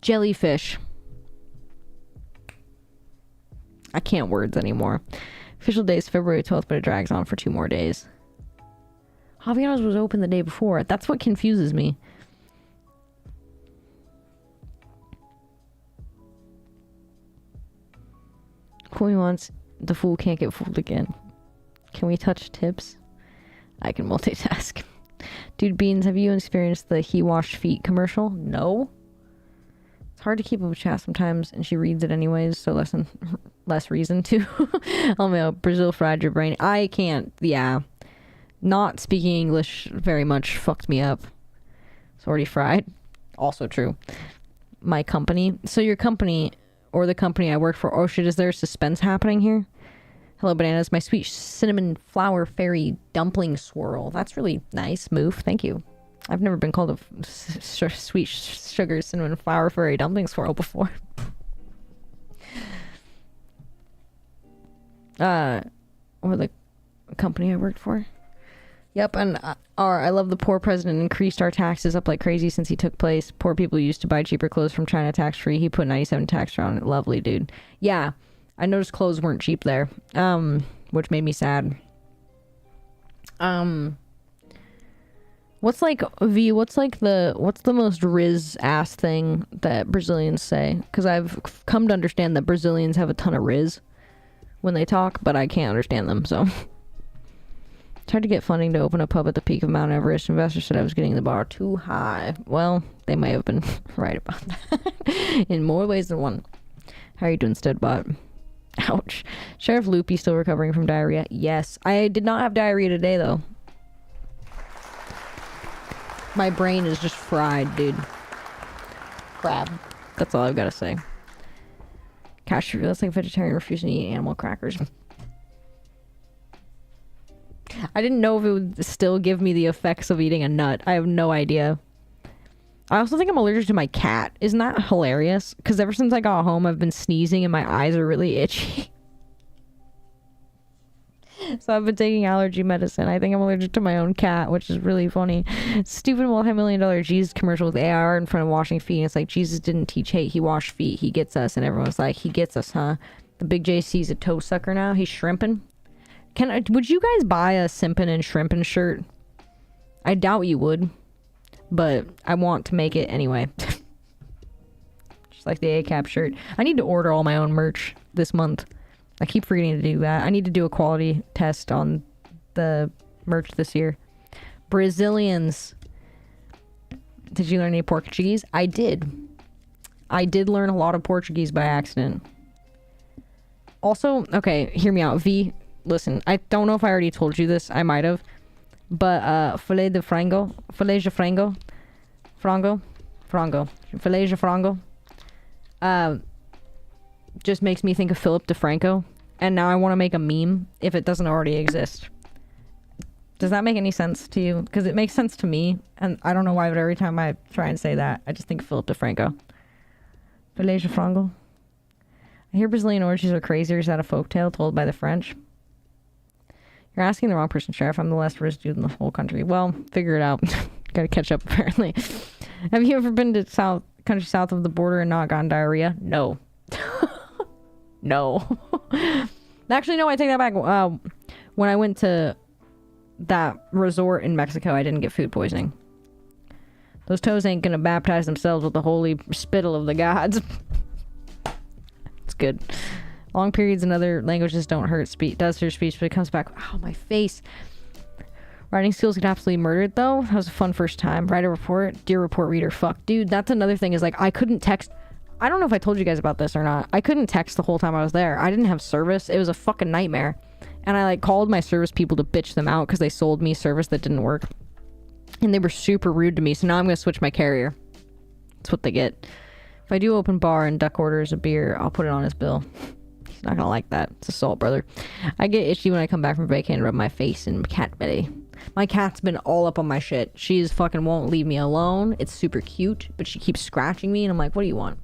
Jellyfish. I can't words anymore. Official day is February 12th, but it drags on for 2 more days. Javiano's was open the day before. That's what confuses me. Fool me once, the fool can't get fooled again. Can we touch tips? I can multitask. Dude Beans, have you experienced the he washed feet commercial? No. It's hard to keep up with chat sometimes, and she reads it anyways, so less reason to. Oh my god, Brazil fried your brain. I can't, yeah. Not speaking English very much fucked me up. It's already fried. Also true. My company. So your company, or the company I work for, oh shit, is there suspense happening here? Hello, bananas. My sweet cinnamon flour fairy dumpling swirl. That's really nice move. Thank you. I've never been called a sweet sugar cinnamon flour fairy dumpling swirl before. Or the company I worked for. Yep, and I love the poor president increased our taxes up like crazy since he took place. Poor people used to buy cheaper clothes from China tax-free. He put 97 tax on it. Lovely, dude. Yeah, I noticed clothes weren't cheap there, which made me sad. What's the most Riz ass thing that Brazilians say? Because I've come to understand that Brazilians have a ton of Riz when they talk, but I can't understand them, so... Tried to get funding to open a pub at the peak of Mount Everest. Investors said I was getting the bar too high. Well, they may have been right about that. In more ways than one. How are you doing, Steadbot? Ouch. Sheriff Loopy still recovering from diarrhea? Yes. I did not have diarrhea today, though. My brain is just fried, dude. Crab. That's all I've got to say. Cash, that's like vegetarian refusing to eat animal crackers. I didn't know if it would still give me the effects of eating a nut. I have no idea. I also think I'm allergic to my cat. Isn't that hilarious? Because ever since I got home, I've been sneezing and my eyes are really itchy. So I've been taking allergy medicine. I think I'm allergic to my own cat, which is really funny. Stupid multi-million-dollar Jesus commercial with AR in front of washing feet. And it's like, Jesus didn't teach hate. He washed feet. He gets us. And everyone's like, he gets us, huh? The big JC's a toe sucker now. He's shrimping. Would you guys buy a simpin' and shrimpin' shirt? I doubt you would, but I want to make it anyway. Just like the ACAP shirt. I need to order all my own merch this month. I keep forgetting to do that. I need to do a quality test on the merch this year. Brazilians. Did you learn any Portuguese? I did. I did learn a lot of Portuguese by accident. Also, okay, hear me out. V, listen, I don't know if I already told you this. I might have. But filet de frango. Filet de frango. Frango. Filet de frango. Just makes me think of Philip DeFranco. And now I want to make a meme if it doesn't already exist. Does that make any sense to you? Because it makes sense to me. And I don't know why, but every time I try and say that, I just think of Philip DeFranco. Filet de frango. I hear Brazilian orgies are crazier. Is that a folktale told by the French? You're asking the wrong person, Sheriff. I'm the less rich dude in the whole country. Well, figure it out. Gotta catch up, apparently. Have you ever been to country south of the border and not gotten diarrhea? No. No. Actually, no, I take that back. When I went to that resort in Mexico, I didn't get food poisoning. Those toes ain't gonna baptize themselves with the holy spittle of the gods. It's good. Long periods in other languages don't hurt speech. Does hurt speech, but it comes back. Ow, my face. Writing skills get absolutely murdered, though. That was a fun first time. Write a report. Dear report reader. Fuck. Dude, that's another thing is, like, I couldn't text. I don't know if I told you guys about this or not. I couldn't text the whole time I was there. I didn't have service. It was a fucking nightmare. And I, like, called my service people to bitch them out because they sold me service that didn't work. And they were super rude to me, so now I'm going to switch my carrier. That's what they get. If I do open bar and Duck orders a beer, I'll put it on his bill. He's not gonna like that. It's assault, brother. I get itchy when I come back from break and rub my face in cat belly. My cat's been all up on my shit. She is fucking won't leave me alone. It's super cute, but she keeps scratching me, and I'm like, what do you want?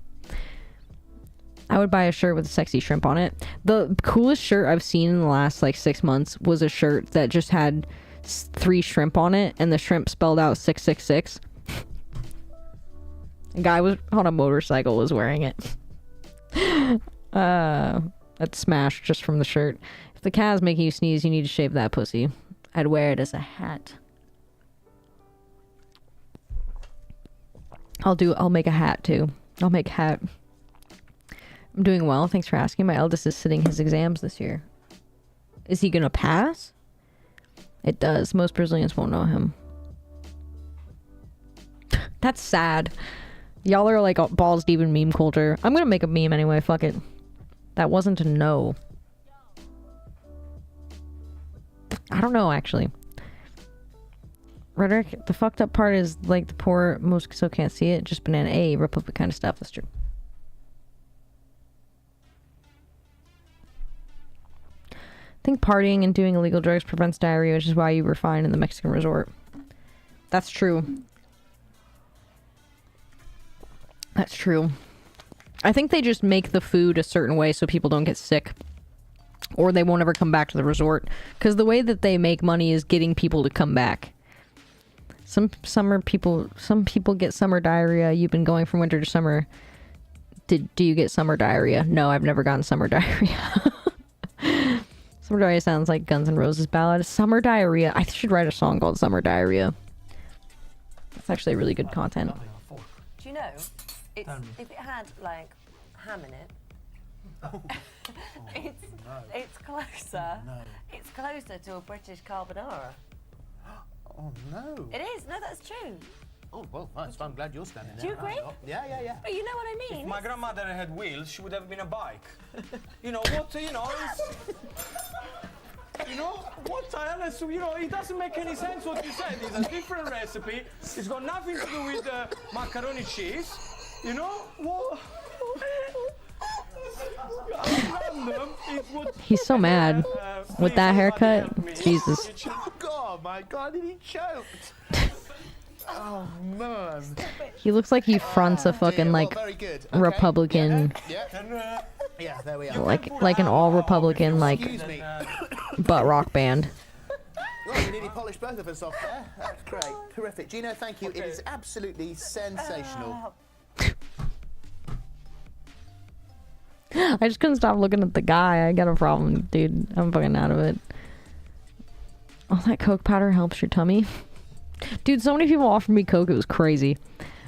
I would buy a shirt with a sexy shrimp on it. The coolest shirt I've seen in the last, like, 6 months was a shirt that just had 3 shrimp on it, and the shrimp spelled out 666. A guy was on a motorcycle was wearing it. That's smashed just from the shirt. If the cat is making you sneeze, you need to shave that pussy. I'd wear it as a hat. I'll make a hat too. I'll make a hat. I'm doing well. Thanks for asking. My eldest is sitting his exams this year. Is he gonna pass? It does. Most Brazilians won't know him. That's sad. Y'all are like balls deep in meme culture. I'm gonna make a meme anyway. Fuck it. That wasn't a no. I don't know, actually. Rhetoric, the fucked up part is like the poor most so can't see it. Just banana A, Republic kind of stuff. That's true. I think partying and doing illegal drugs prevents diarrhea, which is why you were fine in the Mexican resort. That's true. That's true. I think they just make the food a certain way so people don't get sick. Or they won't ever come back to the resort. Because the way that they make money is getting people to come back. Some people get summer diarrhea. You've been going from winter to summer. Do you get summer diarrhea? No, I've never gotten summer diarrhea. Summer diarrhea sounds like Guns N' Roses ballad. Summer diarrhea. I should write a song called Summer Diarrhea. That's actually really good content. Do you know, if it had like ham in it, it's closer. It's closer to a British carbonara. Oh no. It is. No, that's true. Oh well, fine. So I'm glad you're standing there. Do you agree? Yeah. But you know what I mean. If my grandmother had wheels, she would have been a bike. You know what? You know. You know what? It doesn't make any sense what you said. It's a different recipe. It's got nothing to do with macaroni cheese. You know what? He's so mad with that haircut. Jesus. Oh my God, he choked. Oh man. He looks like he fronts a fucking like very good. Okay. Republican, Yeah, there we are. like an all Republican like Excuse me. butt rock band. Well, you nearly polished both of us off there. That's great. Terrific. Gino, thank you. It is absolutely sensational. I just couldn't stop looking at the guy. I got a problem, dude. I'm fucking out of it. All that coke powder helps your tummy. Dude, so many people offered me coke, it was crazy.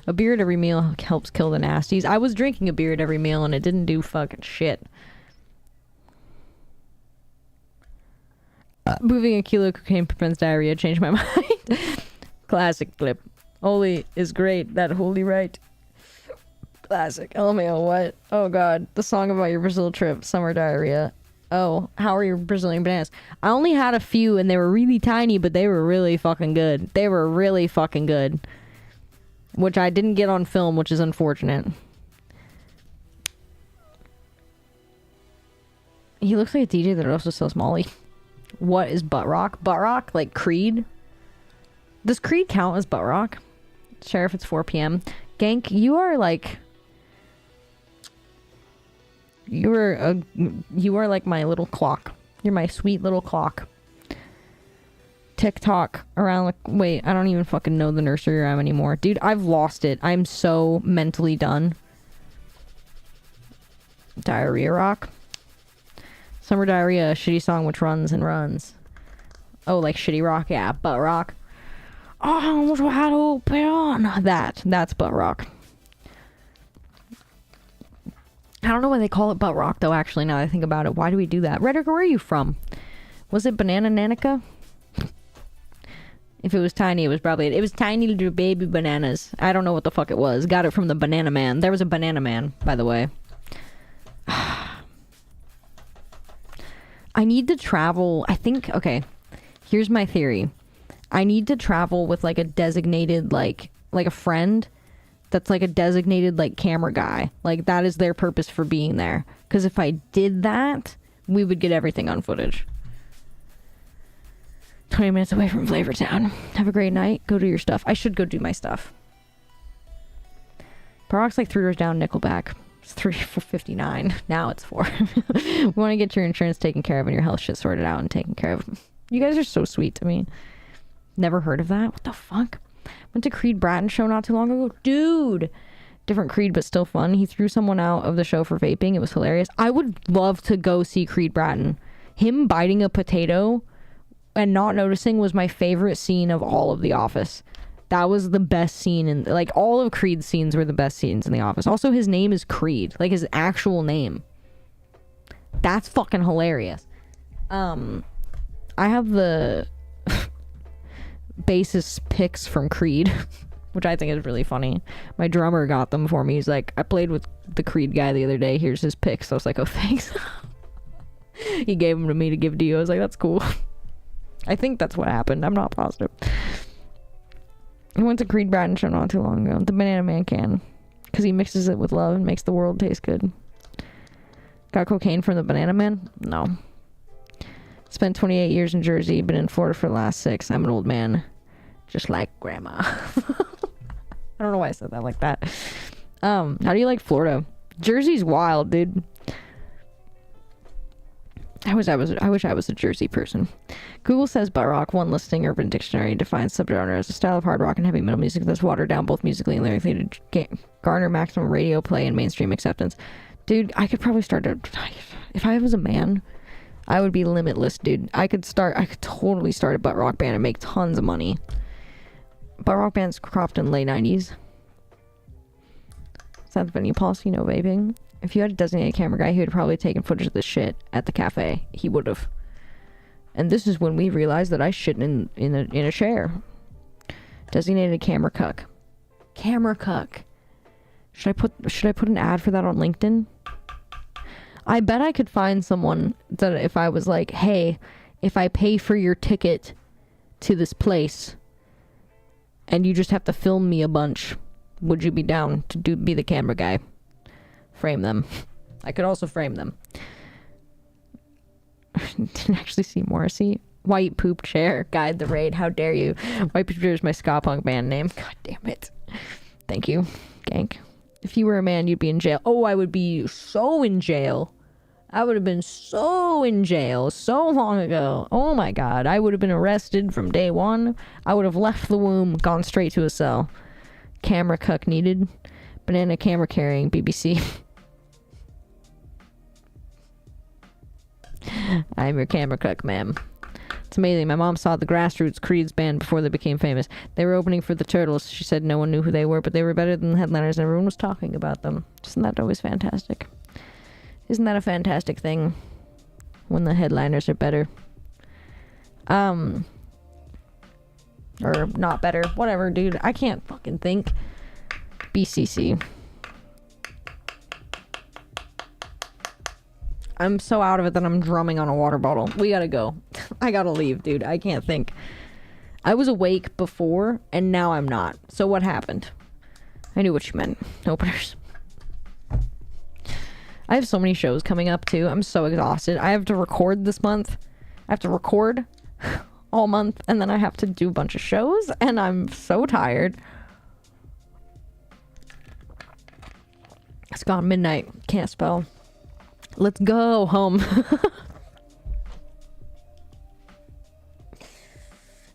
A beer at every meal helps kill the nasties. I was drinking a beer at every meal and it didn't do fucking shit. Moving a kilo of cocaine prevents diarrhea. Changed my mind. Classic clip. Holy is great. That holy right. Classic. LMAO, what? Oh god. The song about your Brazil trip. Summer diarrhea. Oh, how are your Brazilian bananas? I only had a few and they were really tiny, but they were really fucking good. They were really fucking good. Which I didn't get on film, which is unfortunate. He looks like a DJ that also sells Molly. What is butt rock? Butt rock? Like Creed? Does Creed count as butt rock? Sheriff, it's 4 p.m. Gank, you are like... You are like my little clock. You're my sweet little clock. TikTok around like... Wait, I don't even fucking know the nursery rhyme anymore. Dude, I've lost it. I'm so mentally done. Diarrhea rock. Summer diarrhea, a shitty song which runs and runs. Oh, like shitty rock? Yeah, butt rock. Oh, what's wide open? That's butt rock. I don't know why they call it butt rock, though, actually, now that I think about it. Why do we do that? Rhetoric, where are you from? Was it Banana Nanica? If it was tiny, it was probably... It was tiny little baby bananas. I don't know what the fuck it was. Got it from the Banana Man. There was a Banana Man, by the way. I need to travel... I think... Okay. Here's my theory. I need to travel with, like, a designated, like a friend... that's like a designated like camera guy. Like that is their purpose for being there. Because if I did that, we would get everything on footage. 20 minutes away from Flavortown. Have a great night. Go do your stuff. I should go do my stuff. Barack's like 3 doors down, Nickelback. It's 3 for 59. Now it's 4. We want to get your insurance taken care of and your health shit sorted out and taken care of. You guys are so sweet to me. Never heard of that? What the fuck? Went to Creed Bratton show not too long ago. Dude! Different Creed, but still fun. He threw someone out of the show for vaping. It was hilarious. I would love to go see Creed Bratton. Him biting a potato and not noticing was my favorite scene of all of The Office. That was the best scene in, like, all of Creed's scenes were the best scenes in The Office. Also, his name is Creed, like his actual name. That's fucking hilarious. I have the bassist picks from Creed, which I think is really funny. My drummer got them for me. He's like, I played with the Creed guy the other day. Here's his picks. I was like, oh, thanks. He gave them to me to give to you. I was like, that's cool. I think that's what happened. I'm not positive. I went to Creed Bratton show not too long ago. The Banana Man can. Because he mixes it with love and makes the world taste good. Got cocaine from the Banana Man? No. Spent 28 years in Jersey. Been in Florida for the last 6. I'm an old man. Just like grandma. I don't know why I said that like that. How do you like Florida? Jersey's wild, dude. I wish I was a Jersey person. Google says butt rock, one listing Urban Dictionary defines subgenre as a style of hard rock and heavy metal music that's watered down both musically and lyrically to garner maximum radio play and mainstream acceptance. Dude, I could probably start if I was a man, I would be limitless, dude. I could totally start a butt rock band and make tons of money. Butt rock bands cropped in the late 90s. Is that the venue policy? No vaping. If you had a designated camera guy, he would have probably taken footage of this shit at the cafe. He would have. And this is when we realized that I shit in a chair. Designated camera cuck. Camera cuck. Should I put an ad for that on LinkedIn? I bet I could find someone that if I was like, hey, if I pay for your ticket to this place and you just have to film me a bunch, would you be down to be the camera guy? Frame them. I could also frame them. Didn't actually see Morrissey. White Poop Chair. Guide the Raid. How dare you? White Poop Chair is my ska punk band name. God damn it. Thank you, Gank. If you were a man, you'd be in jail. Oh, I would be so in jail. I would have been so in jail so long ago. Oh my god. I would have been arrested from day one. I would have left the womb, gone straight to a cell. Camera cuck needed. Banana camera carrying. BBC. I'm your camera cuck, ma'am. It's amazing. My mom saw the Grassroots Creed's band before they became famous. They were opening for the Turtles. She said no one knew who they were, but they were better than the headliners and everyone was talking about them. Isn't that always fantastic? Isn't that a fantastic thing? When the headliners are better. Or not better. Whatever, dude. I can't fucking think. BCC. I'm so out of it that I'm drumming on a water bottle. We gotta go. I gotta leave, dude. I can't think. I was awake before, and now I'm not. So what happened? I knew what you meant. Openers. I have so many shows coming up, too. I'm so exhausted. I have to record this month. I have to record all month, and then I have to do a bunch of shows, and I'm so tired. It's gone midnight. Can't spell. Let's go home.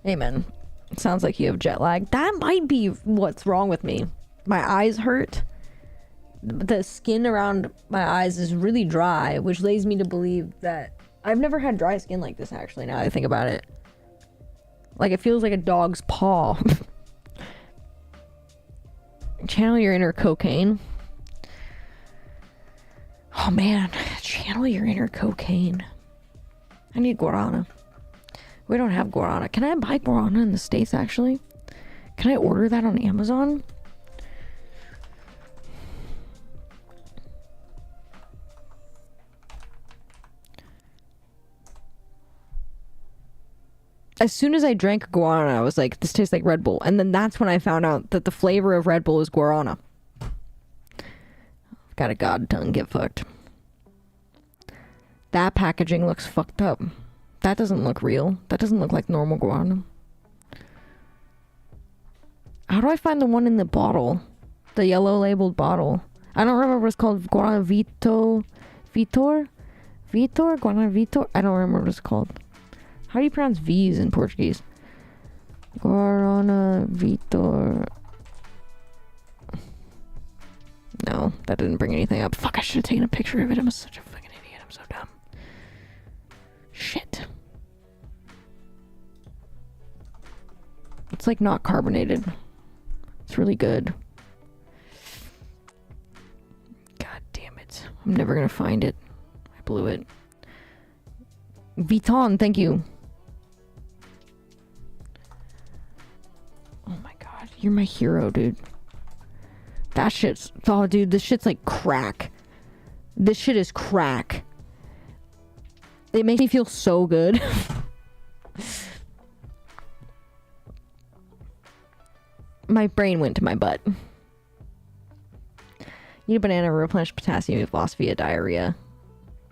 Amen. Sounds like you have jet lag. That might be what's wrong with me. My eyes hurt. The skin around my eyes is really dry, which leads me to believe that I've never had dry skin like this, actually, now that I think about it. Like, it feels like a dog's paw. Channel your inner cocaine. Oh man, channel your inner cocaine. I need guarana. We don't have guarana. Can I buy guarana in the States, actually? Can I order that on Amazon? As soon as I drank guarana, I was like, this tastes like Red Bull. And then that's when I found out that the flavor of Red Bull is guarana. Got a god tongue, get fucked. That packaging looks fucked up. That doesn't look real. That doesn't look like normal guarana. How do I find the one in the bottle? The yellow labeled bottle. I don't remember what it's called. Guarana Vitor? Guarana Vitor? I don't remember what it's called. How do you pronounce V's in Portuguese? Guarana Vitor. No, that didn't bring anything up. Fuck, I should have taken a picture of it. I'm such a fucking idiot. I'm so dumb. Shit. It's like not carbonated. It's really good. God damn it. I'm never gonna find it. I blew it. Vuitton, thank you. Oh my god, you're my hero, dude. That shit's... Oh, dude, this shit's like crack. This shit is crack. It makes me feel so good. My brain went to my butt. Eat a banana to replenish potassium you've lost via diarrhea.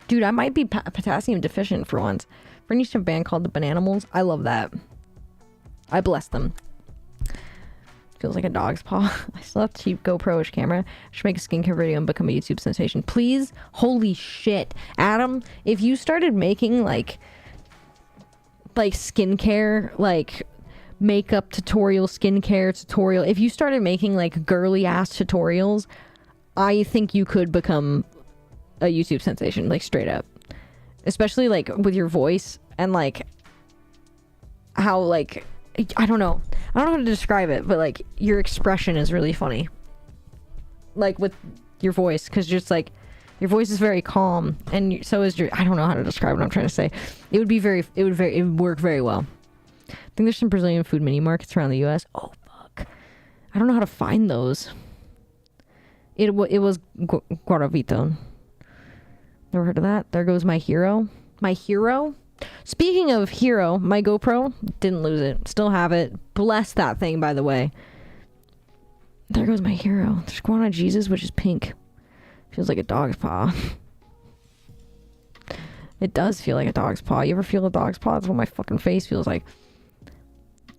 Dude, I might be potassium deficient for once. Friend used to have a band called the Bananimals. I love that. I bless them. Feels like a dog's paw. I still have a cheap GoPro-ish camera. I should make a skincare video and become a YouTube sensation. Please? Holy shit. Adam, if you started making like skincare, like makeup tutorial, skincare tutorial, if you started making like girly ass tutorials, I think you could become a YouTube sensation, like straight up. Especially like with your voice and like how like I don't know how to describe it, but like your expression is really funny, like with your voice, because just like your voice is very calm, and so is your... I don't know how to describe what I'm trying to say. It would work very well. I think there's some Brazilian food mini markets around the US. Oh fuck, I don't know how to find those. It was Guaravito. Never heard of that. There goes my hero. My hero? Speaking of hero, my GoPro, didn't lose it. Still have it. Bless that thing, by the way. There goes my hero. There's Guana Jesus, which is pink. Feels like a dog's paw. It does feel like a dog's paw. You ever feel a dog's paw? That's what my fucking face feels like.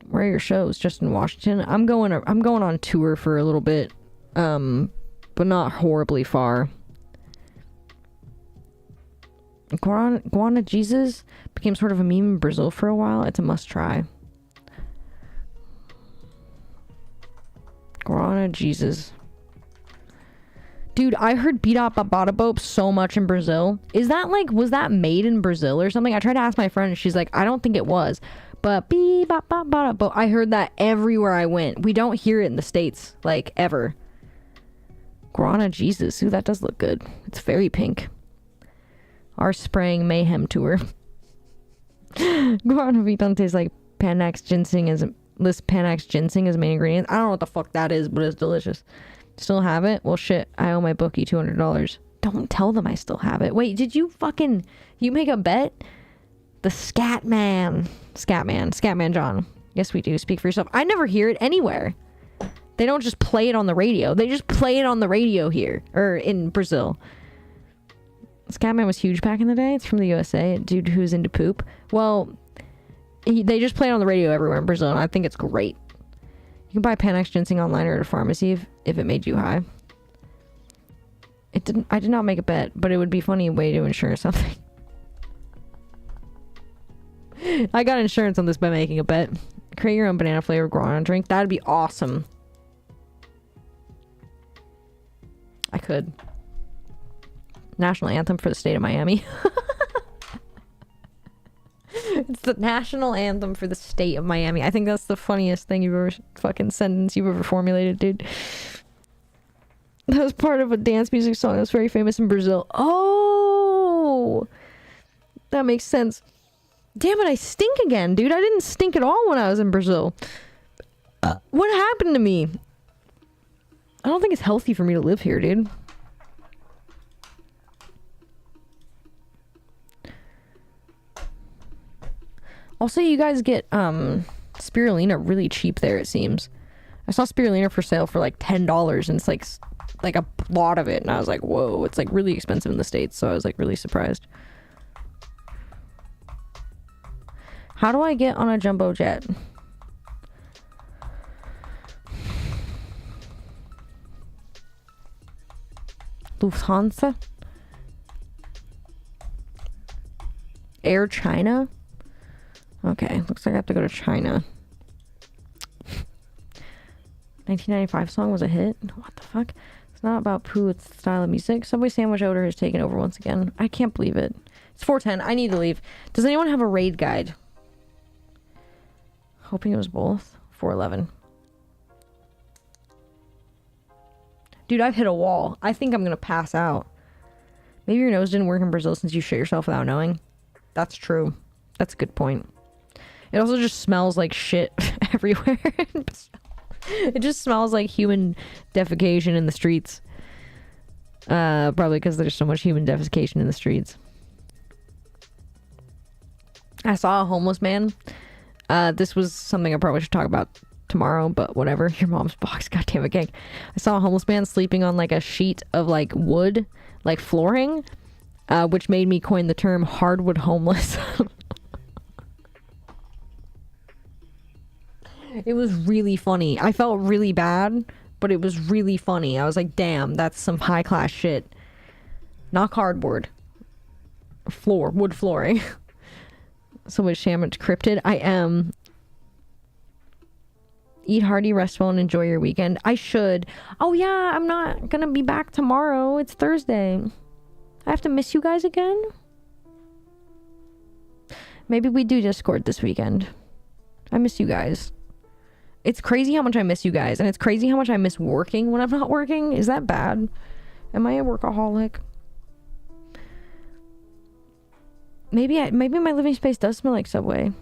Where are your shows? Just in Washington? I'm going on tour for a little bit. But not horribly far. Guana Jesus became sort of a meme in Brazil for a while. It's a must try. Guana Jesus. Dude, I heard Bida Babada Bope so much in Brazil. Is that like, was that made in Brazil or something? I tried to ask my friend and she's like, I don't think it was. But I heard that everywhere I went. We don't hear it in the States, like, ever. Guana Jesus. Ooh, that does look good. It's very pink. Our spraying mayhem tour. Guana Viton tastes like Panax ginseng as main ingredient. I don't know what the fuck that is, but it's delicious. Still have it? Well, shit. I owe my bookie $200. Don't tell them I still have it. Wait, did you make a bet? The Scatman John. Yes, we do. Speak for yourself. I never hear it anywhere. They don't just play it on the radio. They just play it on the radio here, or in Brazil. Scatman was huge back in the day. It's from the USA. A dude who's into poop. Well, they just play it on the radio everywhere in Brazil, and I think it's great. You can buy Panax ginseng online or at a pharmacy if it made you high. I did not make a bet, but it would be a funny way to insure something. I got insurance on this by making a bet. Create your own banana flavored guarana drink. That'd be awesome. I could. National anthem for the state of Miami. It's the national anthem for the state of Miami. I think that's the funniest thing you've ever fucking sentence you've ever formulated, dude. That was part of a dance music song that's very famous in Brazil. Oh, that makes sense. Damn it, I stink again, dude. I didn't stink at all when I was in Brazil. What happened to me? I don't think it's healthy for me to live here, dude. Also, you guys get spirulina really cheap there, it seems. I saw spirulina for sale for like $10, and it's like a lot of it, and I was like, whoa, it's like really expensive in the States, so I was like really surprised. How do I get on a jumbo jet? Lufthansa? Air China? Okay, looks like I have to go to China. 1995 song was a hit? What the fuck? It's not about poo, it's the style of music. Subway sandwich odor has taken over once again. I can't believe it. It's 4:10. I need to leave. Does anyone have a raid guide? Hoping it was both. 4:11. Dude, I've hit a wall. I think I'm gonna pass out. Maybe your nose didn't work in Brazil since you shit yourself without knowing. That's true. That's a good point. It also just smells like shit everywhere. It just smells like human defecation in the streets. Probably because there's so much human defecation in the streets. I saw a homeless man. This was something I probably should talk about tomorrow, but whatever. Your mom's box, goddamn it, gang. I saw a homeless man sleeping on like a sheet of like wood, like flooring, which made me coin the term hardwood homeless. It was really funny. I felt really bad, but it was really funny. I was like, damn, that's some high class shit. Not cardboard. Wood flooring. So much damage cryptid. I am. Eat hearty, rest well, and enjoy your weekend. I should. Oh yeah, I'm not gonna be back tomorrow. It's Thursday. I have to miss you guys again. Maybe we do Discord this weekend. I miss you guys. It's crazy how much I miss you guys, and it's crazy how much I miss working when I'm not working. Is that bad? Am I a workaholic? Maybe my living space does smell like Subway.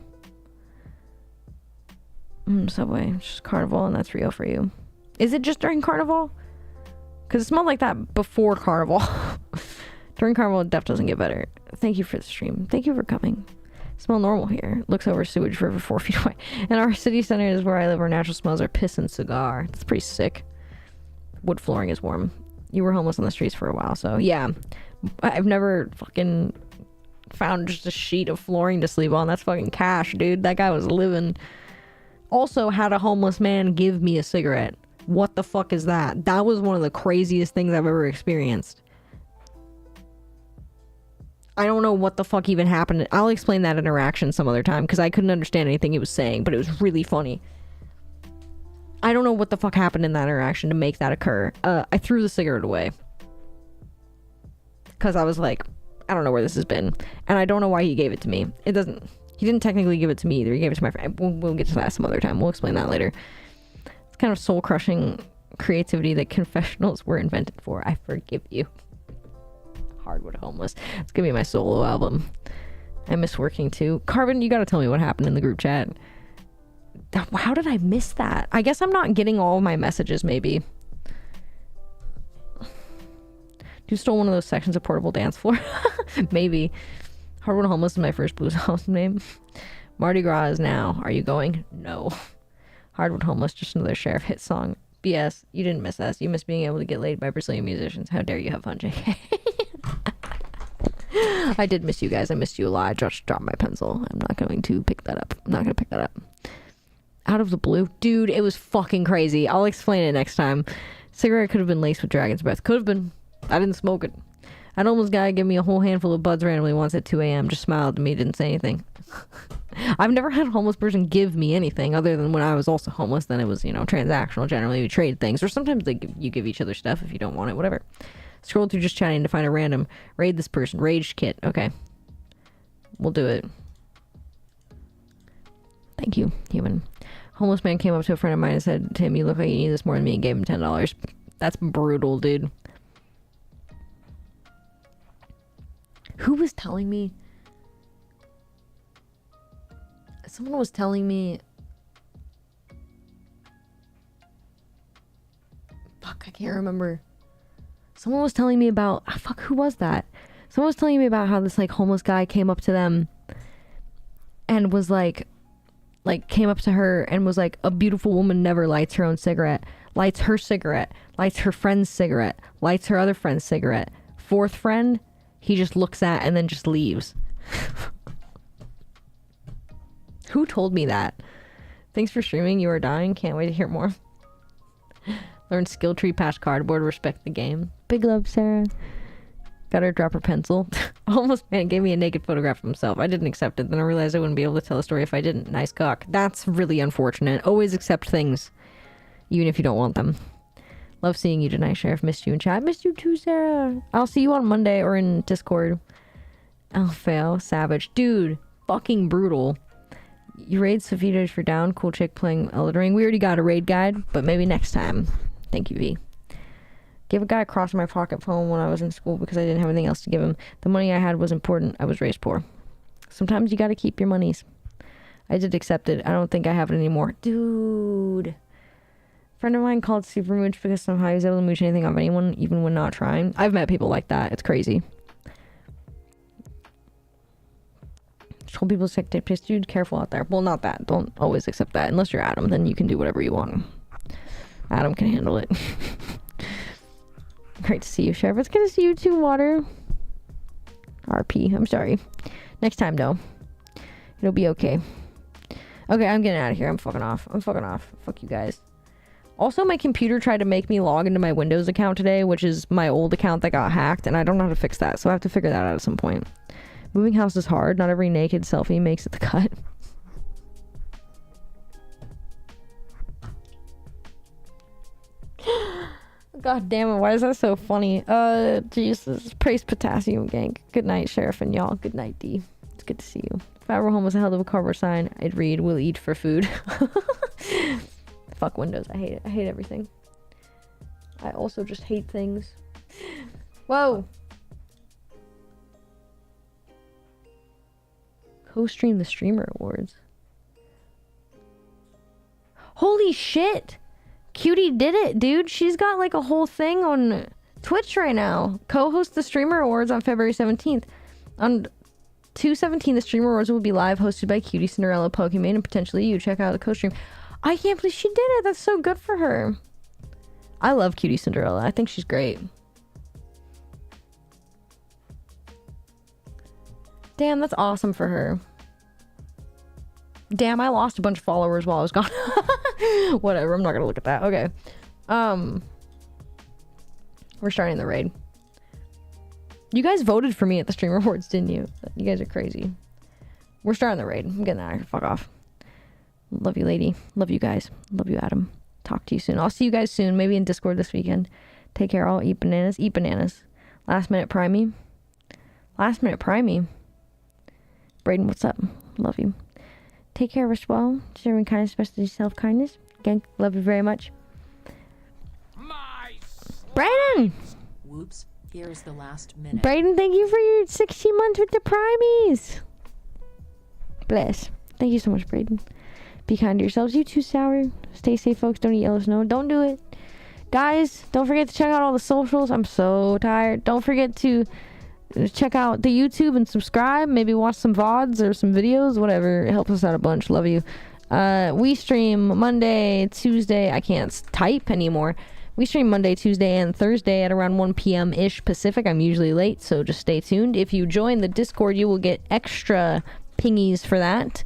Subway. It's just Carnival, and that's real for you. Is it just during Carnival? Because it smelled like that before Carnival. During Carnival, it def doesn't get better. Thank you for the stream. Thank you for coming. Smell normal here. Looks over sewage river 4 feet away. And our city center is where I live, where natural smells are piss and cigar. It's pretty sick. Wood flooring is warm. You were homeless on the streets for a while, so yeah. I've never fucking found just a sheet of flooring to sleep on. That's fucking cash, dude. That guy was living. Also had a homeless man give me a cigarette. What the fuck is that? That was one of the craziest things I've ever experienced. I don't know what the fuck even happened. I'll explain that interaction some other time because I couldn't understand anything he was saying, but it was really funny. I don't know what the fuck happened in that interaction to make that occur. I threw the cigarette away because I was like, I don't know where this has been, and I don't know why he gave it to me. He didn't technically give it to me either. He gave it to my friend. We'll get to that some other time. We'll explain that later. It's kind of soul-crushing creativity that confessionals were invented for. I forgive you. Hardwood homeless. It's gonna be my solo album. I miss working too. Carbon, you gotta tell me what happened in the group chat. How did I miss that? I guess I'm not getting all of my messages, maybe. You stole one of those sections of Portable Dance Floor? Maybe. Hardwood homeless is my first blues house name. Mardi Gras is now. Are you going? No. Hardwood homeless, just another Sheriff hit song. BS, you didn't miss us. You missed being able to get laid by Brazilian musicians. How dare you have fun, JK? I did miss you guys. I missed you a lot. I just dropped my pencil. I'm not going to pick that up. I'm not going to pick that up. Out of the blue. Dude, it was fucking crazy. I'll explain it next time. Cigarette could have been laced with dragon's breath. Could have been. I didn't smoke it. An homeless guy gave me a whole handful of buds randomly once at 2 a.m. Just smiled at me, didn't say anything. I've never had a homeless person give me anything other than when I was also homeless. Then it was, transactional. Generally, we trade things. Or sometimes you give each other stuff if you don't want it, whatever. Scroll through just chatting to find a random. Raid this person. Rage kit. Okay. We'll do it. Thank you, human. Homeless man came up to a friend of mine and said to him, "You look like you need this more than me," and gave him $10. That's brutal, dude. Who was telling me? Someone was telling me. Fuck, I can't remember. Someone was telling me about. Fuck, who was that? Someone was telling me about how this homeless guy came up to them and was came up to her and was like, "A beautiful woman never lights her own cigarette. Lights her cigarette. Lights her friend's cigarette. Lights her other friend's cigarette. Fourth friend, he just looks at and then just leaves." Who told me that? Thanks for streaming. You are dying. Can't wait to hear more. Learn skill tree, patch cardboard, respect the game. Big love, Sarah. Got her to drop her pencil. Almost man gave me a naked photograph of himself. I didn't accept it. Then I realized I wouldn't be able to tell a story if I didn't. Nice cock. That's really unfortunate. Always accept things, even if you don't want them. Love seeing you tonight, Sheriff. Missed you in chat. Missed you too, Sarah. I'll see you on Monday or in Discord. I'll fail. Savage. Dude, fucking brutal. You raid Sophia if you're down. Cool chick playing Elden Ring. We already got a raid guide, but maybe next time. Thank you, V. Gave a guy a cross in my pocket phone when I was in school because I didn't have anything else to give him. The money I had was important. I was raised poor. Sometimes you gotta keep your monies. I did accept it. I don't think I have it anymore. Dude. A friend of mine called super mooch because somehow he was able to mooch anything off anyone, even when not trying. I've met people like that. It's crazy. Told people to take piss, dude. Careful out there. Well, not that. Don't always accept that. Unless you're Adam, then you can do whatever you want. Adam can handle it. Great to see you, Sheriff. It's good to see you too, Water. RP. I'm sorry. Next time, though. It'll be okay. Okay, I'm getting out of here. I'm fucking off. Fuck you guys. Also, my computer tried to make me log into my Windows account today, which is my old account that got hacked, and I don't know how to fix that, so I have to figure that out at some point. Moving house is hard. Not every naked selfie makes it the cut. God damn it, why is that so funny? Jesus. Praise Potassium Gang. Good night, Sheriff and y'all. Good night, D. It's good to see you. If our home was a hell of a cardboard sign, I'd read, "We'll eat for food." Fuck Windows. I hate it. I hate everything. I also just hate things. Whoa! Co-stream the Streamer Awards. Holy shit! Cutie did it, dude. She's got like a whole thing on Twitch right now. Co-host the Streamer Awards on February 17th. On 2/17, the Streamer Awards will be live, hosted by Cutie, Cinderella, Pokemon, and potentially you. Check out the co-stream. I can't believe she did it. That's so good for her. I love Cutie Cinderella. I think she's great. Damn, that's awesome for her. Damn, I lost a bunch of followers while I was gone. Whatever, I'm not gonna look at that. Okay. We're starting the raid. You guys voted for me at the Streamer Awards, didn't you? You guys are crazy. We're starting the raid. I'm getting out of here. Fuck off. Love you, lady. Love you guys. Love you, Adam. Talk to you soon. I'll see you guys soon. Maybe in Discord this weekend. Take care. I'll eat bananas. Eat bananas. Last minute prime me. Last minute prime me. Braden, what's up? Love you. Take care, Rishwell. Deserving kindness, especially self-kindness. Again, love you very much. Braden! Whoops, here's the last minute. Braden, thank you for your 16 months with the primies. Bless. Thank you so much, Braden. Be kind to yourselves. You too, Sour. Stay safe, folks. Don't eat yellow snow. Don't do it. Guys, don't forget to check out all the socials. I'm so tired. Don't forget to check out the YouTube and subscribe. Maybe watch some VODs or some videos. Whatever. It helps us out a bunch. Love you. We stream Monday, Tuesday. I can't type anymore. We stream Monday, Tuesday, and Thursday at around 1 p.m.-ish Pacific. I'm usually late, so just stay tuned. If you join the Discord, you will get extra pingies for that.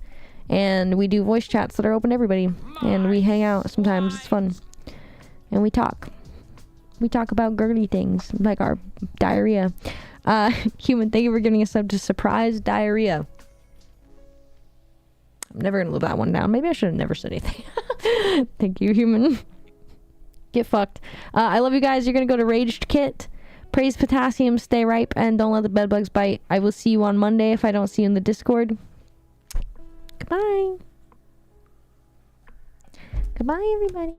And we do voice chats that are open to everybody. And we hang out. Sometimes it's fun. And we talk. We talk about girly things, like our diarrhea. Human, thank you for giving us sub to Surprise Diarrhea. I'm never gonna live that one down. Maybe I should have never said anything. Thank you, Human. Get fucked. I love you guys. You're gonna go to Raged Kit. Praise Potassium, stay ripe, and don't let the bedbugs bite. I will see you on Monday if I don't see you in the Discord. Goodbye. Goodbye, everybody.